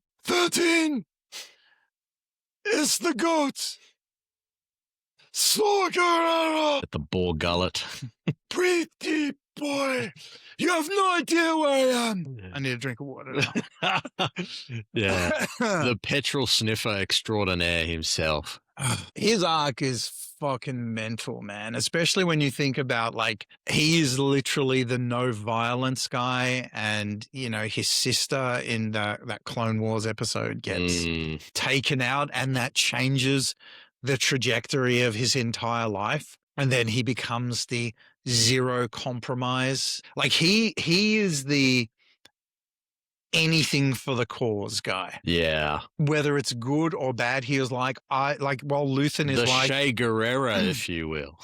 is the goat. Sorgarara. At the boar gullet. Breathe deep, boy. You have no idea where I am. I need a drink of water now. Yeah. The petrol sniffer extraordinaire himself. His arc is fucking mental, man. Especially when you think about, like, he is literally the no violence guy, and you know his sister in that Clone Wars episode gets taken out, and that changes the trajectory of his entire life. And then he becomes the zero compromise. Like he is the anything for the cause guy. Yeah. Whether it's good or bad, he was like, while Luthen is the like Che Guerrero, if you will.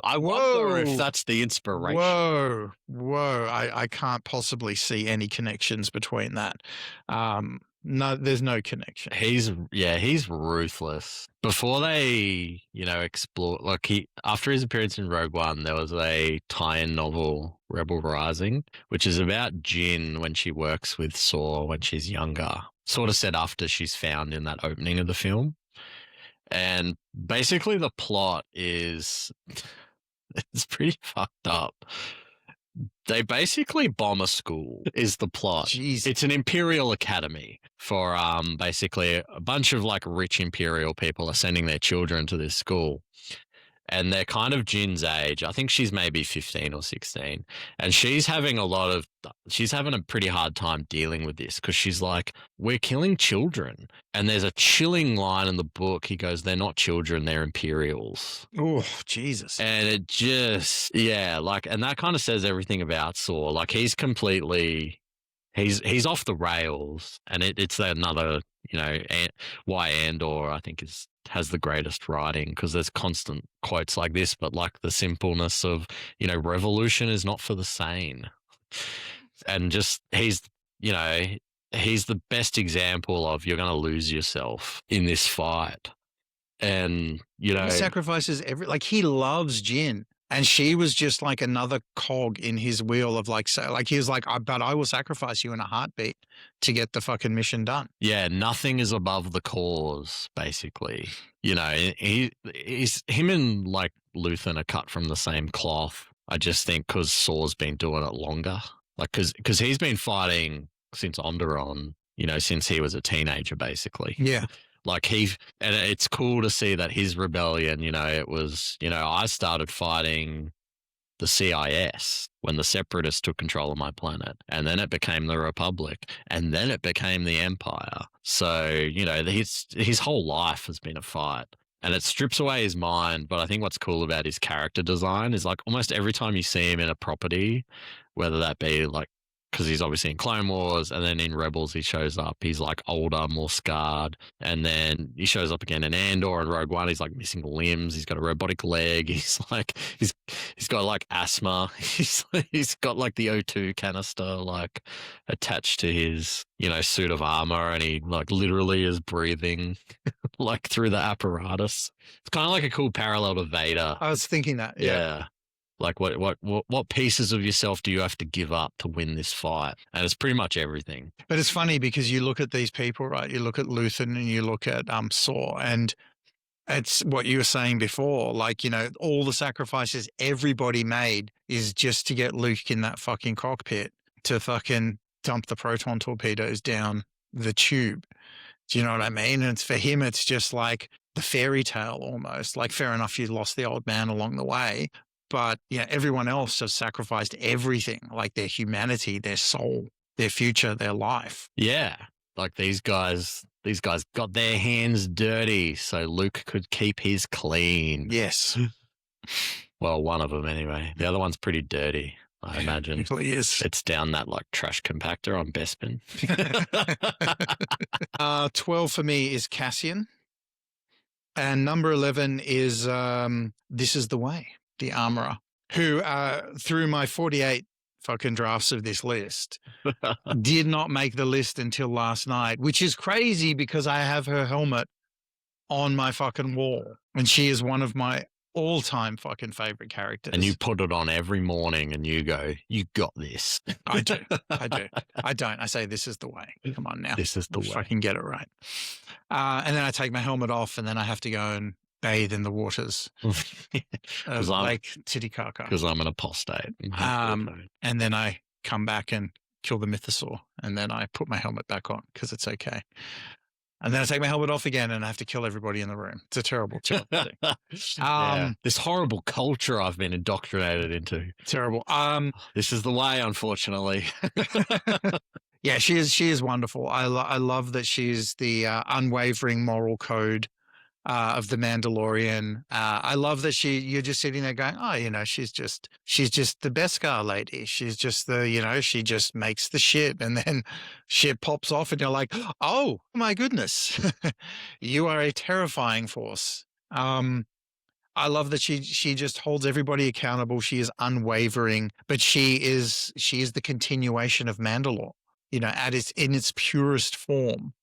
I wonder if that's the inspiration. Whoa. I can't possibly see any connections between that. No, there's no connection. He's ruthless. Before they, explore, after his appearance in Rogue One, there was a tie-in novel, Rebel Rising, which is about Jyn when she works with Saw when she's younger. Sort of set after she's found in that opening of the film. And basically the plot is, it's pretty fucked up. They basically bomb a school is the plot. Jeez. It's an Imperial academy for basically a bunch of like rich Imperial people are sending their children to this school. And they're kind of Jin's age. I think she's maybe 15 or 16. And she's having a pretty hard time dealing with this because she's like, we're killing children. And there's a chilling line in the book. He goes, they're not children, they're Imperials. Oh, Jesus. And it just, and that kind of says everything about Saw. Like he's off the rails. And it's another, why Andor, I think has the greatest writing because there's constant quotes like this, but like the simpleness of, revolution is not for the sane. And just, he's the best example of you're going to lose yourself in this fight. And, he sacrifices he loves Jyn. And she was just like another cog in his wheel of he was like, but I will sacrifice you in a heartbeat to get the fucking mission done. Yeah, nothing is above the cause, basically. Him and like Luthen are cut from the same cloth. I just think because Saw's been doing it longer. Like, because he's been fighting since Onderon, since he was a teenager, basically. Yeah. And it's cool to see that his rebellion, it was, I started fighting the CIS when the Separatists took control of my planet, and then it became the Republic, and then it became the Empire. So, his whole life has been a fight, and it strips away his mind. But I think what's cool about his character design is like almost every time you see him in a property, whether that be like, because he's obviously in Clone Wars, and then in Rebels he shows up. He's like older, more scarred, and then he shows up again in Andor and Rogue One. He's like missing limbs. He's got a robotic leg. He's like he's got like asthma. He's got like the O2 canister like attached to his suit of armor, and he like literally is breathing like through the apparatus. It's kind of like a cool parallel to Vader. I was thinking that. Yeah. Like what pieces of yourself do you have to give up to win this fight? And it's pretty much everything. But it's funny because you look at these people, right? You look at Luthen and you look at Saw, and it's what you were saying before. Like, all the sacrifices everybody made is just to get Luke in that fucking cockpit to fucking dump the proton torpedoes down the tube. Do you know what I mean? And for him, it's just like the fairy tale almost. Like, fair enough, you lost the old man along the way. But everyone else has sacrificed everything, like their humanity, their soul, their future, their life. Yeah. Like these guys got their hands dirty so Luke could keep his clean. Yes. Well, one of them anyway. The other one's pretty dirty, I imagine. It really is. It's down that like trash compactor on Bespin. 12 for me is Cassian. And number 11 is This Is the Way, the armorer, who through my 48 fucking drafts of this list. Did not make the list until last night, which is crazy because I have her helmet on my fucking wall, and she is one of my all-time fucking favorite characters. And you put it on every morning and you go, you got this. I do. I don't. I say, this is the way. Come on now. This is the way. Fucking get it right. And then I take my helmet off, and then I have to go and bathe in the waters of Lake Titicaca. Because I'm an apostate. And then I come back and kill the mythosaur, and then I put my helmet back on because it's okay. And then I take my helmet off again, and I have to kill everybody in the room. It's a terrible thing. This horrible culture I've been indoctrinated into. Terrible. This is the way, unfortunately. Yeah, she is wonderful. I love that she's the unwavering moral code of the Mandalorian. I love that you're just sitting there going, oh, she's just the Beskar lady. She's just she just makes the shit, and then shit pops off, and you're like, oh my goodness, you are a terrifying force. I love that she just holds everybody accountable. She is unwavering, but she is the continuation of Mandalore, in its purest form.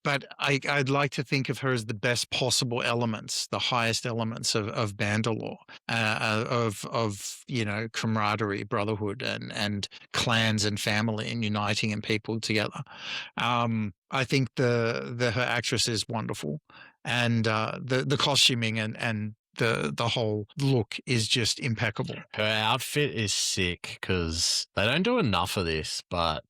But I'd like to think of her as the best possible elements, the highest elements of Mandalore, of camaraderie, brotherhood, and clans and family, and uniting and people together. I think her actress is wonderful, and the costuming and the whole look is just impeccable. Her outfit is sick because they don't do enough of this, but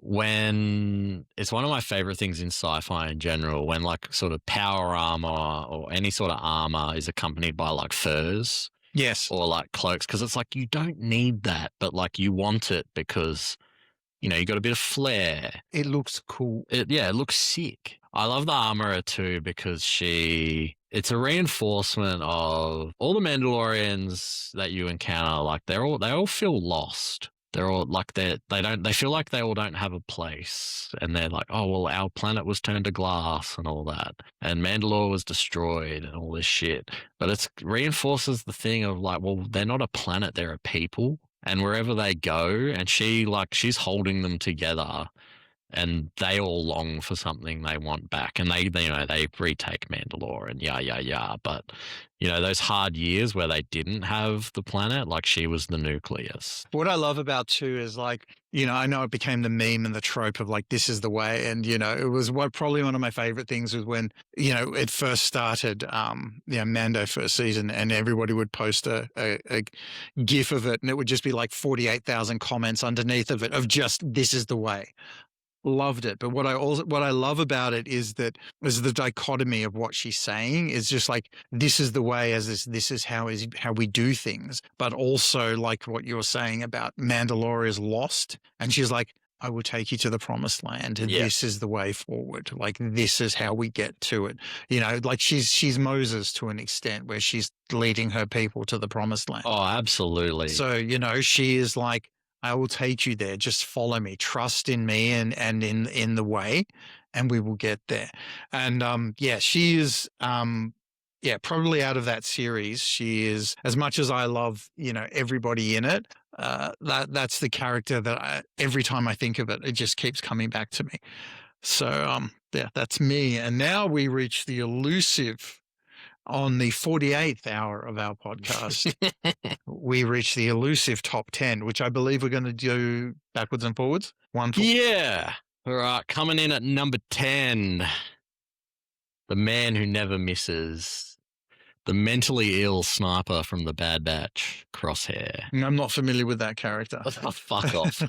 when it's one of my favorite things in sci-fi in general, when like sort of power armor or any sort of armor is accompanied by like furs, yes, or like cloaks, because it's like you don't need that, but like you want it because you got a bit of flair. It looks cool. It looks sick. I love the armorer too because it's a reinforcement of all the Mandalorians that you encounter. Like they all feel lost. They're all like they feel like they all don't have a place, and they're like, oh well, our planet was turned to glass and all that, and Mandalore was destroyed and all this shit. But it reinforces the thing of like, well, they're not a planet, they're a people, and wherever they go, and she's holding them together, and they all long for something they want back, and they retake Mandalore and yeah. But those hard years where they didn't have the planet, like she was the nucleus. What I love about too is like, I know it became the meme and the trope of like, this is the way. And, it was probably one of my favorite things was when, it first started, Mando first season, and everybody would post a GIF of it, and it would just be like 48,000 comments underneath of it of just, this is the way. Loved it. But what I love about it is the dichotomy of what she's saying is just like, this is the way, as this is how we do things. But also like what you're saying about Mandalore is lost, and she's like, I will take you to the promised land, and this is the way forward. Like, this is how we get to it. Like she's Moses to an extent, where she's leading her people to the promised land. Oh, absolutely. So, she is like, I will take you there. Just follow me. Trust in me and in the way, and we will get there. And she is probably out of that series, she is, as much as I love everybody in it. That's the character that every time I think of it, it just keeps coming back to me. So that's me. And now we reach the elusive. On the 48th hour of our podcast, we reach the elusive top 10, which I believe we're going to do backwards and forwards. Yeah. All right. Coming in at number 10, the man who never misses, the mentally ill sniper from the Bad Batch, Crosshair. I'm not familiar with that character. Oh, fuck off.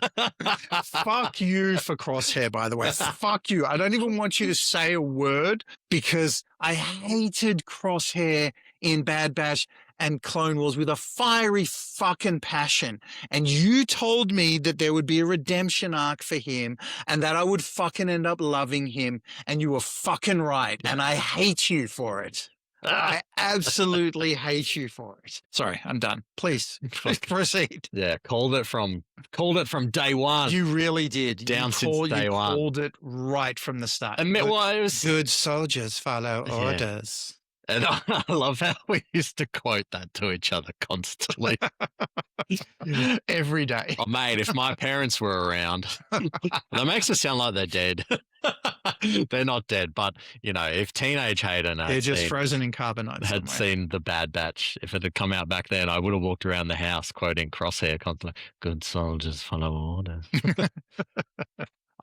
Fuck you for Crosshair, by the way. Fuck you. I don't even want you to say a word, because I hated Crosshair in Bad Batch and Clone Wars with a fiery fucking passion. And you told me that there would be a redemption arc for him and that I would fucking end up loving him. And you were fucking right. And I hate you for it. I absolutely hate you for it. Sorry, I'm done. Please proceed. Yeah, called it from day one. You really did. Since day one. You called it right from the start. It was good soldiers follow orders. And I love how we used to quote that to each other constantly. Every day. Oh, mate, if my parents were around, that makes it sound like they're dead. They're not dead, but, you know, if teenage Hayden They're just frozen in carbonite had somewhere. seen The Bad Batch, if it had come out back then, I would have walked around the house quoting Crosshair constantly, good soldiers follow orders.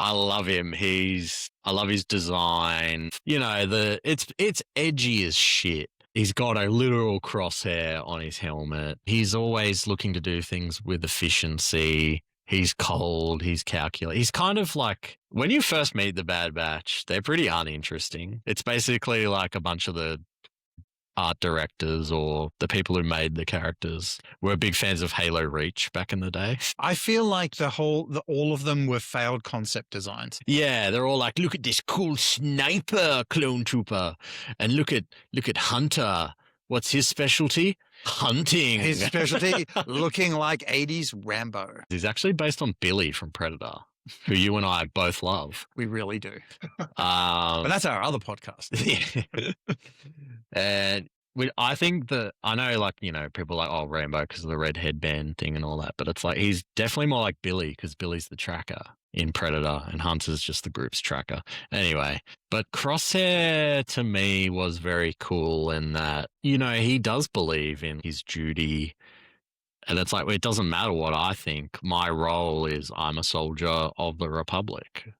I love him. I love his design. You know, it's edgy as shit. He's got a literal crosshair on his helmet. He's always looking to do things with efficiency. He's cold. He's calculated. He's kind of like, when you first meet the Bad Batch, they're pretty uninteresting. It's basically like a bunch of the art directors or the people who made the characters were big fans of Halo Reach back in the day. I feel like all of them were failed concept designs. Yeah, they're all like, look at this cool sniper clone trooper, and look at Hunter. What's his specialty? Hunting. His specialty, looking like 80s Rambo. He's actually based on Billy from Predator, who you and I both love. We really do. But that's our other podcast. Yeah. And I think I know, like, you know, people are like, oh, Rambo because of the red headband thing and all that, but it's like he's definitely more like Billy because Billy's the tracker in Predator and Hunter's just the group's tracker. Anyway, but Crosshair to me was very cool in that, you know, he does believe in his duty. And it's like, well, it doesn't matter what I think. My role is I'm a soldier of the Republic.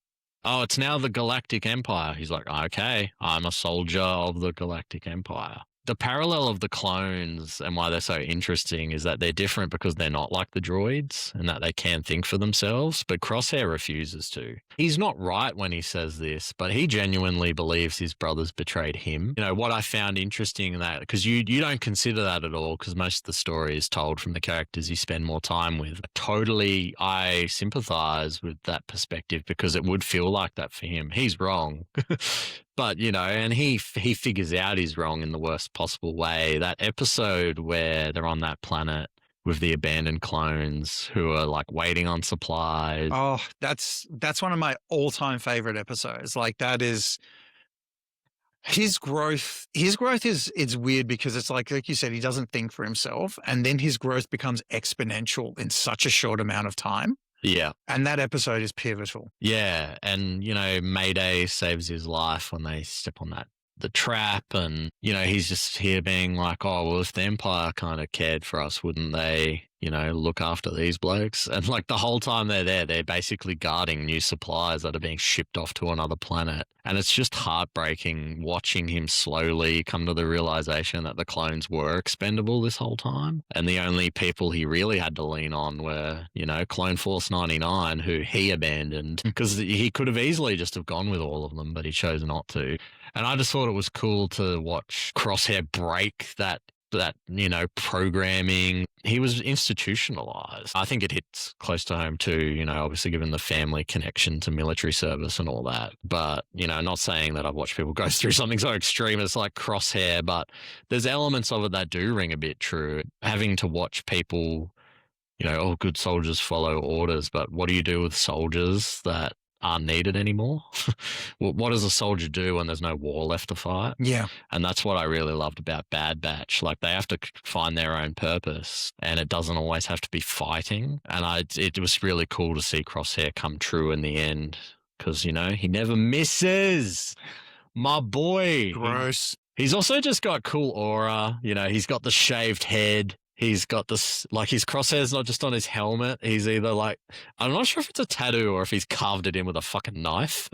Oh, it's now the Galactic Empire. He's like, okay, I'm a soldier of the Galactic Empire. The parallel of the clones and why they're so interesting is that they're different because they're not like the droids and that they can think for themselves, but Crosshair refuses to. He's not right when he says this, but he genuinely believes his brothers betrayed him. You know, what I found interesting in that, because you don't consider that at all because most of the story is told from the characters you spend more time with. Totally, I sympathize with that perspective because it would feel like that for him. He's wrong. But, you know, and he figures out he's wrong in the worst possible way. That episode where they're on that planet with the abandoned clones who are like waiting on supplies. Oh, that's one of my all-time favorite episodes. Like, that is his growth. His growth is weird because it's like you said, he doesn't think for himself, and then his growth becomes exponential in such a short amount of time. Yeah. And that episode is pivotal. Yeah. And, you know, Mayday saves his life when they step on the trap. And, you know, he's just here being like, oh, well, if the Empire kind of cared for us, wouldn't they, you know, look after these blokes? And like the whole time they're there, they're basically guarding new supplies that are being shipped off to another planet. And it's just heartbreaking watching him slowly come to the realization that the clones were expendable this whole time. And the only people he really had to lean on were, you know, Clone Force 99, who he abandoned because he could have easily just have gone with all of them, but he chose not to. And I just thought it was cool to watch Crosshair break that, you know, programming. He was institutionalized. I think it hits close to home too, you know, obviously given the family connection to military service and all that. But, you know, not saying that I've watched people go through something so extreme as like Crosshair, but there's elements of it that do ring a bit true. Having to watch people, you know, oh, good soldiers follow orders, but what do you do with soldiers that aren't needed anymore? What does a soldier do when there's no war left to fight? Yeah. And that's what I really loved about Bad Batch. Like, they have to find their own purpose, and it doesn't always have to be fighting. And it was really cool to see Crosshair come true in the end because, you know, he never misses. My boy. Gross. He's also just got cool aura. You know, he's got the shaved head. He's got this, like, his crosshair's not just on his helmet. He's either like, I'm not sure if it's a tattoo or if he's carved it in with a fucking knife.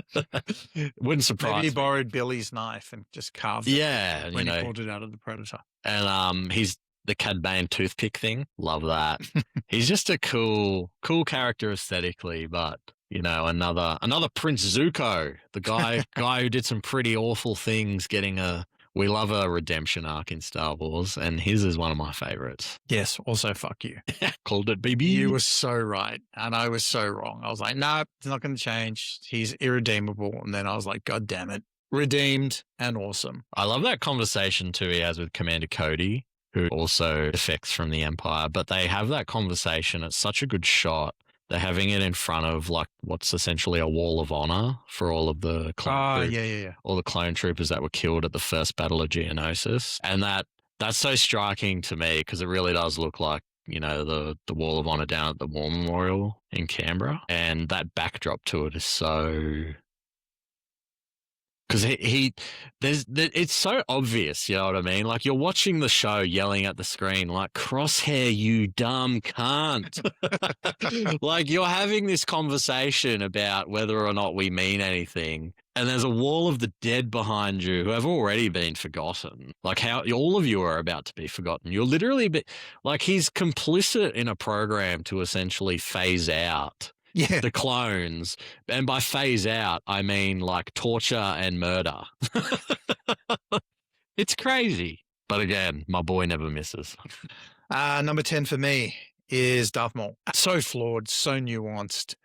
Wouldn't surprise Maybe he me. borrowed Billy's knife and just carved it Yeah, when you he know. pulled it out of the Predator. And he's the Cad Bane toothpick thing. Love that. He's just a cool character aesthetically, but, you know, another Prince Zuko, the guy who did some pretty awful things we love a redemption arc in Star Wars, and his is one of my favorites. Yes, also fuck you. Called it, baby. You were so right, and I was so wrong. I was like, no, it's not going to change. He's irredeemable. And then I was like, God damn it. Redeemed and awesome. I love that conversation too he has with Commander Cody, who also defects from the Empire, but they have that conversation. It's such a good shot they're having it in front of like what's essentially a wall of honor for all of the all the clone troopers that were killed at the first Battle of Geonosis, and that's so striking to me because it really does look like, you know, the wall of honor down at the War Memorial in Canberra, and that backdrop to it is so. Because it's so obvious, you know what I mean? Like, you're watching the show yelling at the screen, like, Crosshair, you dumb cunt. Like, you're having this conversation about whether or not we mean anything, and there's a wall of the dead behind you who have already been forgotten. Like, how all of you are about to be forgotten. You're literally, like, he's complicit in a program to essentially phase out the clones, and by phase out I mean like torture and murder. It's crazy, but again, my boy never misses. Number 10 for me is Darth Maul. So flawed, so nuanced,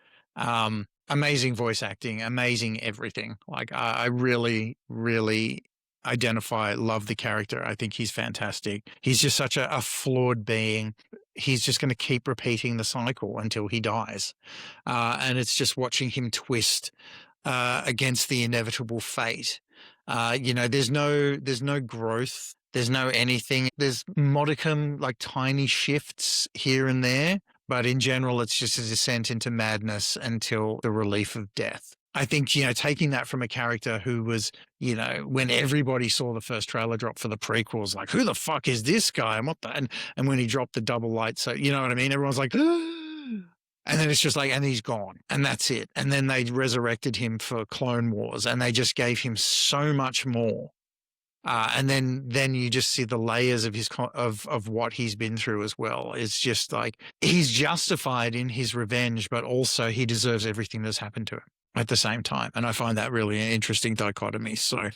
amazing voice acting, amazing everything. Like, I really love the character. I think he's fantastic. He's just such a flawed being. He's just going to keep repeating the cycle until he dies. And it's just watching him twist against the inevitable fate. You know, there's no growth. There's no anything. There's modicum, like tiny shifts here and there. But in general, it's just a descent into madness until the relief of death. I think, you know, taking that from a character who was, you know, when everybody saw the first trailer drop for the prequels, like, who the fuck is this guy? And what the, and when he dropped the double light, so you know what I mean? Everyone's like, and then it's just like, and he's gone, and that's it. And then they resurrected him for Clone Wars, and they just gave him so much more. And then you just see the layers of his of what he's been through as well. It's just like, he's justified in his revenge, but also he deserves everything that's happened to him at the same time. And I find that really an interesting dichotomy. So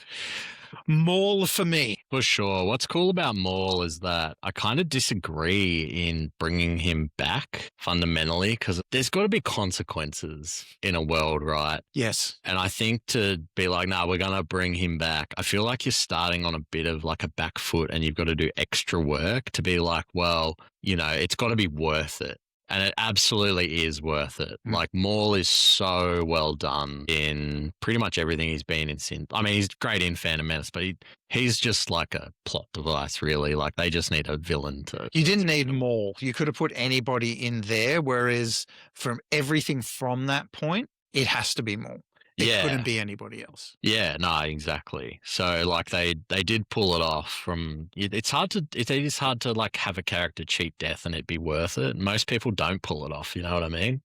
Maul for me. For sure. What's cool about Maul is that I kind of disagree in bringing him back fundamentally, because there's got to be consequences in a world, right? Yes. And I think to be like, nah, we're going to bring him back, I feel like you're starting on a bit of like a back foot, and you've got to do extra work to be like, well, you know, it's got to be worth it. And it absolutely is worth it. Like, Maul is so well done in pretty much everything he's been in since. I mean, he's great in Phantom Menace, but he's just like a plot device, really. Like, they just need a villain to... You didn't need Maul. You could have put anybody in there, whereas from everything from that point, it has to be Maul. It couldn't be anybody else. Yeah, no, exactly. So like they did pull it off from, it is hard to like have a character cheat death and it be worth it. Most people don't pull it off, you know what I mean?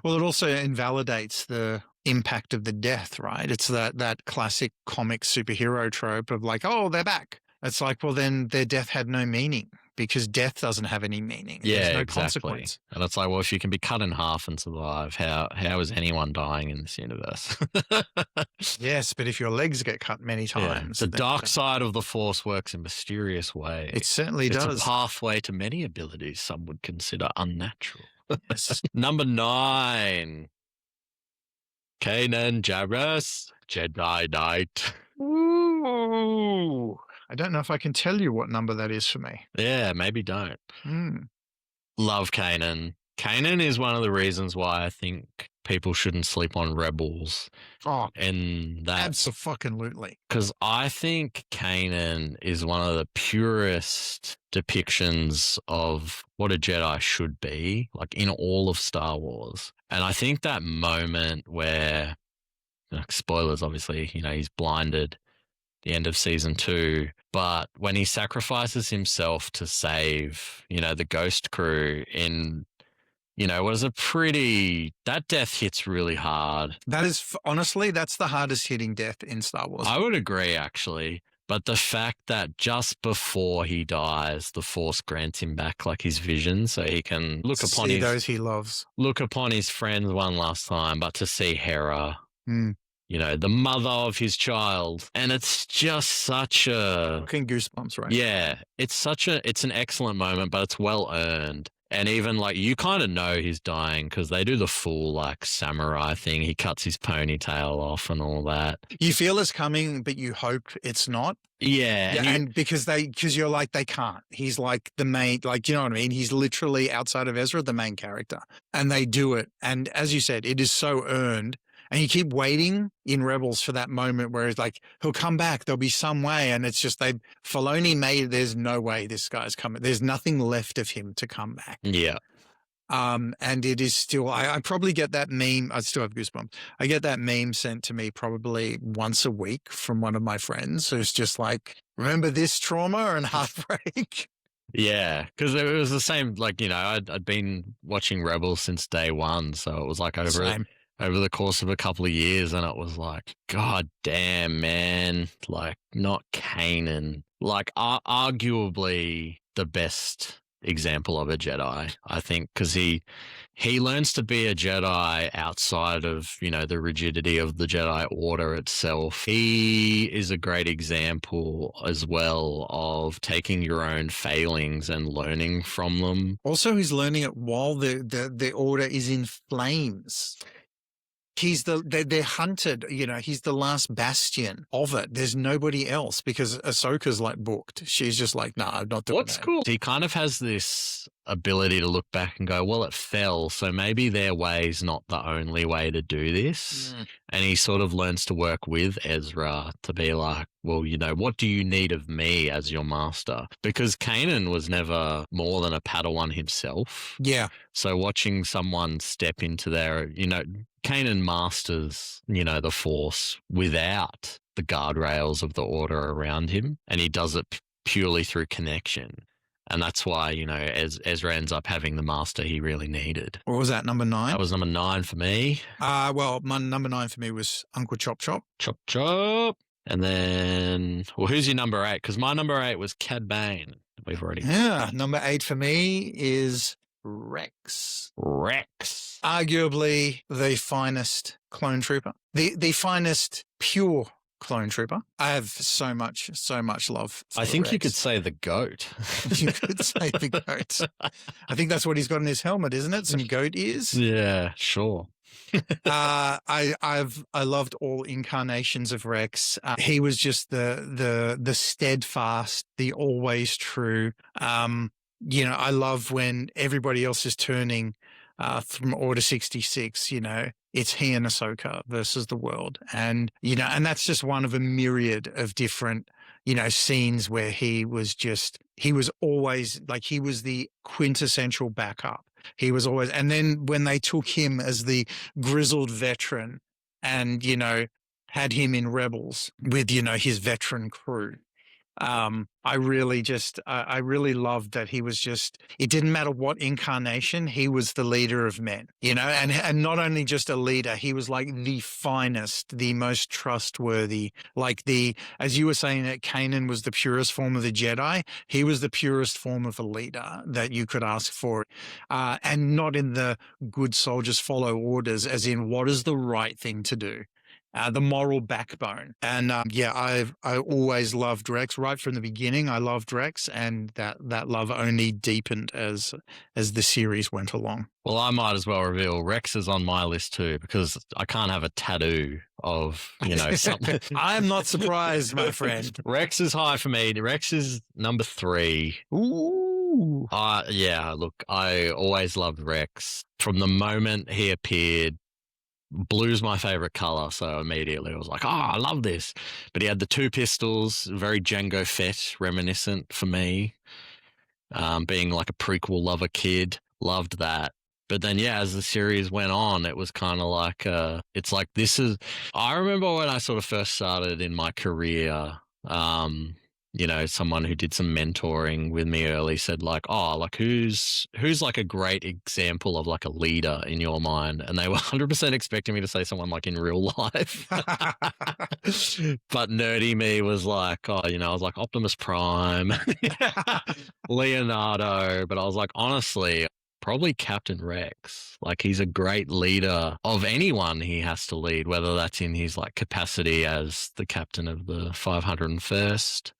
Well, it also invalidates the impact of the death, right? It's that classic comic superhero trope of like, oh, they're back. It's like, well, then their death had no meaning, because death doesn't have any meaning. There's no consequence. And it's like, well, if you can be cut in half and survive, how is anyone dying in this universe? Yes, but if your legs get cut many times. The dark side of the Force works in mysterious ways. It certainly does. It's a pathway to many abilities some would consider unnatural. Yes. Number 9. Kanan Jarrus, Jedi Knight. Ooh. I don't know if I can tell you what number that is for me. Yeah, maybe don't. Love Kanan. Kanan is one of the reasons why I think people shouldn't sleep on Rebels. Oh, and that absolutely. Because I think Kanan is one of the purest depictions of what a Jedi should be, like in all of Star Wars. And I think that moment where, spoilers, obviously, you know, he's blinded the end of season 2, but when he sacrifices himself to save, you know, the Ghost crew in, you know, that death hits really hard. That is, honestly, that's the hardest hitting death in Star Wars. I would agree, actually. But the fact that just before he dies, the Force grants him back like his vision, so he can look upon those he loves, look upon his friends one last time, but to see Hera, you know, the mother of his child. And it's just such a... Fucking goosebumps, right? Yeah. It's an excellent moment, but it's well earned. And even like you kind of know he's dying because they do the full like samurai thing. He cuts his ponytail off and all that. You feel it's coming, but you hope it's not. Yeah. Yeah, and because you're like, they can't. He's like the main, like, you know what I mean? He's literally outside of Ezra, the main character. And they do it. And as you said, it is so earned. And you keep waiting in Rebels for that moment where it's like, he'll come back. There'll be some way. And it's just, Filoni made, there's no way this guy's coming. There's nothing left of him to come back. Yeah. And it is still, I probably get that meme. I still have goosebumps. I get that meme sent to me probably once a week from one of my friends who's just like, remember this trauma and heartbreak? Yeah, because it was the same. Like, you know, I'd been watching Rebels since day one, so it was like over the course of a couple of years, and it was like, God damn, man, like not Kanan, like arguably the best example of a Jedi, I think, because he learns to be a Jedi outside of, you know, the rigidity of the Jedi Order itself. He is a great example as well of taking your own failings and learning from them. Also, he's learning it while the Order is in flames. They're hunted, you know, he's the last bastion of it. There's nobody else because Ahsoka's like booked. She's just like, nah, I'm not doing What's that. cool? He kind of has this ability to look back and go, well, it fell, so maybe their way's not the only way to do this. And he sort of learns to work with Ezra to be like, well, you know, what do you need of me as your master? Because Kanan was never more than a Padawan himself. Yeah. So watching someone step into their, you know, Kanan masters, you know, the Force without the guardrails of the Order around him, and he does it purely through connection. And that's why, you know, Ezra ends up having the master he really needed. What was that, number 9? That was number 9 for me. Well, my number 9 for me was Uncle Chop Chop. Chop Chop. And then, well, who's your number 8? Because my number 8 was Cad Bane. We've already... Yeah, number 8 for me is Rex. Arguably the finest clone trooper. The finest pure clone trooper. I have so much love for I think Rex. you could say the goat. You could say the goat. I think that's what he's got in his helmet, isn't it? Some goat ears. Yeah, sure. I loved all incarnations of Rex. He was just the steadfast, the always true. You know, I love when everybody else is turning from Order 66, you know, it's he and Ahsoka versus the world. And, you know, and that's just one of a myriad of different, you know, scenes where he was always like, he was the quintessential backup. He was always, and then when they took him as the grizzled veteran and, you know, had him in Rebels with, you know, his veteran crew. I really loved that he was just, it didn't matter what incarnation, he was the leader of men, you know, and not only just a leader, he was like the finest, the most trustworthy, like as you were saying that Kanan was the purest form of the Jedi, he was the purest form of a leader that you could ask for. And not in the good soldiers follow orders, as in what is the right thing to do. The moral backbone. And I always loved Rex right from the beginning. I loved Rex, and that love only deepened as the series went along. Well, I might as well reveal Rex is on my list too, because I can't have a tattoo of, you know, something. I'm not surprised, my friend. Rex is high for me. Rex is number 3. Ooh. Yeah, look, I always loved Rex. From the moment he appeared, blue's my favorite color, so immediately I was like, I love this. But he had the 2 pistols, very Jango Fett reminiscent for me. Being like a prequel lover kid, loved that. But then, yeah, as the series went on, it was kind of like, it's like I remember when I sort of first started in my career, you know, someone who did some mentoring with me early said like, oh, like who's like a great example of like a leader in your mind? And they were 100% expecting me to say someone like in real life. But nerdy me was like, oh, you know, I was like Optimus Prime, Leonardo. But I was like, honestly, probably Captain Rex. Like he's a great leader of anyone he has to lead, whether that's in his like capacity as the captain of the 501st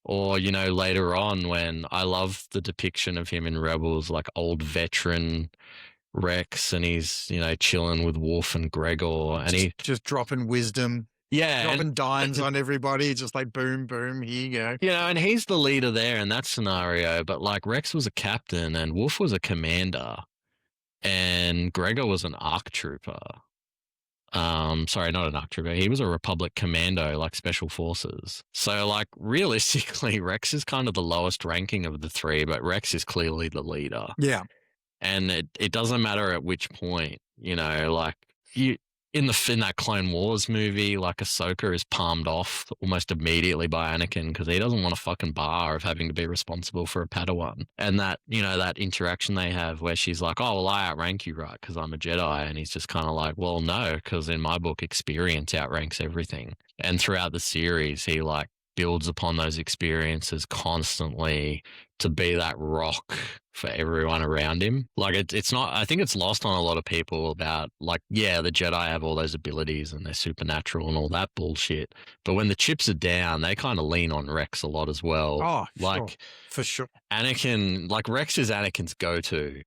Or, you know, later on when I love the depiction of him in Rebels, like old veteran Rex, and he's, you know, chilling with Worf and Gregor, and he just dropping wisdom, yeah, dropping dimes on everybody, just like boom, boom, here you go. you know, and he's the leader there in that scenario, but like Rex was a captain and Wolf was a commander and Gregor was an ARC trooper. Sorry, not an ARC trooper. He was a Republic commando, like special forces. So like realistically, Rex is kind of the lowest ranking of the three, but Rex is clearly the leader. Yeah. And it doesn't matter at which point, you know, like you in that Clone Wars movie, like Ahsoka is palmed off almost immediately by Anakin because he doesn't want a fucking bar of having to be responsible for a Padawan. And that, you know, that interaction they have where she's like, oh, well, I outrank you, right? Because I'm a Jedi. And he's just kind of like, well, no, because in my book, experience outranks everything. And throughout the series, he like builds upon those experiences constantly to be that rock for everyone around him. Like it's not, I think it's lost on a lot of people about like, yeah, the Jedi have all those abilities and they're supernatural and all that bullshit. But when the chips are down, they kind of lean on Rex a lot as well. Oh, like sure. For sure. Anakin, like Rex is Anakin's go-to,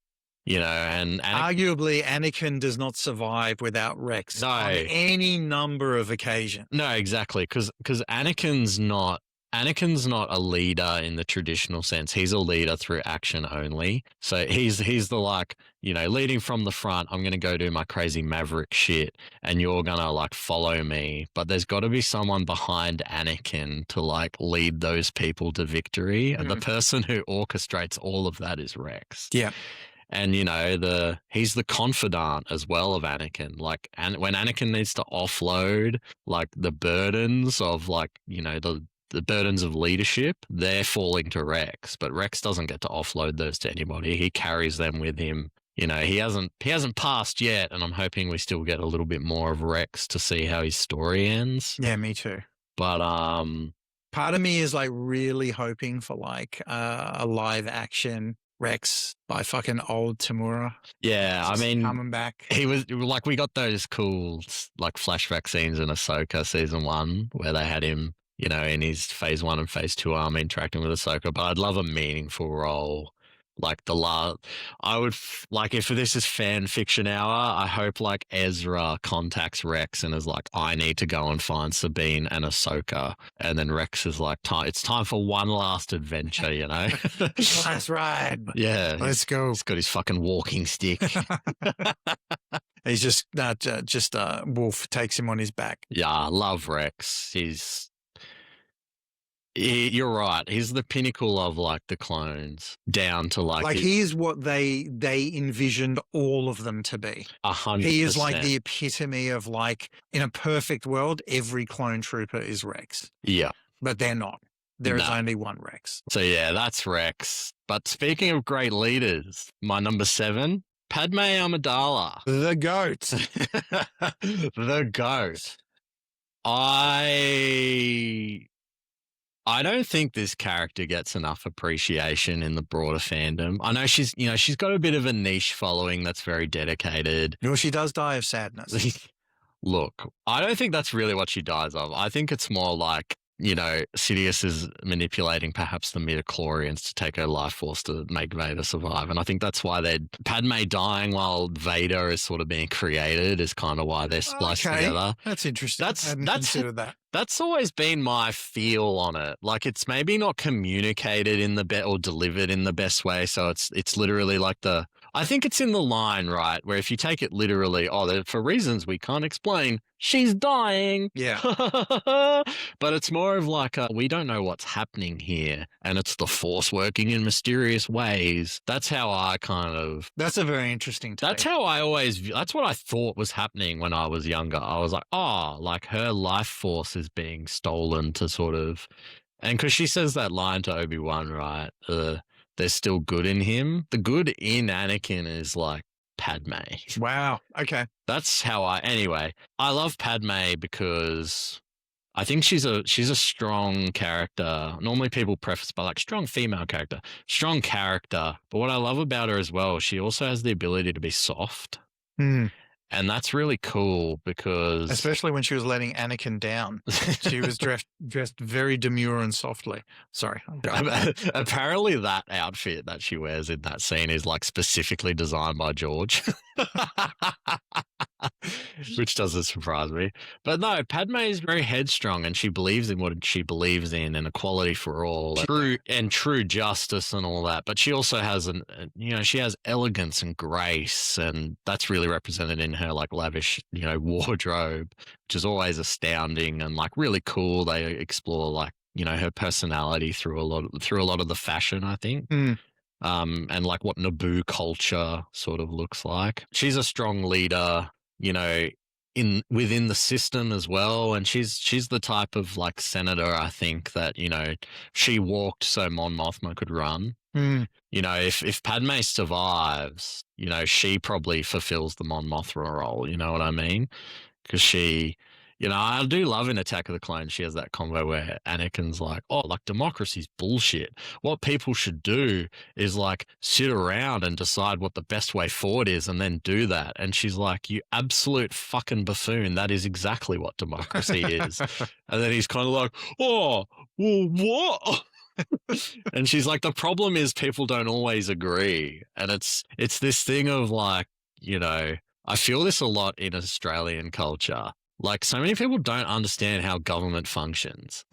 you know, and arguably Anakin does not survive without Rex on any number of occasions. No, exactly. Because Anakin's not a leader in the traditional sense. He's a leader through action only. So he's the like, you know, leading from the front, I'm going to go do my crazy maverick shit and you're going to like follow me. But there's got to be someone behind Anakin to like lead those people to victory. And the person who orchestrates all of that is Rex. Yeah. And, you know, he's the confidant as well of Anakin. Like, and when Anakin needs to offload, like, the burdens of, like, you know, the burdens of leadership, they're falling to Rex. But Rex doesn't get to offload those to anybody. He carries them with him. You know, he hasn't passed yet, and I'm hoping we still get a little bit more of Rex to see how his story ends. Yeah, me too. But, part of me is, like, really hoping for, like, a live action Rex by fucking old Tamura. Yeah, I mean, coming back. He was like, we got those cool like flashback scenes in Ahsoka season 1 where they had him, you know, in his phase 1 and phase 2 army interacting with Ahsoka. But I'd love a meaningful role. Like I would like if this is fan fiction hour, I hope like Ezra contacts Rex and is like, I need to go and find Sabine and Ahsoka, and then Rex is like, it's time for one last adventure, you know. Last ride. Yeah, let's go. He's got his fucking walking stick. He's just Wolf takes him on his back. Yeah, I love Rex. You're right. He's the pinnacle of like the clones down to like he's what they envisioned all of them to be. 100%. He is like the epitome of like in a perfect world, every clone trooper is Rex. Yeah. But they're not. There is only one Rex. So yeah, that's Rex. But speaking of great leaders, my number 7, Padme Amidala. The goat. The goat. I don't think this character gets enough appreciation in the broader fandom. I know she's got a bit of a niche following that's very dedicated. No, she does die of sadness. Look, I don't think that's really what she dies of. I think it's more like, you know, Sidious is manipulating perhaps the midichlorians to take her life force to make Vader survive. And I think that's why Padme dying while Vader is sort of being created is kind of why they're spliced together. That's interesting. I hadn't considered that. That's always been my feel on it. Like it's maybe not communicated in the or delivered in the best way. So it's literally like I think it's in the line, right? Where if you take it literally, for reasons we can't explain, she's dying. Yeah. But it's more of like, we don't know what's happening here. And it's the Force working in mysterious ways. That's how I That's a very interesting take. That's how that's what I thought was happening when I was younger. I was like, like her life force is being stolen to sort of, and because she says that line to Obi-Wan, right? There's still good in him. The good in Anakin is like Padme. Wow. Okay. That's how anyway, I love Padme because I think she's a strong character. Normally people preface by like strong female character, strong character. But what I love about her as well, she also has the ability to be soft. And that's really cool because Especially when she was letting Anakin down. She was dressed very demure and softly. Sorry. apparently that outfit that she wears in that scene is like specifically designed by George. Which doesn't surprise me. But no, Padme is very headstrong and she believes in what she believes in and equality for all and true justice and all that. But she also has she has elegance and grace, and that's really represented in her like lavish, wardrobe, which is always astounding and like really cool. They explore like, her personality through a lot of the fashion, I think. And like what Naboo culture sort of looks like. She's a strong leader, within the system as well, and she's the type of like senator, I think, that she walked so Mon Mothma could run. If Padme survives, she probably fulfills the Mon Mothma role. You know what I mean? Because she. I do love in Attack of the Clones, she has that convo where Anakin's like, oh, like democracy's bullshit. What people should do is like sit around and decide what the best way forward is and then do that. And she's like, you absolute fucking buffoon. That is exactly what democracy is. And then he's kind of like, oh, well, what? And she's like, the problem is people don't always agree. And it's this thing of like, I feel this a lot in Australian culture. Like, so many people don't understand how government functions.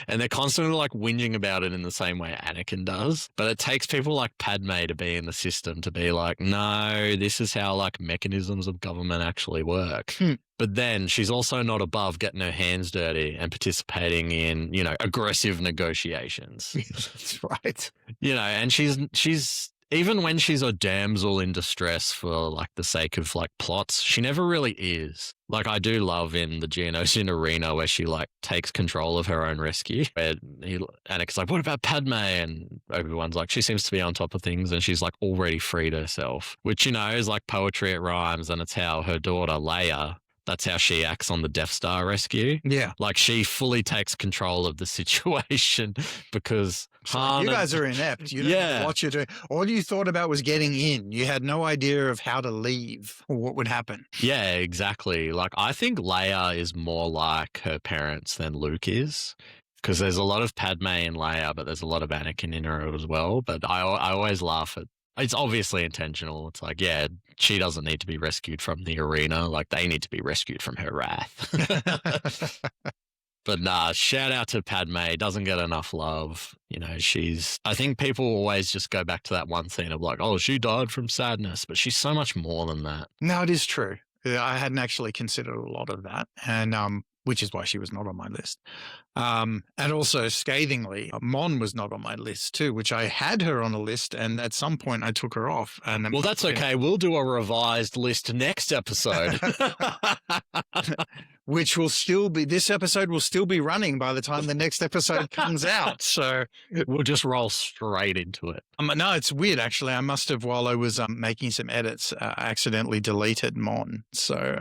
And they're constantly like whinging about it in the same way Anakin does. But it takes people like Padme to be in the system to be like, no, this is how like mechanisms of government actually work. But then she's also not above getting her hands dirty and participating in, aggressive negotiations. That's right. And she's even when she's a damsel in distress for like the sake of like plots, she never really is. Like I do love in the Geonosian arena where she like takes control of her own rescue. Where Anakin's like, what about Padme? And Obi-Wan's like, she seems to be on top of things and she's like already freed herself, which, is like poetry, it rhymes, and it's how her daughter Leia, that's how she acts on the Death Star rescue. Yeah. Like she fully takes control of the situation because Han. You guys are inept. You don't know what you're doing. All you thought about was getting in. You had no idea of how to leave or what would happen. Yeah, exactly. Like I think Leia is more like her parents than Luke is. Because there's a lot of Padme and Leia, but there's a lot of Anakin in her as well. But I always laugh at. It's obviously intentional. It's like, yeah, she doesn't need to be rescued from the arena. Like, they need to be rescued from her wrath. But nah, shout out to Padme. Doesn't get enough love. I think people always just go back to that one scene of like, oh, she died from sadness. But she's so much more than that. No, it is true. I hadn't actually considered a lot of that. And, which is why she was not on my list. And also, scathingly, Mon was not on my list too, which I had her on a list, and at some point I took her off. And well, that's okay. We'll do a revised list next episode. Which will still be, this episode will still be running by the time the next episode comes out. So we'll just roll straight into it. No, it's weird, actually. I must have, while I was making some edits, accidentally deleted Mon. So,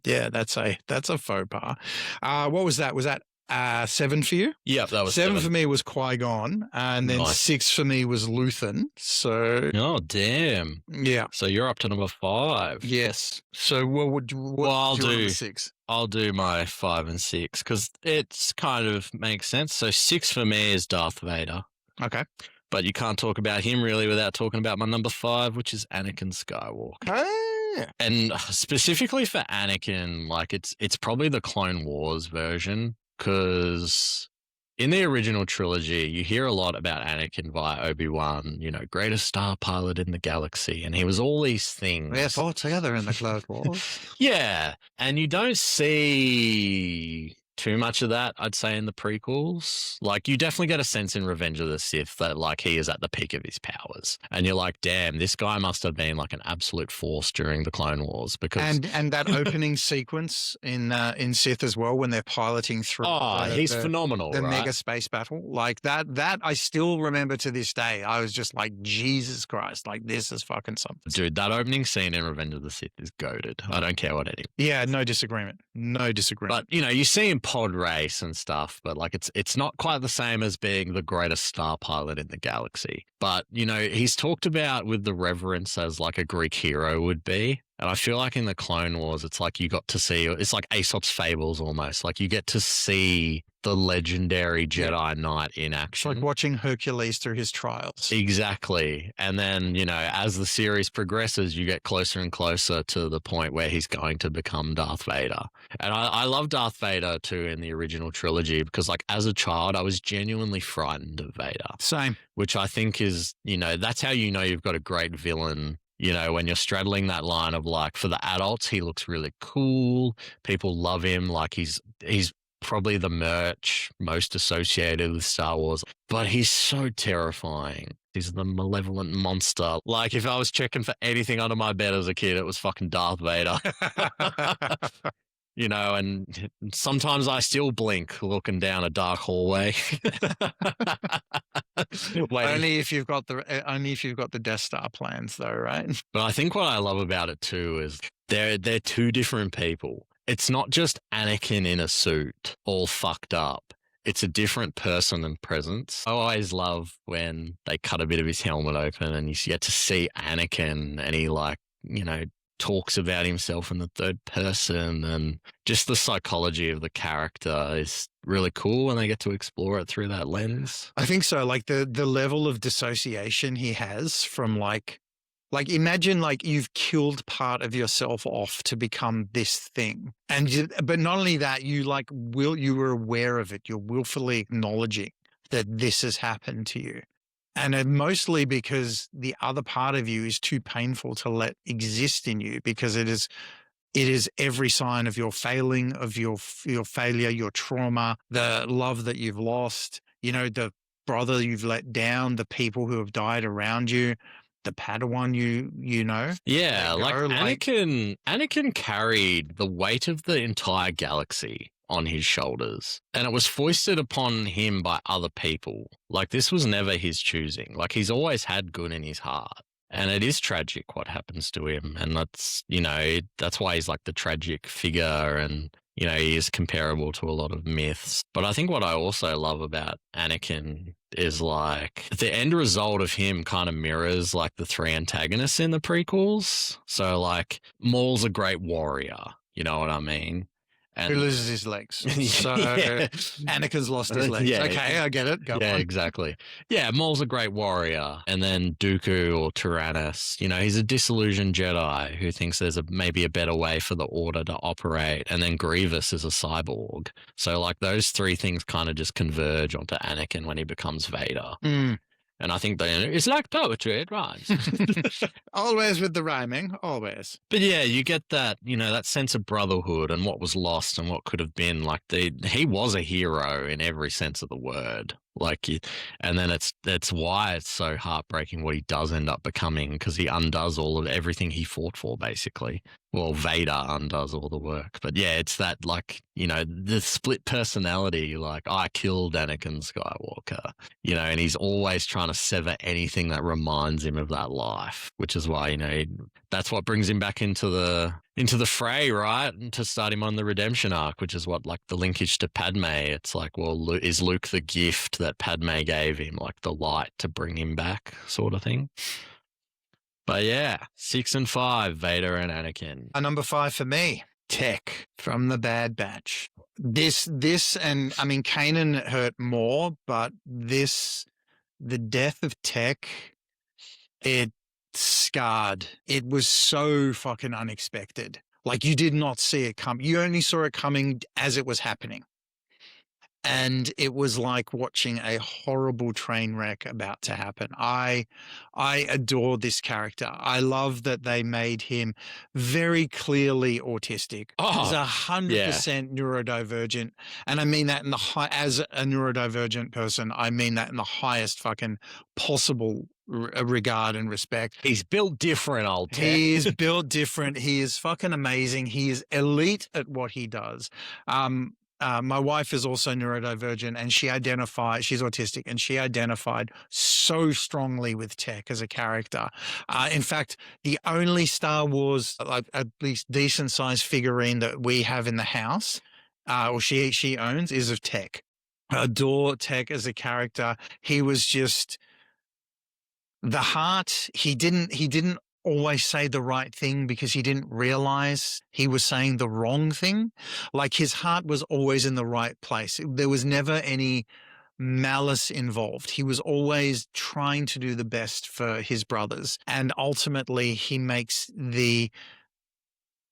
yeah, that's a faux pas. What was that? Was that 7 for you? Yeah, that was 7 for me was Qui-Gon, and then Nice. 6 for me was Luthen. So, Oh, damn. yeah. So you're up to number 5. Yes. So what I'll do you want do- with 6? I'll do my 5 and 6 because it's kind of makes sense. So 6 for me is Darth Vader, Okay. but you can't talk about him really without talking about my number 5, which is Anakin Skywalker. And specifically for Anakin, like it's probably the Clone Wars version because in the original trilogy, you hear a lot about Anakin via Obi-Wan, greatest star pilot in the galaxy. And he was all these things. We fought together in the Clone Wars. Yeah. And you don't see too much of that, I'd say, in the prequels. Like, you definitely get a sense in Revenge of the Sith that, like, he is at the peak of his powers. And you're like, damn, this guy must have been, like, an absolute force during the Clone Wars because... And that opening sequence in Sith as well, when they're piloting through he's phenomenal, the right? mega space battle. Like, that I still remember to this day. I was just like, Jesus Christ, like, this is fucking something. Dude, that opening scene in Revenge of the Sith is goated. I don't care what anyone... Yeah, no disagreement. No disagreement. But, you see him pod race and stuff, but like it's not quite the same as being the greatest star pilot in the galaxy. But, you know, he's talked about with the reverence as like a Greek hero would be. And I feel like in the Clone Wars, it's like you got to see, it's like Aesop's Fables almost. Like you get to see the legendary Jedi Knight in It's action. like watching Hercules through his trials. Exactly. And then, you know, as the series progresses, you get closer and closer to the point where he's going to become Darth Vader. And I love Darth Vader too in the original trilogy because, like, as a child, I was genuinely frightened of Vader. Same. Which I think is, you know, that's how you know you've got a great villain. You know, when you're straddling that line of like, for the adults, he looks really cool. People love him. Like he's probably the merch most associated with Star Wars, but he's so terrifying. He's the malevolent monster. Like if I was checking for anything under my bed as a kid, it was fucking Darth Vader. You know, and sometimes I still blink looking down a dark hallway. Only if you've got the Death Star plans, though, right? But I think what I love about it too is they're two different people. It's not just Anakin in a suit, all fucked up. It's a different person and presence. I always love when they cut a bit of his helmet open and you get to see Anakin and he, like, you know, talks about himself in the third person, and just the psychology of the character is really cool when they get to explore it through that lens. I think so. Like the level of dissociation he has from like imagine like you've killed part of yourself off to become this thing. But not only that, you were aware of it. You're willfully acknowledging that this has happened to you. And mostly because the other part of you is too painful to let exist in you, because it is every sign of your failing, of your failure, your trauma, the love that you've lost, you know, the brother you've let down, the people who have died around you, the Padawan you know. Yeah, like Anakin carried the weight of the entire galaxy on his shoulders, and it was foisted upon him by other people. Like this was never his choosing. Like he's always had good in his heart, and it is tragic what happens to him, and that's, you know, that's why he's like the tragic figure, and, you know, he is comparable to a lot of myths. But I think what I also love about Anakin is like the end result of him kind of mirrors like the three antagonists in the prequels. So like Maul's a great warrior, you know what I mean? Who loses his legs. So yeah. Anakin's lost his legs. Yeah. Okay, I get it. Go yeah, on. Exactly. Yeah, Maul's a great warrior. And then Dooku or Tyrannus, you know, he's a disillusioned Jedi who thinks there's maybe a better way for the Order to operate. And then Grievous is a cyborg. So like those three things kind of just converge onto Anakin when he becomes Vader. And I think it's like poetry, it rhymes. Always with the rhyming, always. But yeah, you get that, you know, that sense of brotherhood and what was lost and what could have been. Like he was a hero in every sense of the word. And then that's why it's so heartbreaking what he does end up becoming, because he undoes all of everything he fought for, basically. Well, Vader undoes all the work. But yeah, it's that, like, you know, the split personality, like, I killed Anakin Skywalker, you know, and he's always trying to sever anything that reminds him of that life, which is why, you know, that's what brings him back into the fray, right? And to start him on the redemption arc, which is what, like, the linkage to Padme. It's like, well, is Luke the gift that Padme gave him, like the light to bring him back, sort of thing? But yeah, 6 and 5, Vader and Anakin. Number 5 for me, Tech from the Bad Batch. This, and I mean, Kanan hurt more, but the death of Tech, it scarred. It was so fucking unexpected. Like you did not see it come. You only saw it coming as it was happening. And it was like watching a horrible train wreck about to happen. I adore this character. I love that they made him very clearly autistic. He's 100% neurodivergent. And I mean that in as a neurodivergent person, I mean that in the highest fucking possible regard and respect. He's built different, old Tech. He is built different. He is fucking amazing. He is elite at what he does. My wife is also neurodivergent, and she's autistic, and she identified so strongly with Tech as a character. In fact, the only Star Wars, like, at least decent sized figurine that we have in the house, or she owns, is of Tech. I adore Tech as a character. He was just the heart. He didn't always say the right thing because he didn't realize he was saying the wrong thing. Like his heart was always in the right place. There was never any malice involved. He was always trying to do the best for his brothers. And ultimately, he makes the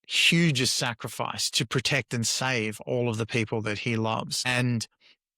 hugest sacrifice to protect and save all of the people that he loves. And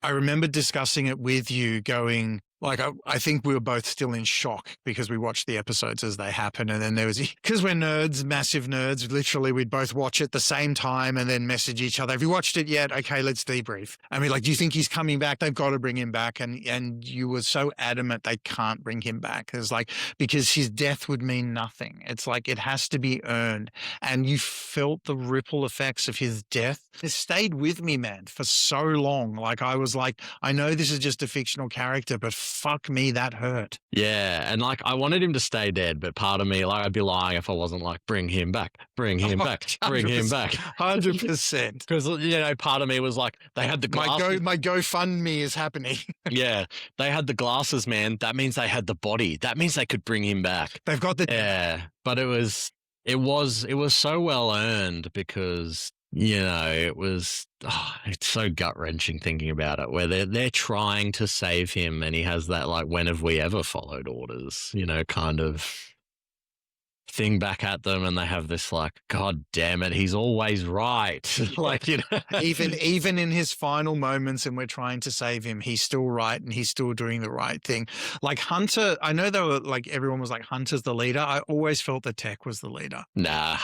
I remember discussing it with you going, like, I think we were both still in shock because we watched the episodes as they happen. And then there was, because we're nerds, massive nerds, literally we'd both watch at the same time and then message each other. Have you watched it yet? Okay, let's debrief. I mean, like, do you think he's coming back? They've got to bring him back. And you were so adamant they can't bring him back. It's like, because his death would mean nothing. It's like, it has to be earned. And you felt the ripple effects of his death. It stayed with me, man, for so long. Like, I was like, I know this is just a fictional character, but fuck me, that hurt. Yeah, and like I wanted him to stay dead, but part of me, like I'd be lying if I wasn't like, bring him back, bring him back, bring him back. 100%. Because, you know, part of me was like, they had the glasses. My GoFundMe is happening. Yeah, they had the glasses, man. That means they had the body. That means they could bring him back. They've got the... Yeah, but it was so well earned because, you know, it's so gut-wrenching thinking about it, where they're trying to save him and he has that, like, when have we ever followed orders, you know, kind of thing back at them, and they have this like, God damn it, he's always right. Like, you know, even in his final moments and we're trying to save him, he's still right and he's still doing the right thing. Like Hunter, I know they were like, everyone was like, Hunter's the leader. I always felt that Tech was the leader. Nah.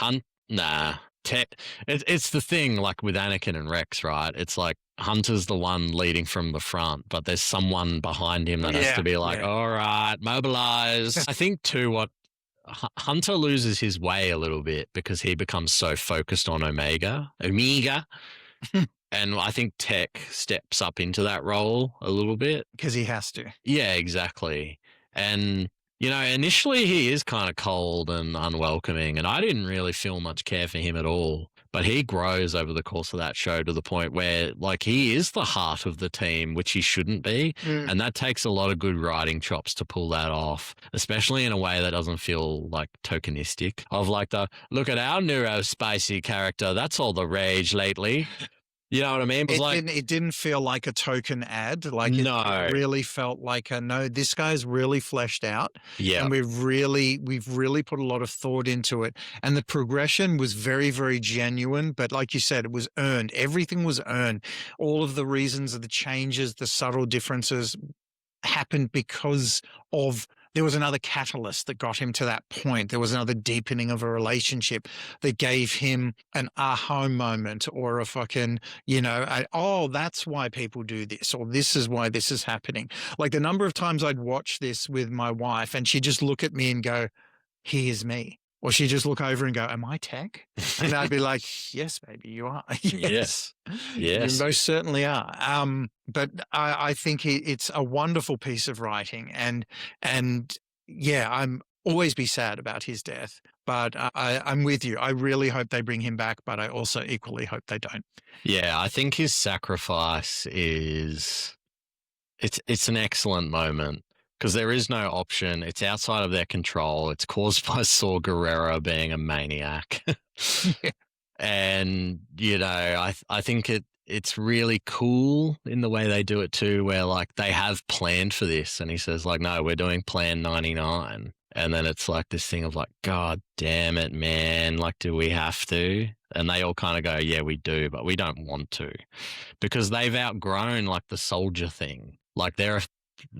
Tech, it's the thing, like with Anakin and Rex, right? It's like Hunter's the one leading from the front, but there's someone behind him that has to be like, all right, mobilize. I think too, what Hunter loses his way a little bit because he becomes so focused on Omega. And I think Tech steps up into that role a little bit. Because he has to. Yeah, exactly. And, you know, initially he is kind of cold and unwelcoming, and I didn't really feel much care for him at all. But he grows over the course of that show to the point where, like, he is the heart of the team, which he shouldn't be. And that takes a lot of good writing chops to pull that off, especially in a way that doesn't feel, like, tokenistic. Of, like, look at our neurospicy character. That's all the rage lately. You know what I mean? It didn't feel like a token ad. Like it really felt like no, this guy's really fleshed out. Yeah. And we've really put a lot of thought into it. And the progression was very, very genuine. But like you said, it was earned. Everything was earned. All of the reasons, the changes, the subtle differences happened because of there was another catalyst that got him to that point. There was another deepening of a relationship that gave him an aha moment or a fucking, you know, oh, that's why people do this, or this is why this is happening. Like the number of times I'd watch this with my wife and she'd just look at me and go, here's me. Or she'd just look over and go, am I Tech? And I'd be like, yes, baby, you are. Yes. You most certainly are. But I think it's a wonderful piece of writing. And yeah, I'm always be sad about his death. But I'm with you. I really hope they bring him back, but I also equally hope they don't. Yeah, I think his sacrifice it's an excellent moment. Because there is no option. It's outside of their control. It's caused by Saw Gerrera being a maniac. And, you know, I think it's really cool in the way they do it too, where like they have planned for this. And he says like, no, we're doing plan 99. And then it's like this thing of like, God damn it, man. Like, do we have to? And they all kind of go, yeah, we do, but we don't want to. Because they've outgrown like the soldier thing. Like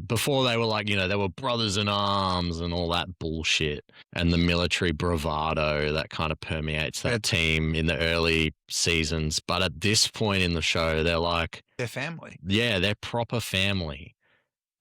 before they were like, you know, they were brothers in arms and all that bullshit, and the military bravado that kind of permeates that team in the early seasons. But at this point in the show, they're like, they're family. Yeah, they're proper family.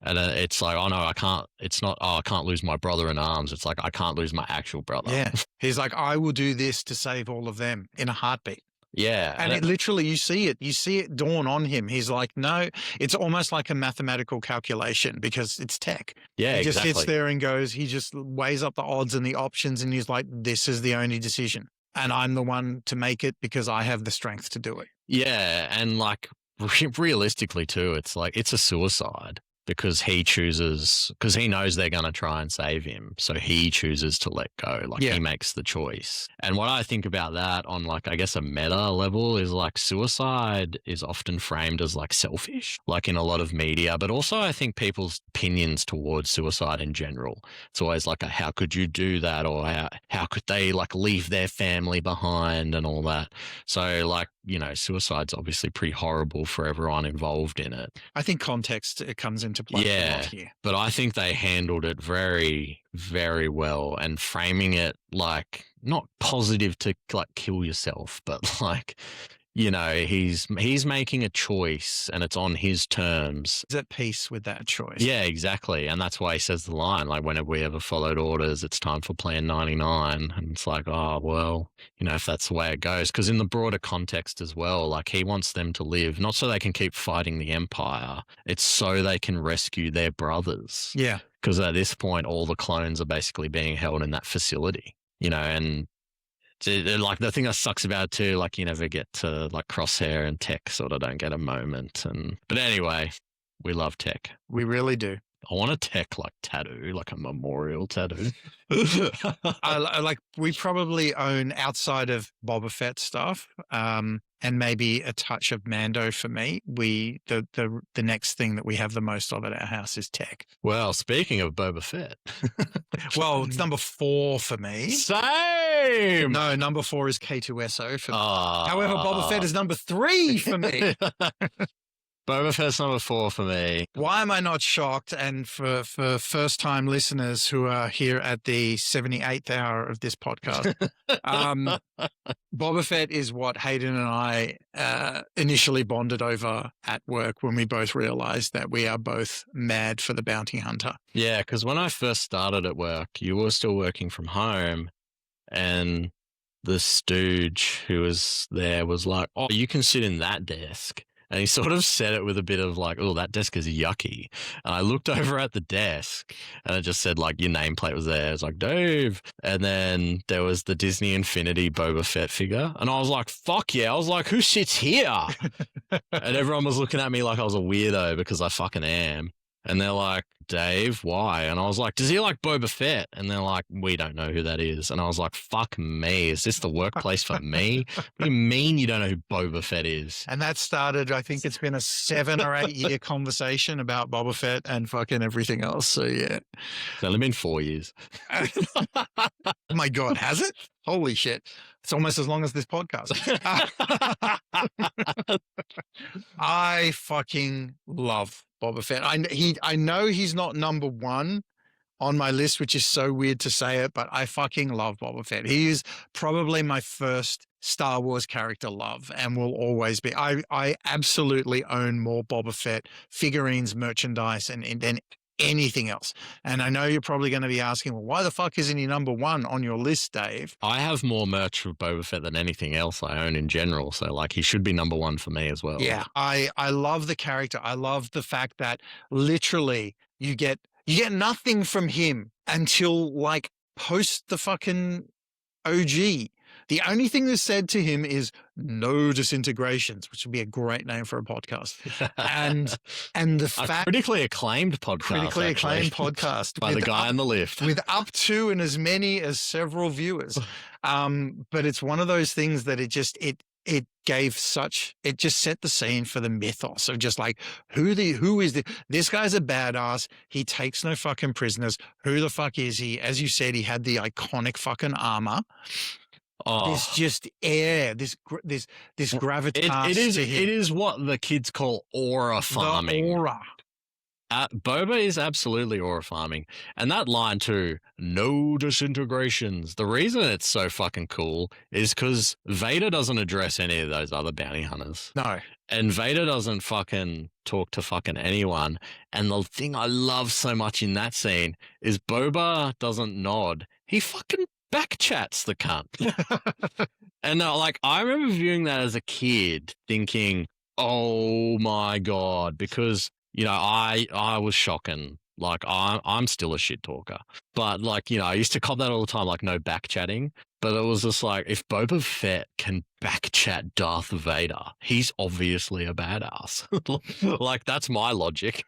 And it's like, oh no, I can't, it's not, oh, I can't lose my brother in arms. It's like, I can't lose my actual brother. Yeah. He's like, I will do this to save all of them in a heartbeat. Yeah. And it literally, you see it dawn on him. He's like, no, it's almost like a mathematical calculation because it's Tech. Yeah, he just sits there and goes, he just weighs up the odds and the options and he's like, this is the only decision. And I'm the one to make it because I have the strength to do it. Yeah, and like realistically too, it's like it's a suicide because he knows they're going to try and save him, so he chooses to let go. Like Yeah. he makes the choice. And what I think about that on like I guess a meta level is like suicide is often framed as like selfish, like in a lot of media, but also I think people's opinions towards suicide in general. It's always like a how could you do that, or how could they like leave their family behind and all that. So like, you know, suicide's obviously pretty horrible for everyone involved in it. I think context it comes into play a lot here. But I think they handled it very, very well, and framing it like not positive to like kill yourself, but like, you know, he's making a choice and it's on his terms. He's at peace with that choice. Yeah, exactly. And that's why he says the line, like, whenever we ever followed orders, it's time for plan 99. And it's like, oh, well, you know, if that's the way it goes. Because in the broader context as well, like he wants them to live, not so they can keep fighting the Empire. It's so they can rescue their brothers. Yeah. Because at this point, all the clones are basically being held in that facility, you know, and like the thing that sucks about it too, like you never get to like Crosshair and Tech sort of don't get a moment. But anyway, we love Tech. We really do. I want a Tech like tattoo, like a memorial tattoo. I like we probably own outside of Boba Fett stuff, and maybe a touch of Mando for me. The next thing that we have the most of at our house is Tech. Well, speaking of Boba Fett, well, it's number 4 for me. Same. No, number 4 is K2SO for me. However, Boba Fett is number 3 for me. Boba Fett's number 4 for me. Why am I not shocked? And for first-time listeners who are here at the 78th hour of this podcast, Boba Fett is what Hayden and I initially bonded over at work when we both realized that we are both mad for the bounty hunter. Yeah, because when I first started at work, you were still working from home, and the stooge who was there was like, oh, you can sit in that desk. And he sort of said it with a bit of like, oh, that desk is yucky. And I looked over at the desk and it just said like your nameplate was there. It's like, Dave. And then there was the Disney Infinity Boba Fett figure. And I was like, fuck yeah. I was like, who sits here? And everyone was looking at me like I was a weirdo because I fucking am. And they're like, Dave, why? And I was like, does he like Boba Fett? And they're like, we don't know who that is. And I was like, fuck me. Is this the workplace for me? What do you mean you don't know who Boba Fett is? And that started, I think it's been a 7 or 8 year conversation about Boba Fett and fucking everything else. So yeah. It's only been 4 years. Oh my God, has it? Holy shit. It's almost as long as this podcast. I fucking love Boba Fett. I know he's not number 1 on my list, which is so weird to say it, but I fucking love Boba Fett. He is probably my first Star Wars character love and will always be. I absolutely own more Boba Fett figurines, merchandise, and anything else. And I know you're probably going to be asking, well, why the fuck isn't he number 1 on your list, Dave? I have more merch of Boba Fett than anything else I own in general. So like he should be number 1 for me as well. Yeah. I love the character. I love the fact that literally you get nothing from him until like post the fucking OG. The only thing that's said to him is no disintegrations, which would be a great name for a podcast. And the fact critically acclaimed podcast. Critically acclaimed podcast. By the guy on the lift. With up to and as many as several viewers. But it's one of those things that it just set the scene for the mythos of just like, who is this guy's a badass. He takes no fucking prisoners. Who the fuck is he? As you said, he had the iconic fucking armor. Oh. There's just air, this gravitas. It is what the kids call aura farming. The aura. Boba is absolutely aura farming. And that line too, no disintegrations. The reason it's so fucking cool is because Vader doesn't address any of those other bounty hunters. No. And Vader doesn't fucking talk to fucking anyone. And the thing I love so much in that scene is Boba doesn't nod. He fucking backchats the cunt. And like, I remember viewing that as a kid thinking, oh my God, because, you know, I was shocking Like I'm still a shit talker, but like, I used to cop that all the time, like no back chatting. But it was just like, if Boba Fett can back chat Darth Vader, he's obviously a badass. Like that's my logic.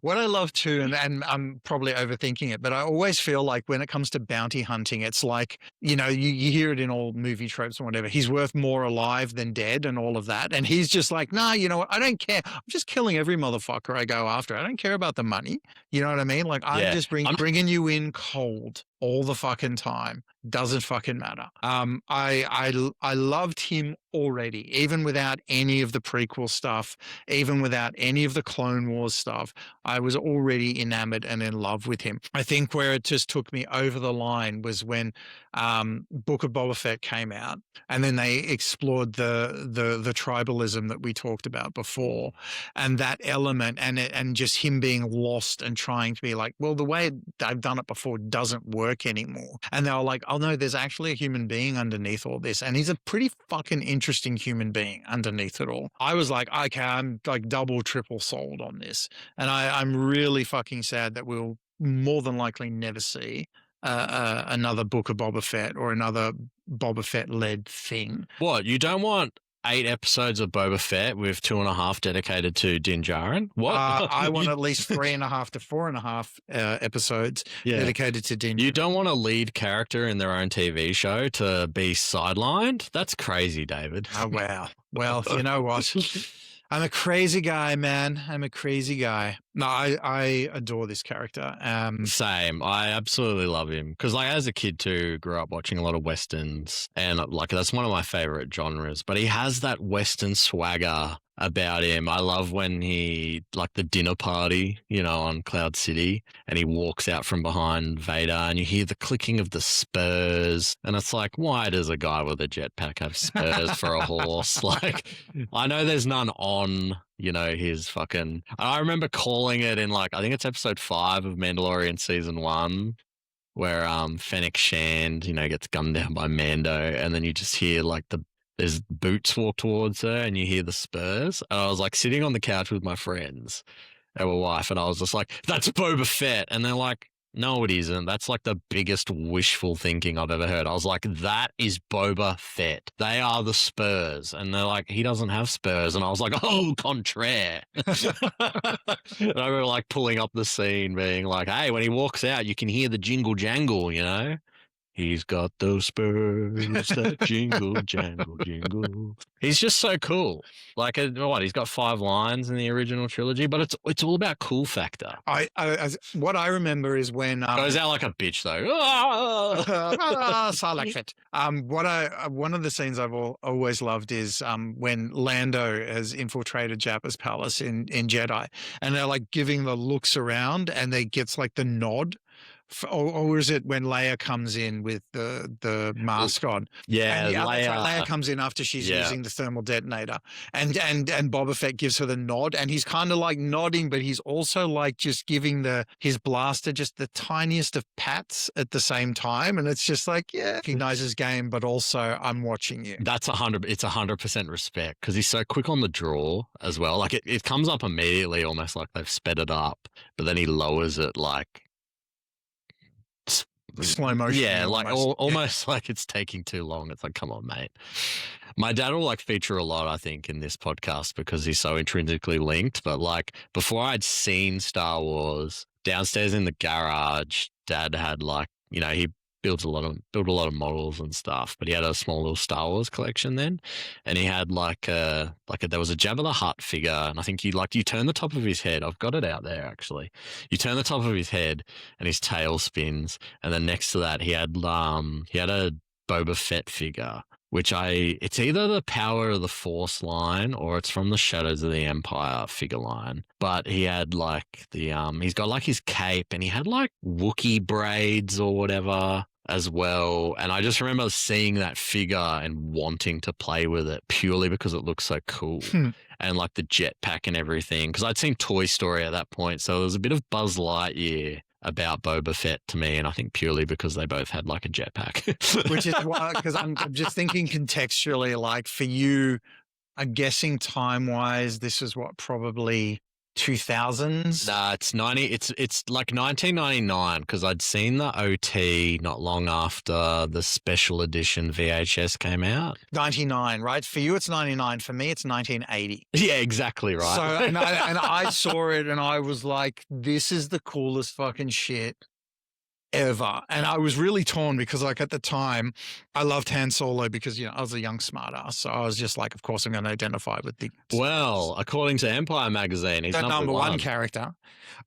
What I love too, and I'm probably overthinking it, but I always feel like when it comes to bounty hunting, it's like, you hear it in all movie tropes or whatever. He's worth more alive than dead and all of that. And he's just like, nah, you know what? I don't care. I'm just killing every motherfucker I go after. I don't care about the money. You know what I mean? Like, I'm Yeah. just bringing you in cold all the fucking time. Doesn't fucking matter. I loved him already, even without any of the prequel stuff, even without any of the Clone Wars stuff. I was already enamored and in love with him. I think where it just took me over the line was when Book of Boba Fett came out, and then they explored the tribalism that we talked about before, and that element, and just him being lost and trying to be like, well, the way I've done it before doesn't work anymore. And they were like, oh no, there's actually a human being underneath all this, and he's a pretty fucking interesting human being underneath it all. I was like, okay, I'm like double, triple sold on this, and I'm really fucking sad that we'll more than likely never see another Book of Boba Fett or another Boba Fett led thing. What, you don't want 8 episodes of Boba Fett with 2.5 dedicated to Din Djarin? What? I want at least 3.5 to 4.5 episodes dedicated to Din. You don't want a lead character in their own TV show to be sidelined? That's crazy, David. Oh, wow. Well, you know what? I'm a crazy guy, man. I'm a crazy guy. No, I adore this character. Same. I absolutely love him because, like, as a kid too, grew up watching a lot of westerns, and like that's one of my favorite genres. But he has that western swagger about him. I love when he, like, the dinner party, on Cloud City, and he walks out from behind Vader, and you hear the clicking of the spurs, and it's like, why does a guy with a jetpack have spurs for a horse? Like, I know there's none on his fucking. I remember calling it in, like, I think it's episode 5 of Mandalorian season 1, where Fennec Shand, gets gunned down by Mando, and then you just hear like there's boots walk towards her, and you hear the spurs. And I was like sitting on the couch with my friends, our wife, and I was just like, "That's Boba Fett," and they're like, "No, it isn't. That's like the biggest wishful thinking I've ever heard." I was like, "That is Boba Fett. They are the spurs." And they're like, "He doesn't have spurs." And I was like, "Oh, contraire." And I remember like pulling up the scene being like, "Hey, when he walks out, you can hear the jingle jangle, He's got those spurs that jingle, jangle, jingle." He's just so cool. Like, he's got 5 lines in the original trilogy, but it's all about cool factor. What I remember is when goes out like a bitch though. One of the scenes I've always loved is when Lando has infiltrated Jabba's palace in Jedi, and they're like giving the looks around, and they gets like the nod. Or is it when Leia comes in with the mask on? Yeah, Leia comes in after she's using the thermal detonator, and Boba Fett gives her the nod, and he's kind of like nodding, but he's also like just giving his blaster just the tiniest of pats at the same time, and it's just like, recognizes game, but also I'm watching you. That's 100. It's 100% respect because he's so quick on the draw as well. Like it comes up immediately, almost like they've sped it up, but then he lowers it like slow motion. Yeah, like almost like it's taking too long. It's like, come on, mate. My dad will like feature a lot, I think, in this podcast because he's so intrinsically linked. But like before I'd seen Star Wars, downstairs in the garage, Dad had like, he built a lot of models and stuff, but he had a small little Star Wars collection then, and he had there was a Jabba the Hutt figure, and I think you turn the top of his head. I've got it out there actually. You turn the top of his head, and his tail spins, and then next to that he had a Boba Fett figure, which it's either the Power of the Force line or it's from the Shadows of the Empire figure line. But he had like he's got like his cape, and he had like Wookiee braids or whatever as well. And I just remember seeing that figure and wanting to play with it purely because it looks so cool. And like the jetpack and everything, because I'd seen Toy Story at that point. So there was a bit of Buzz Lightyear about Boba Fett to me, and I think purely because they both had like a jetpack. Which is why, because I'm just thinking contextually, like for you, I'm guessing time-wise, this is what, probably 2000s. Nah, it's 90. It's like 1999 because I'd seen the OT not long after the special edition VHS came out. 99, right? For you, it's 99. For me, it's 1980. Yeah, exactly right. So, and I saw it and I was like, this is the coolest fucking shit ever. And I was really torn because, like, at the time, I loved Han Solo because, you know, I was a young smartass. So I was just like, of course, I'm going to identify with the Well, according to Empire magazine, he's that number one one. Character.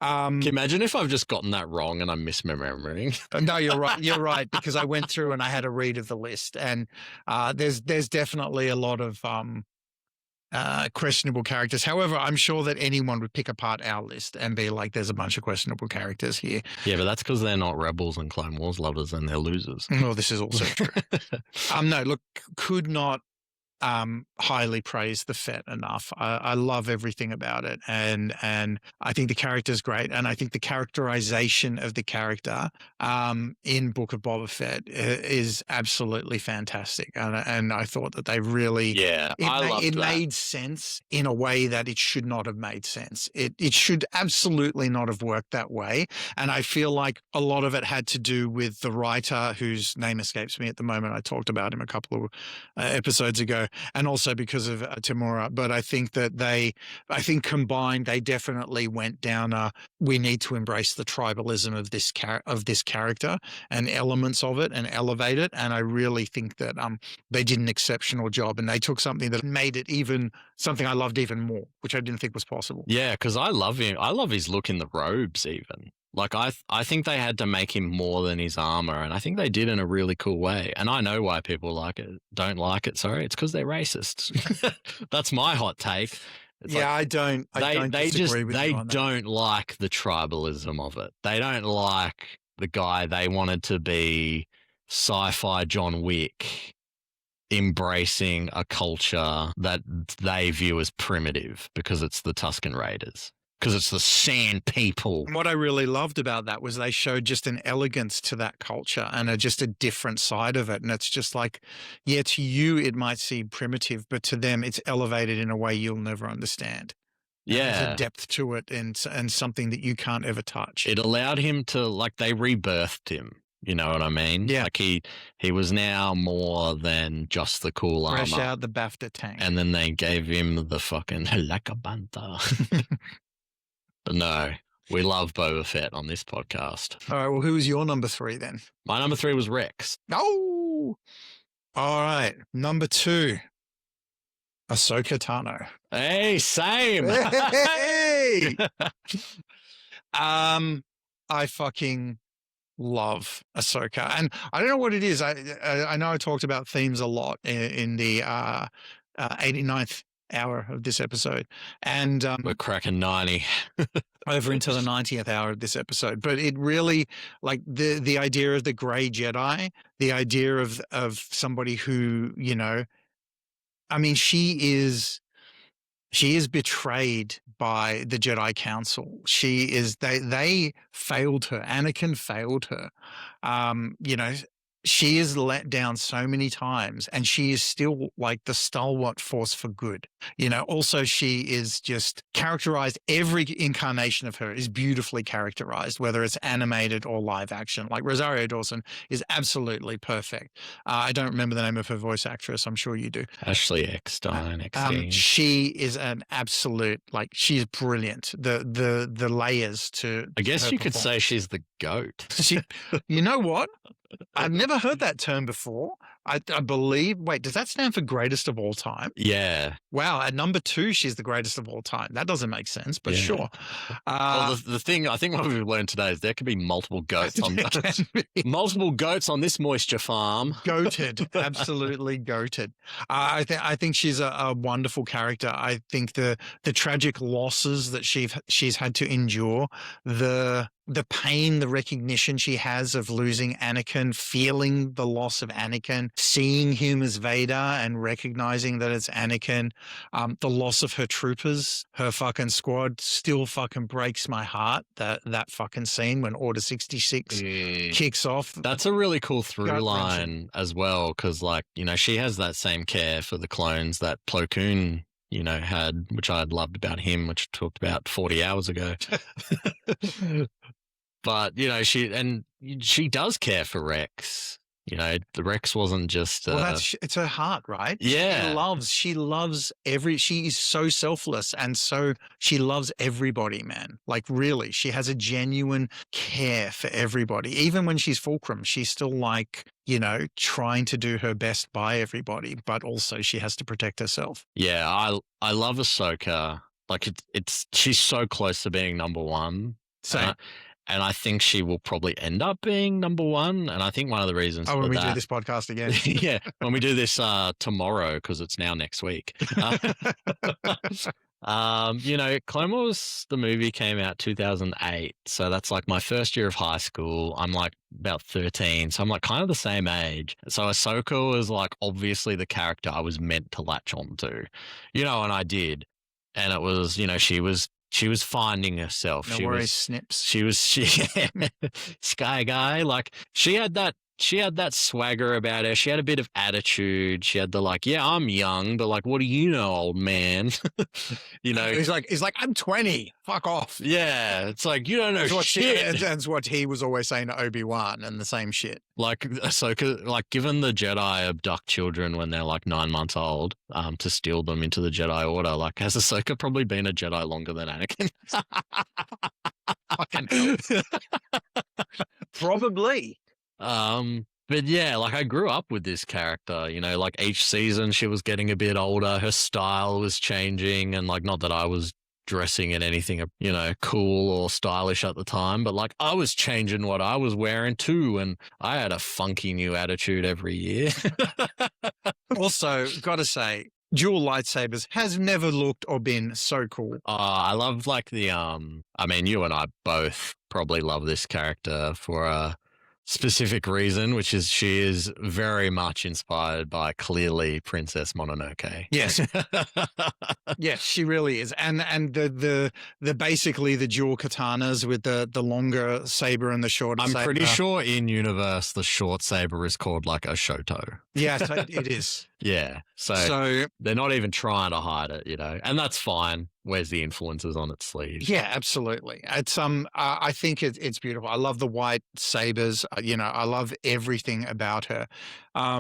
Can you imagine if I've just gotten that wrong and I'm misremembering? No, you're right. You're right, because I went through and I had a read of the list, and there's definitely a lot of questionable characters. However, I'm sure that anyone would pick apart our list and be like, there's a bunch of questionable characters here. Yeah, but that's because they're not Rebels and Clone Wars lovers and they're losers. Well, this is also true. No, look, could not highly praise the Fett enough. I love everything about it, and I think the character's great, and I think the characterization of the character in Book of Boba Fett is absolutely fantastic, and I thought that they really it made sense in a way that it should not have made sense. It should absolutely not have worked that way, and I feel like a lot of it had to do with the writer whose name escapes me at the moment. I talked about him a couple of episodes ago. And also because of Tamura. But I think that I think combined, they definitely went down we need to embrace the tribalism of this character and elements of it and elevate it. And I really think that they did an exceptional job, and they took something that made it something I loved even more, which I didn't think was possible. Yeah, because I love him. I love his look in the robes even. Like, I think they had to make him more than his armor, and I think they did in a really cool way. And I know why people don't like it. Sorry, it's because they're racist. That's my hot take. It's I don't disagree with you on that. They don't like the tribalism of it. They don't like the guy they wanted to be sci-fi John Wick embracing a culture that they view as primitive because it's the Tusken Raiders. Because it's the sand people. And what I really loved about that was they showed just an elegance to that culture and just a different side of it. And it's just like, yeah, to you it might seem primitive, but to them it's elevated in a way you'll never understand. And there's a depth to it and something that you can't ever touch. It allowed him to, like, they rebirthed him. You know what I mean? Yeah. Like he was now more than just the cool armor. Fresh out the BAFTA tank. And then they gave him the fucking Halakabanta. But no, we love Boba Fett on this podcast. All right, well, who was your number 3 then? My number 3 was Rex. Oh! All right, number 2, Ahsoka Tano. Hey, same. Hey! I fucking love Ahsoka. And I don't know what it is. I know I talked about themes a lot in the 89th hour of this episode, and we're cracking 90 over into the 90th hour of this episode. But it really, like, the idea of the gray Jedi, the idea of somebody who, you know, I mean, she is betrayed by the Jedi Council. They failed her. Anakin failed her. You know, she is let down so many times, and she is still like the stalwart force for good. You know, also she is just characterized. Every incarnation of her is beautifully characterized, whether it's animated or live action. Like Rosario Dawson is absolutely perfect. I don't remember the name of her voice actress. I'm sure you do. Ashley Eckstein. She is an absolute, like, she's brilliant. The layers to I guess her you could performance. say she's the goat. You know what? I've never heard that term before. I believe, wait, does that stand for greatest of all time? Yeah. Wow. At number 2, she's the greatest of all time. That doesn't make sense, but Yeah. sure. Well, the thing, I think what we've learned today is there could be multiple goats on multiple goats on this moisture farm. Goated, absolutely goated. I think she's a wonderful character. I think the tragic losses that she's had to endure, the pain, the recognition she has of losing Anakin, feeling the loss of Anakin, seeing him as Vader and recognizing that it's Anakin, the loss of her troopers, her fucking squad still fucking breaks my heart. That fucking scene when Order 66 kicks off. That's a really cool through Gut-wrenching. line as well, because, like, you know, she has that same care for the clones that Plo Koon had, which I had loved about him, which I talked about 40 hours ago. But, she does care for Rex. The Rex wasn't just. Well, it's her heart, right? Yeah. She loves she is so selfless, and so she loves everybody, man. Like, really, she has a genuine care for everybody. Even when she's Fulcrum, she's still like, trying to do her best by everybody, but also she has to protect herself. Yeah, I love Ahsoka. Like, she's so close to being number one. Same. And I think she will probably end up being number one. And I think one of the reasons when we do this podcast again. Yeah, when we do this tomorrow, because it's now next week. Clone Wars, the movie came out 2008. So that's like my first year of high school. I'm like about 13. So I'm like kind of the same age. So Ahsoka was like obviously the character I was meant to latch on to, and I did. And it was, she was finding herself. No worries, Snips. She was Sky Guy. Like she had that swagger about her. She had a bit of attitude. She had the like, yeah, I'm young, but like, what do you know, old man? He's like, I'm 20. Fuck off. Yeah, it's like you don't know shit. That's what he was always saying to Obi-Wan, and the same shit. Like Ahsoka, like given the Jedi abduct children when they're like 9 months old, to steal them into the Jedi Order, like has Ahsoka probably been a Jedi longer than Anakin? Fucking hell. Probably. But yeah, like I grew up with this character, like each season she was getting a bit older, her style was changing, and like not that I was dressing in anything, cool or stylish at the time, but like I was changing what I was wearing too, and I had a funky new attitude every year. Also, gotta say, dual lightsabers has never looked or been so cool. I love like you and I both probably love this character for a specific reason, which is she is very much inspired by clearly Princess Mononoke. Yes. Yes, she really is. And the basically the dual katanas with the longer saber and the shorter saber. I'm pretty sure in universe the short saber is called like a Shoto. Yeah, it is. Yeah. So they're not even trying to hide it, and that's fine. Wears the influences on its sleeve. Yeah, absolutely. It's I think it's beautiful. I love the white sabers. I love everything about her. I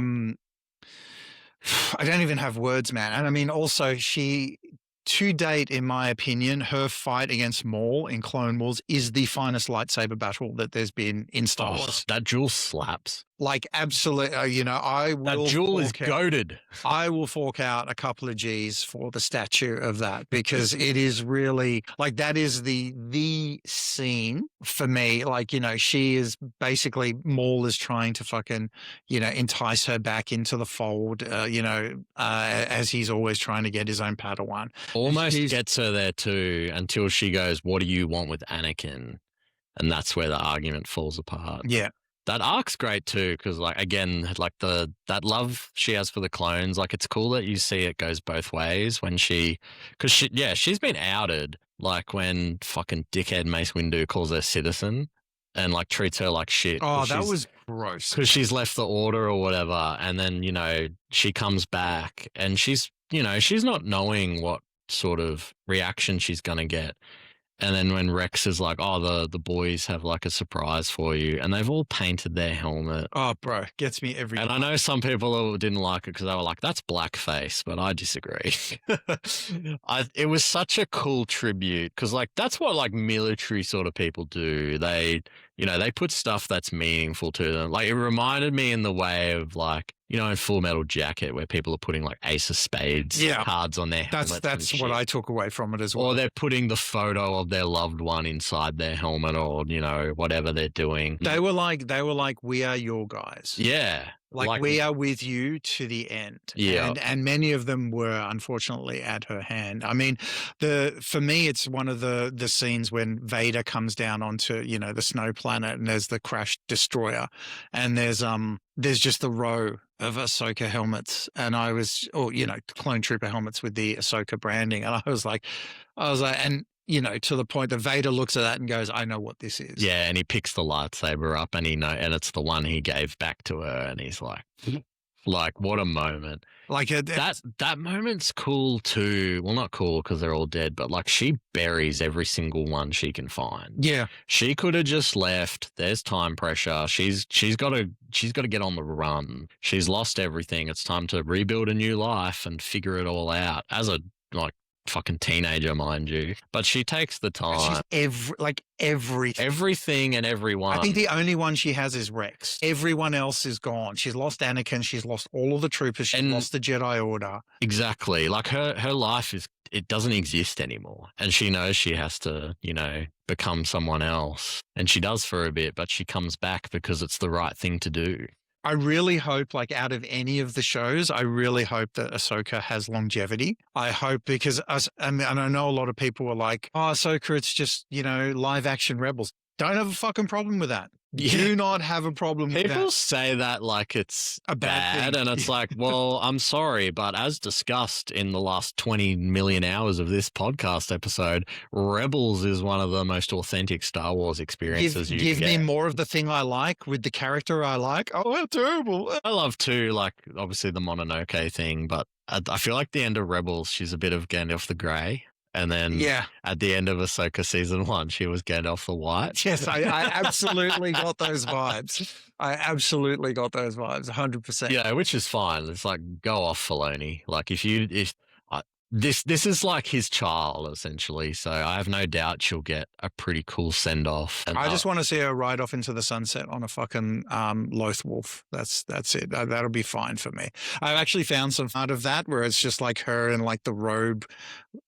don't even have words, man. And I mean, also she, to date, in my opinion, her fight against Maul in Clone Wars is the finest lightsaber battle that there's been in Star Wars. That duel slaps. Like, absolutely, I will. That duel is goated. I will fork out a couple of G's for the statue of that, because it is really like that is the scene for me. Like, she is basically Maul is trying to fucking, entice her back into the fold, as he's always trying to get his own Padawan. Almost gets her there too until she goes, "What do you want with Anakin?" And that's where the argument falls apart. Yeah. That arc's great too, because like again, like that love she has for the clones, like it's cool that you see it goes both ways when she's been outed, like when fucking dickhead Mace Windu calls her citizen and like treats her like shit. Oh, that was gross. Because she's left the order or whatever, and then she comes back and she's not knowing what sort of reaction she's gonna get. And then when Rex is like, "Oh, the boys have like a surprise for you," and they've all painted their helmet. Oh, bro, gets me every time. And I know some people didn't like it because they were like, "That's blackface," but I disagree. It was such a cool tribute because like that's what like military sort of people do. They put stuff that's meaningful to them. Like it reminded me in the way of like, in Full Metal Jacket where people are putting like Ace of Spades cards on their helmets. That's what I took away from it as well. Or they're putting the photo of their loved one inside their helmet or, whatever they're doing. They were like, we are your guys. Yeah. Like we are with you to the end. Yeah. And many of them were unfortunately at her hand. I mean, for me, it's one of the scenes when Vader comes down onto, the snow planet and there's the crashed destroyer and there's just the row of Ahsoka helmets and clone trooper helmets with the Ahsoka branding. And I was like, and to the point that Vader looks at that and goes, "I know what this is." Yeah, and he picks the lightsaber up and and it's the one he gave back to her and he's like, Like, what a moment. Like That moment's cool too. Well, not cool because they're all dead, but like she buries every single one she can find. yeah. She could have just left. There's time pressure. She's got to get on the run. She's lost everything. It's time to rebuild a new life and figure it all out as a like fucking teenager, mind you. But she takes the time. She's everything. Everything and everyone. I think the only one she has is Rex. Everyone else is gone. She's lost Anakin. She's lost all of the troopers. She's lost the Jedi Order. Exactly. Like her life it doesn't exist anymore. And she knows she has to, become someone else. And she does for a bit, but she comes back because it's the right thing to do. I really hope, like, out of any of the shows, I really hope that Ahsoka has longevity. I hope because and I know a lot of people were like, oh, Ahsoka, it's just, live action Rebels. Don't have a fucking problem with that. Yeah. Do not have a problem with that. People say that like it's a bad thing. And it's like, well, I'm sorry, but as discussed in the last 20 million hours of this podcast episode, Rebels is one of the most authentic Star Wars experiences you give get. me more of the thing I like with the character I like. Oh, how terrible. I love too, like obviously the Mononoke thing, but I feel like the end of Rebels, she's a bit of Gandalf the Grey. And then at the end of Ahsoka season 1, she was Gandalf the White. Yes, I absolutely got those vibes. 100%. Yeah, which is fine. It's like, go off, Filoni. Like this is like his child essentially. So I have no doubt she'll get a pretty cool send off. I just want to see her ride off into the sunset on a fucking Loth Wolf. That's it. That'll be fine for me. I've actually found some part of that where it's just like her in like the robe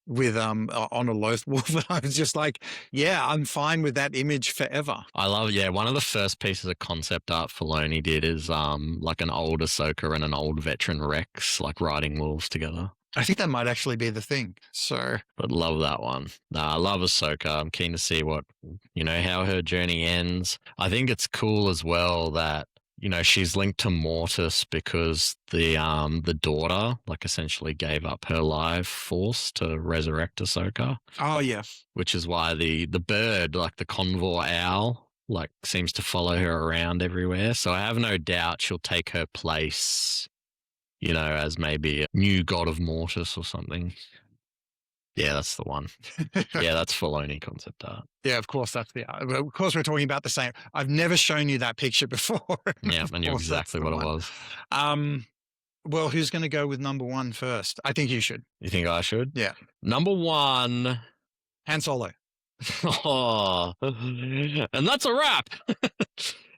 with on a Loth Wolf, and I was just like, yeah, I'm fine with that image forever. I love, one of the first pieces of concept art Filoni did is like an old Ahsoka and an old veteran Rex like riding wolves together. I think that might actually be the thing. So, but love that one. I love Ahsoka. I'm keen to see what how her journey ends. I think it's cool as well that she's linked to Mortis because the daughter like essentially gave up her life force to resurrect Ahsoka. Oh yeah, which is why the bird, like the convoy owl, like seems to follow her around everywhere. So I have no doubt she'll take her place, as maybe a new god of Mortis or something. Yeah, that's the one. Yeah, that's Filoni concept art. Yeah, of course, that's the art. Of course, we're talking about the same. I've never shown you that picture before. Yeah, I knew exactly what it was. Well, who's going to go with number 1 first? I think you should. You think I should? Yeah. Number 1. Han Solo. Oh, and that's a wrap.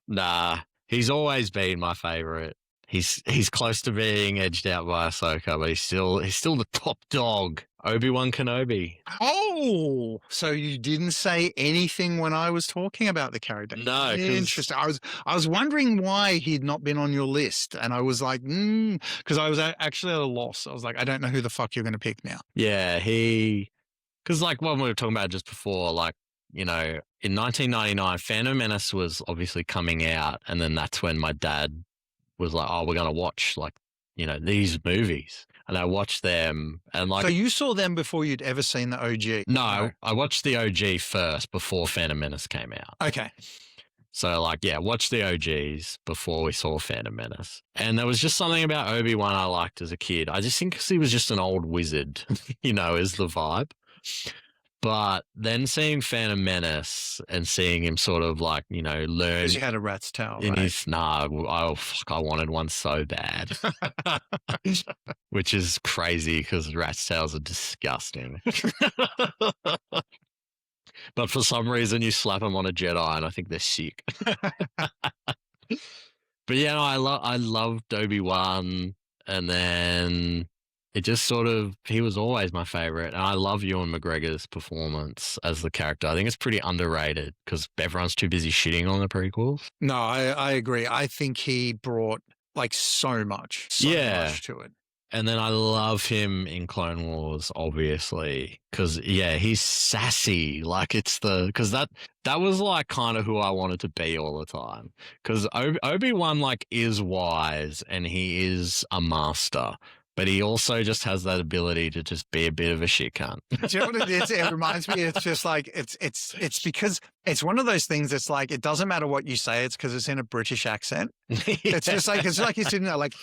Nah, he's always been my favorite. He's close to being edged out by Ahsoka, but he's still the top dog. Obi-Wan Kenobi. Oh, so you didn't say anything when I was talking about the character? No, interesting. I was wondering why he'd not been on your list, and I was like, because I was actually at a loss. I was like, I don't know who the fuck you're going to pick now. Yeah, because like what we were talking about just before, like in 1999, Phantom Menace was obviously coming out, and then that's when my dad was like, oh, we're going to watch like, these movies. And I watched them and like. So you saw them before you'd ever seen the OG? No, I watched the OG first before Phantom Menace came out. Okay. So like, watched the OGs before we saw Phantom Menace. And there was just something about Obi-Wan I liked as a kid. I just think 'cause he was just an old wizard, is the vibe. But then seeing Phantom Menace and seeing him sort of like, learn. Because you had a rat's tail, in right? his, I wanted one so bad. Which is crazy because rat's tails are disgusting. But for some reason you slap them on a Jedi and I think they're sick. But I loved Obi-Wan, and then it just sort of, he was always my favorite. And I love Ewan McGregor's performance as the character. I think it's pretty underrated because everyone's too busy shitting on the prequels. No, I agree. I think he brought like so much to it. And then I love him in Clone Wars, obviously, because he's sassy. Like because that was like kind of who I wanted to be all the time. Because Obi-Wan like is wise and he is a master, but he also just has that ability to just be a bit of a shit cunt. Do you know what it is? It reminds me, it's just like, it's because it's one of those things that's like, it doesn't matter what you say, it's because it's in a British accent. It's just like, it's like you're sitting there like,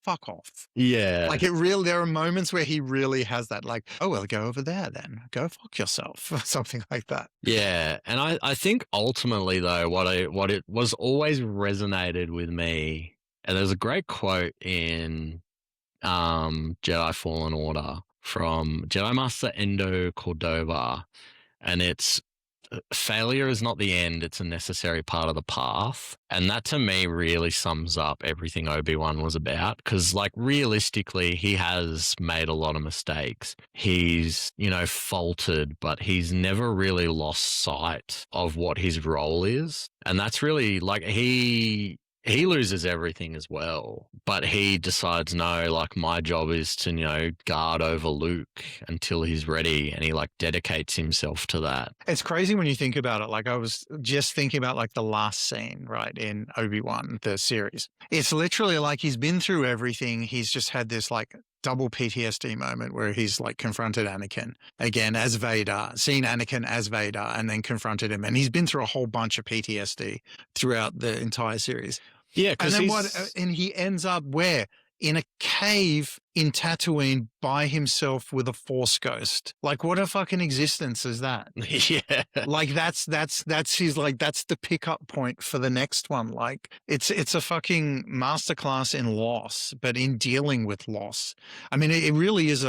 fuck off. Yeah. Like there are moments where he really has that, like, oh, well, go over there then. Go fuck yourself. Or something like that. Yeah. And I think ultimately though, what it was always resonated with me, and there's a great quote in Jedi Fallen Order from Jedi Master Endo Cordova, and it's failure is not the end, it's a necessary part of the path. And that to me really sums up everything Obi-Wan was about, because like realistically he has made a lot of mistakes. He's, faltered, but he's never really lost sight of what his role is. And that's really like he loses everything as well, but he decides, no, like my job is to, guard over Luke until he's ready. And he like dedicates himself to that. It's crazy when you think about it. Like I was just thinking about like the last scene, right, in Obi-Wan, the series. It's literally like he's been through everything. He's just had this like double PTSD moment where he's like confronted Anakin again as Vader, seen Anakin as Vader, and then confronted him. And he's been through a whole bunch of PTSD throughout the entire series. Yeah, And because then and he ends up where? In a cave in Tatooine by himself with a Force ghost. Like, what a fucking existence is that? yeah, Like that's his, like, that's the pickup point for the next one. Like it's a fucking masterclass in loss, but in dealing with loss. I mean, it really is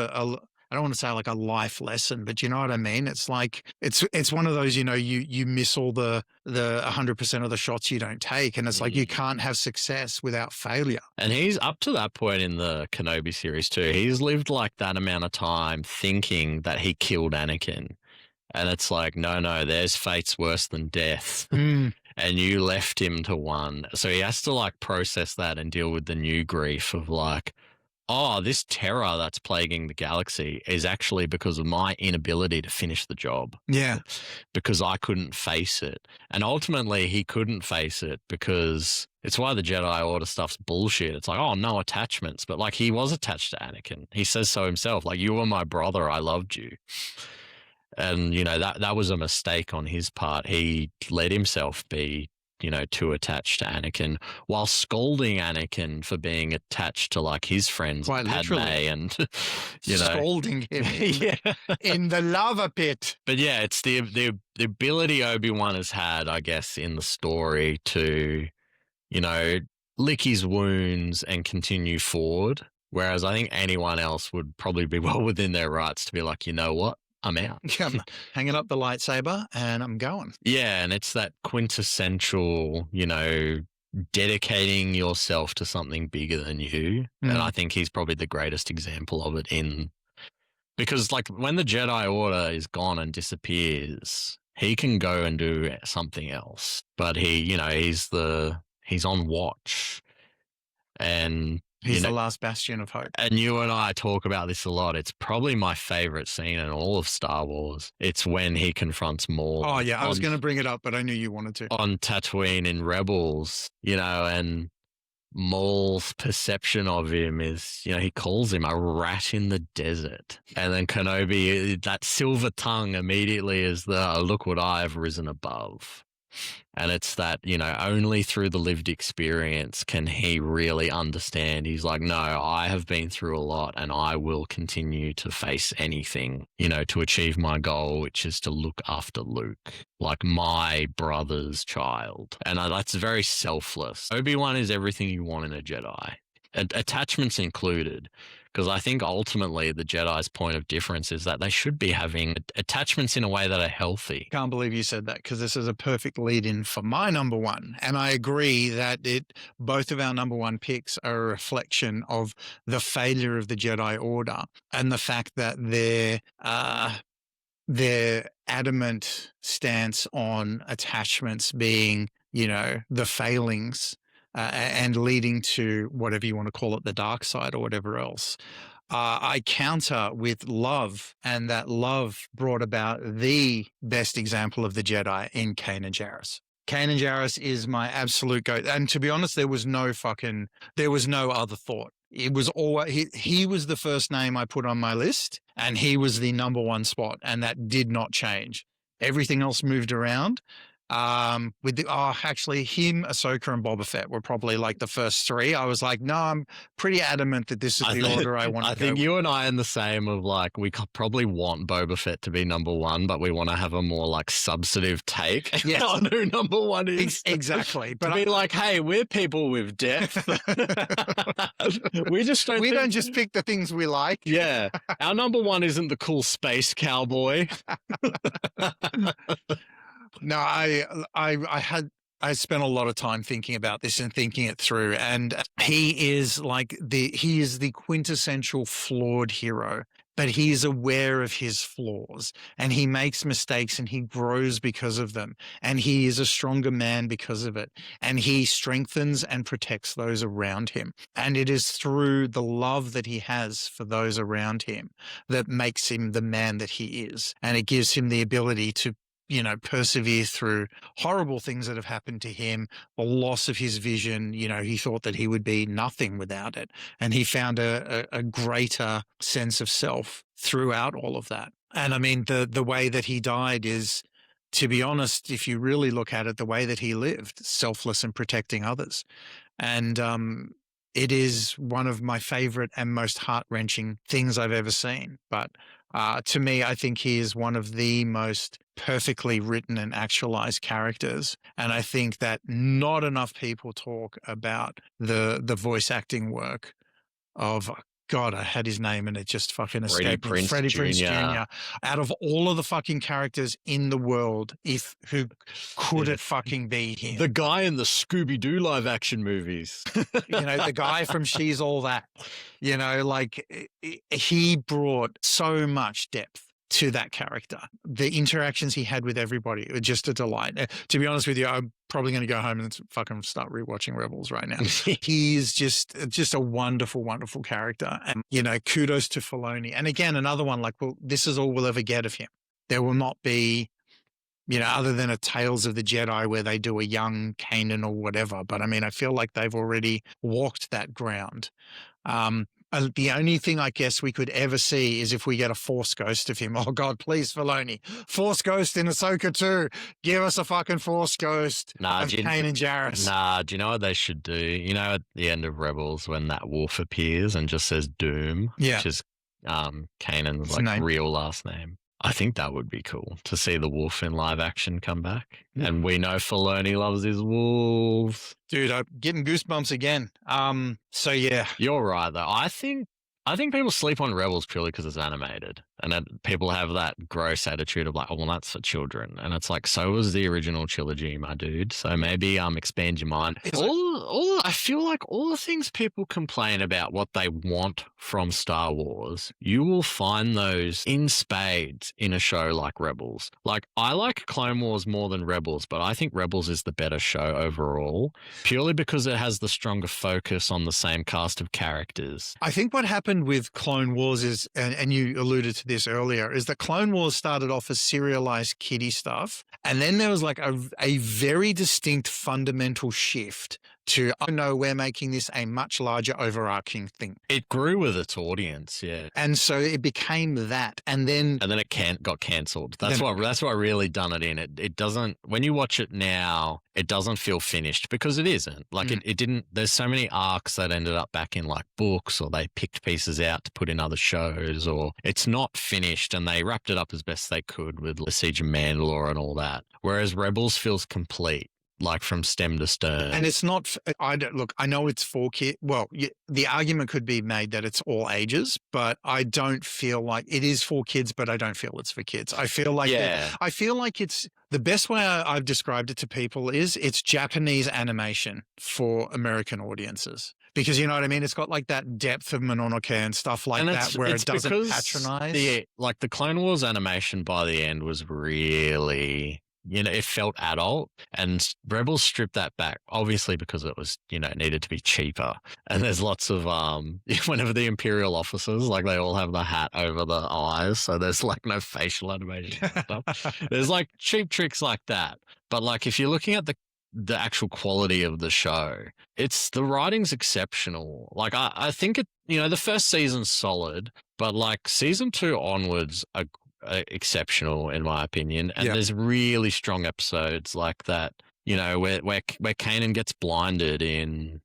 I don't want to say like a life lesson, but you know what I mean? It's like, it's one of those, you miss all the 100% of the shots you don't take. And it's like, you can't have success without failure. And he's up to that point in the Kenobi series too. He's lived like that amount of time thinking that he killed Anakin. And it's like, no, there's fates worse than death. And you left him to one. So he has to like process that and deal with the new grief of like, oh, this terror that's plaguing the galaxy is actually because of my inability to finish the job. Yeah. Because I couldn't face it. And ultimately, he couldn't face it because it's why the Jedi Order stuff's bullshit. It's like, oh, no attachments. But like, he was attached to Anakin. He says so himself. Like, you were my brother. I loved you. And, that was a mistake on his part. He let himself be too attached to Anakin, while scolding Anakin for being attached to like his friends, Quite Padme, literally. and Scolding him in the lava pit. But yeah, it's the ability Obi-Wan has had, I guess, in the story to, lick his wounds and continue forward. Whereas I think anyone else would probably be well within their rights to be like, you know what? I'm out. Yeah, I'm hanging up the lightsaber and I'm going. Yeah, and it's that quintessential, dedicating yourself to something bigger than you. And I think he's probably the greatest example of it because like when the Jedi Order is gone and disappears, he can go and do something else. But he's on watch. And he's the last bastion of hope. And you and I talk about this a lot. It's probably my favorite scene in all of Star Wars. It's when he confronts Maul. Oh, yeah. I was going to bring it up, but I knew you wanted to. On Tatooine in Rebels, and Maul's perception of him is, he calls him a rat in the desert. And then Kenobi, that silver tongue immediately is the, look what I have risen above. And it's that, only through the lived experience can he really understand. He's like, no, I have been through a lot and I will continue to face anything, to achieve my goal, which is to look after Luke, like my brother's child. And that's very selfless. Obi-Wan is everything you want in a Jedi, attachments included. Because I think ultimately the Jedi's point of difference is that they should be having attachments in a way that are healthy. Can't believe you said that, because this is a perfect lead in for my number one. And I agree that both of our number one picks are a reflection of the failure of the Jedi Order and the fact that their adamant stance on attachments being, the failings and leading to whatever you want to call it, the dark side or whatever else. I counter with love, and that love brought about the best example of the Jedi in Kanan Jarrus. Kanan Jarrus is my absolute goat. And to be honest, there was no other thought. It was always, he was the first name I put on my list, and he was the number one spot, and that did not change. Everything else moved around. Actually him, Ahsoka, and Boba Fett were probably like the first three. I was like, no, I'm pretty adamant that this is the order I want to I go think with. you and I are in the same of like, we probably want Boba Fett to be number one, but we want to have a more like substantive take Yes. on who number one is. Exactly. But be like, hey, we're people with depth. We just don't. We don't just pick the things we like. Yeah, our number one isn't the cool space cowboy. No, I spent a lot of time thinking about this and thinking it through, and he is the quintessential flawed hero, but he is aware of his flaws and he makes mistakes and he grows because of them, and he is a stronger man because of it, and he strengthens and protects those around him, and it is through the love that he has for those around him that makes him the man that he is, and it gives him the ability to persevere through horrible things that have happened to him, the loss of his vision. He thought that he would be nothing without it. And he found a greater sense of self throughout all of that. And I mean, the way that he died is, to be honest, if you really look at it, the way that he lived, selfless and protecting others. And it is one of my favorite and most heart-wrenching things I've ever seen. But to me, I think he is one of the most perfectly written and actualized characters. And I think that not enough people talk about the voice acting work of, God, I had his name and it just fucking escaped me. Freddie Prinze Jr. Out of all of the fucking characters in the world, who could it fucking be him? The guy in the Scooby-Doo live action movies. The guy from She's All That. He brought so much depth to that character. The interactions he had with everybody were just a delight. To be honest with you, I'm probably going to go home and fucking start rewatching Rebels right now. He's just a wonderful, wonderful character. And, kudos to Filoni. And again, another one this is all we'll ever get of him. There will not be, other than a Tales of the Jedi where they do a young Kanan or whatever. But I mean, I feel like they've already walked that ground. The only thing I guess we could ever see is if we get a Force Ghost of him. Oh, God, please, Filoni. Force Ghost in Ahsoka 2. Give us a fucking Force Ghost of Kanan Jarrus. Nah, do you know what they should do? At the end of Rebels when that wolf appears and just says Doom, which is Kanan's real last name. I think that would be cool to see the wolf in live action come back. Yeah. And we know Filoni loves his wolves. Dude, I'm getting goosebumps again. So yeah. You're right though. I think people sleep on Rebels purely because it's animated, and then people have that gross attitude of like, oh, well, that's for children, and it's like, so was the original trilogy, my dude. So maybe expand your mind. I feel like all the things people complain about what they want from Star Wars, you will find those in spades in a show like Rebels. Like, I like Clone Wars more than Rebels, but I think Rebels is the better show overall, purely because it has the stronger focus on the same cast of characters. I think what happened with Clone Wars is, and you alluded to this earlier, is that Clone Wars started off as serialized kiddie stuff. And then there was like a very distinct fundamental shift to, oh no, we're making this a much larger overarching thing. It grew with its audience, yeah. And so it became that. And then it got cancelled. That's what really done it in. It doesn't, when you watch it now, it doesn't feel finished because it isn't. Like it didn't, there's so many arcs that ended up back in like books, or they picked pieces out to put in other shows, or it's not finished, and they wrapped it up as best they could with the Siege of Mandalore and all that. Whereas Rebels feels complete, like from stem to stern. And it's not, I know it's for kids. Well, the argument could be made that it's all ages, but I don't feel like it is for kids, but I don't feel it's for kids. I feel like, it's the best way I've described it to people is it's Japanese animation for American audiences. Because you know what I mean? It's got like that depth of Mononoke and stuff like that where it doesn't patronize. The Clone Wars animation by the end was really, it felt adult, and Rebels stripped that back, obviously because it was, it needed to be cheaper. And there's lots of, whenever the Imperial officers, like they all have the hat over the eyes, so there's like no facial animation and stuff. There's like cheap tricks like that. But like if you're looking at the actual quality of the show, the writing's exceptional. Like I think the first season's solid, but like season 2 onwards are exceptional in my opinion. And Yeah. there's really strong episodes like that, where Kanan gets blinded in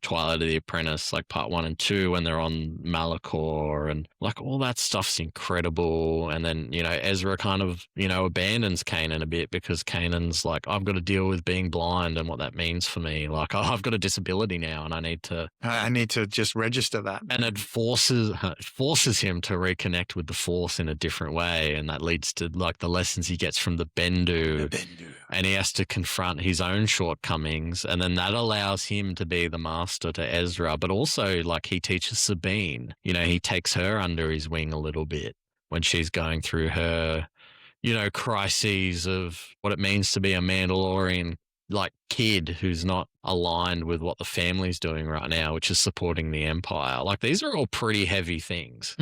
Twilight of the Apprentice, like part 1 and 2, when they're on Malachor, and like all that stuff's incredible. And then, Ezra kind of, abandons Kanan a bit because Kanan's like, I've got to deal with being blind and what that means for me. Like, I've got a disability now and I need to just register that. And it forces him to reconnect with the Force in a different way. And that leads to like the lessons he gets from the Bendu. And he has to confront his own shortcomings. And then that allows him to be the master to Ezra. But also, like, he teaches Sabine. He takes her under his wing a little bit when she's going through her, crises of what it means to be a Mandalorian, like, kid who's not aligned with what the family's doing right now, which is supporting the Empire. Like, these are all pretty heavy things.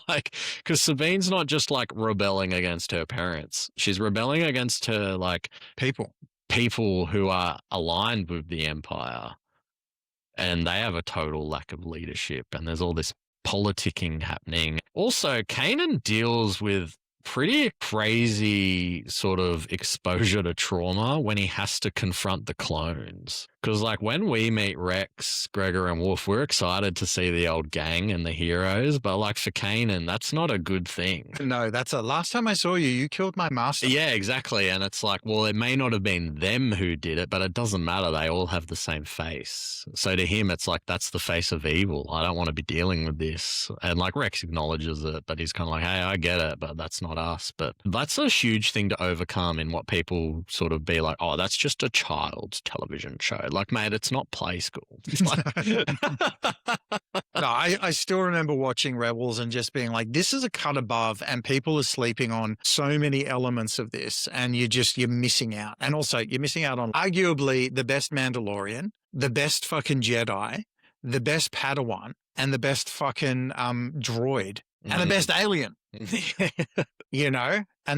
Like, because Sabine's not just like rebelling against her parents. She's rebelling against her, like, people who are aligned with the Empire. And they have a total lack of leadership. And there's all this politicking happening. Also, Kanan deals with pretty crazy sort of exposure to trauma when he has to confront the clones. Because, like, when we meet Rex, Gregor, and Wolf, we're excited to see the old gang and the heroes. But, like, for Kanan, that's not a good thing. No, that's last time I saw you, you killed my master. Yeah, exactly. And it's like, well, it may not have been them who did it, but it doesn't matter. They all have the same face. So to him, it's like, that's the face of evil. I don't want to be dealing with this. And, like, Rex acknowledges it, but he's kind of like, hey, I get it, but that's not us. But that's a huge thing to overcome in what people sort of be like, oh, that's just a child's television show. Like, mate, it's not Play School. No, I still remember watching Rebels and just being like, this is a cut above and people are sleeping on so many elements of this and you're missing out. And also you're missing out on arguably the best Mandalorian, the best fucking Jedi, the best Padawan, and the best fucking droid, and the best alien. And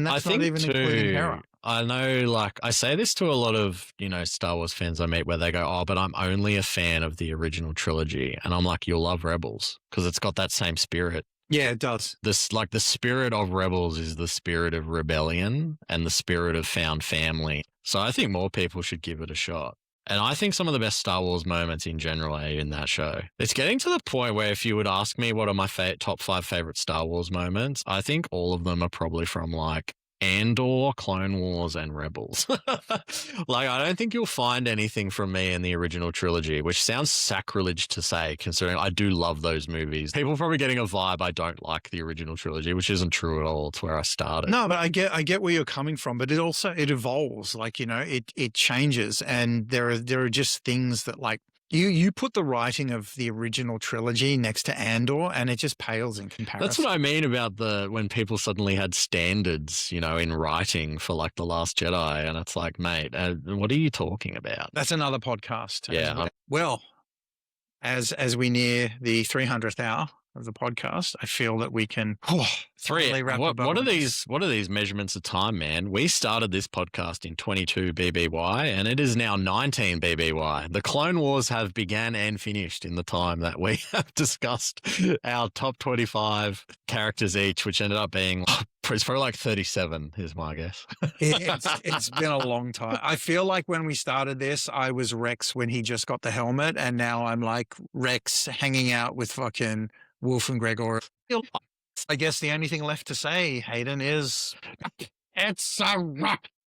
that's not even including Hera. I know, like, I say this to a lot of, Star Wars fans I meet where they go, oh, but I'm only a fan of the original trilogy. And I'm like, you'll love Rebels because it's got that same spirit. Yeah, it does. The spirit of Rebels is the spirit of rebellion and the spirit of found family. So I think more people should give it a shot. And I think some of the best Star Wars moments in general are in that show. It's getting to the point where if you would ask me what are my top 5 favorite Star Wars moments, I think all of them are probably from like Andor, Clone Wars, and Rebels. Like, I don't think you'll find anything from me in the original trilogy, which sounds sacrilege to say, considering I do love those movies. People are probably getting a vibe I don't like the original trilogy, which isn't true at all. It's where I started. No, but I get where you're coming from, but it evolves. Like, it changes, and there are just things that, like, You put the writing of the original trilogy next to Andor, and it just pales in comparison. That's what I mean about when people suddenly had standards, in writing for like The Last Jedi, and it's like, mate, what are you talking about? That's another podcast. Yeah. Well, as we near the 300th hour of the podcast, I feel that we can wrap what are these measurements of time, man? We started this podcast in 22 BBY and it is now 19 BBY. The Clone Wars have began and finished in the time that we have discussed our top 25 characters each, which ended up being it's probably like 37 is my guess. It's been a long time. I feel like when we started this, I was Rex when he just got the helmet, and now I'm like Rex hanging out with fucking Wolf and Gregor. I guess the only thing left to say, Hayden, is it's a wrap.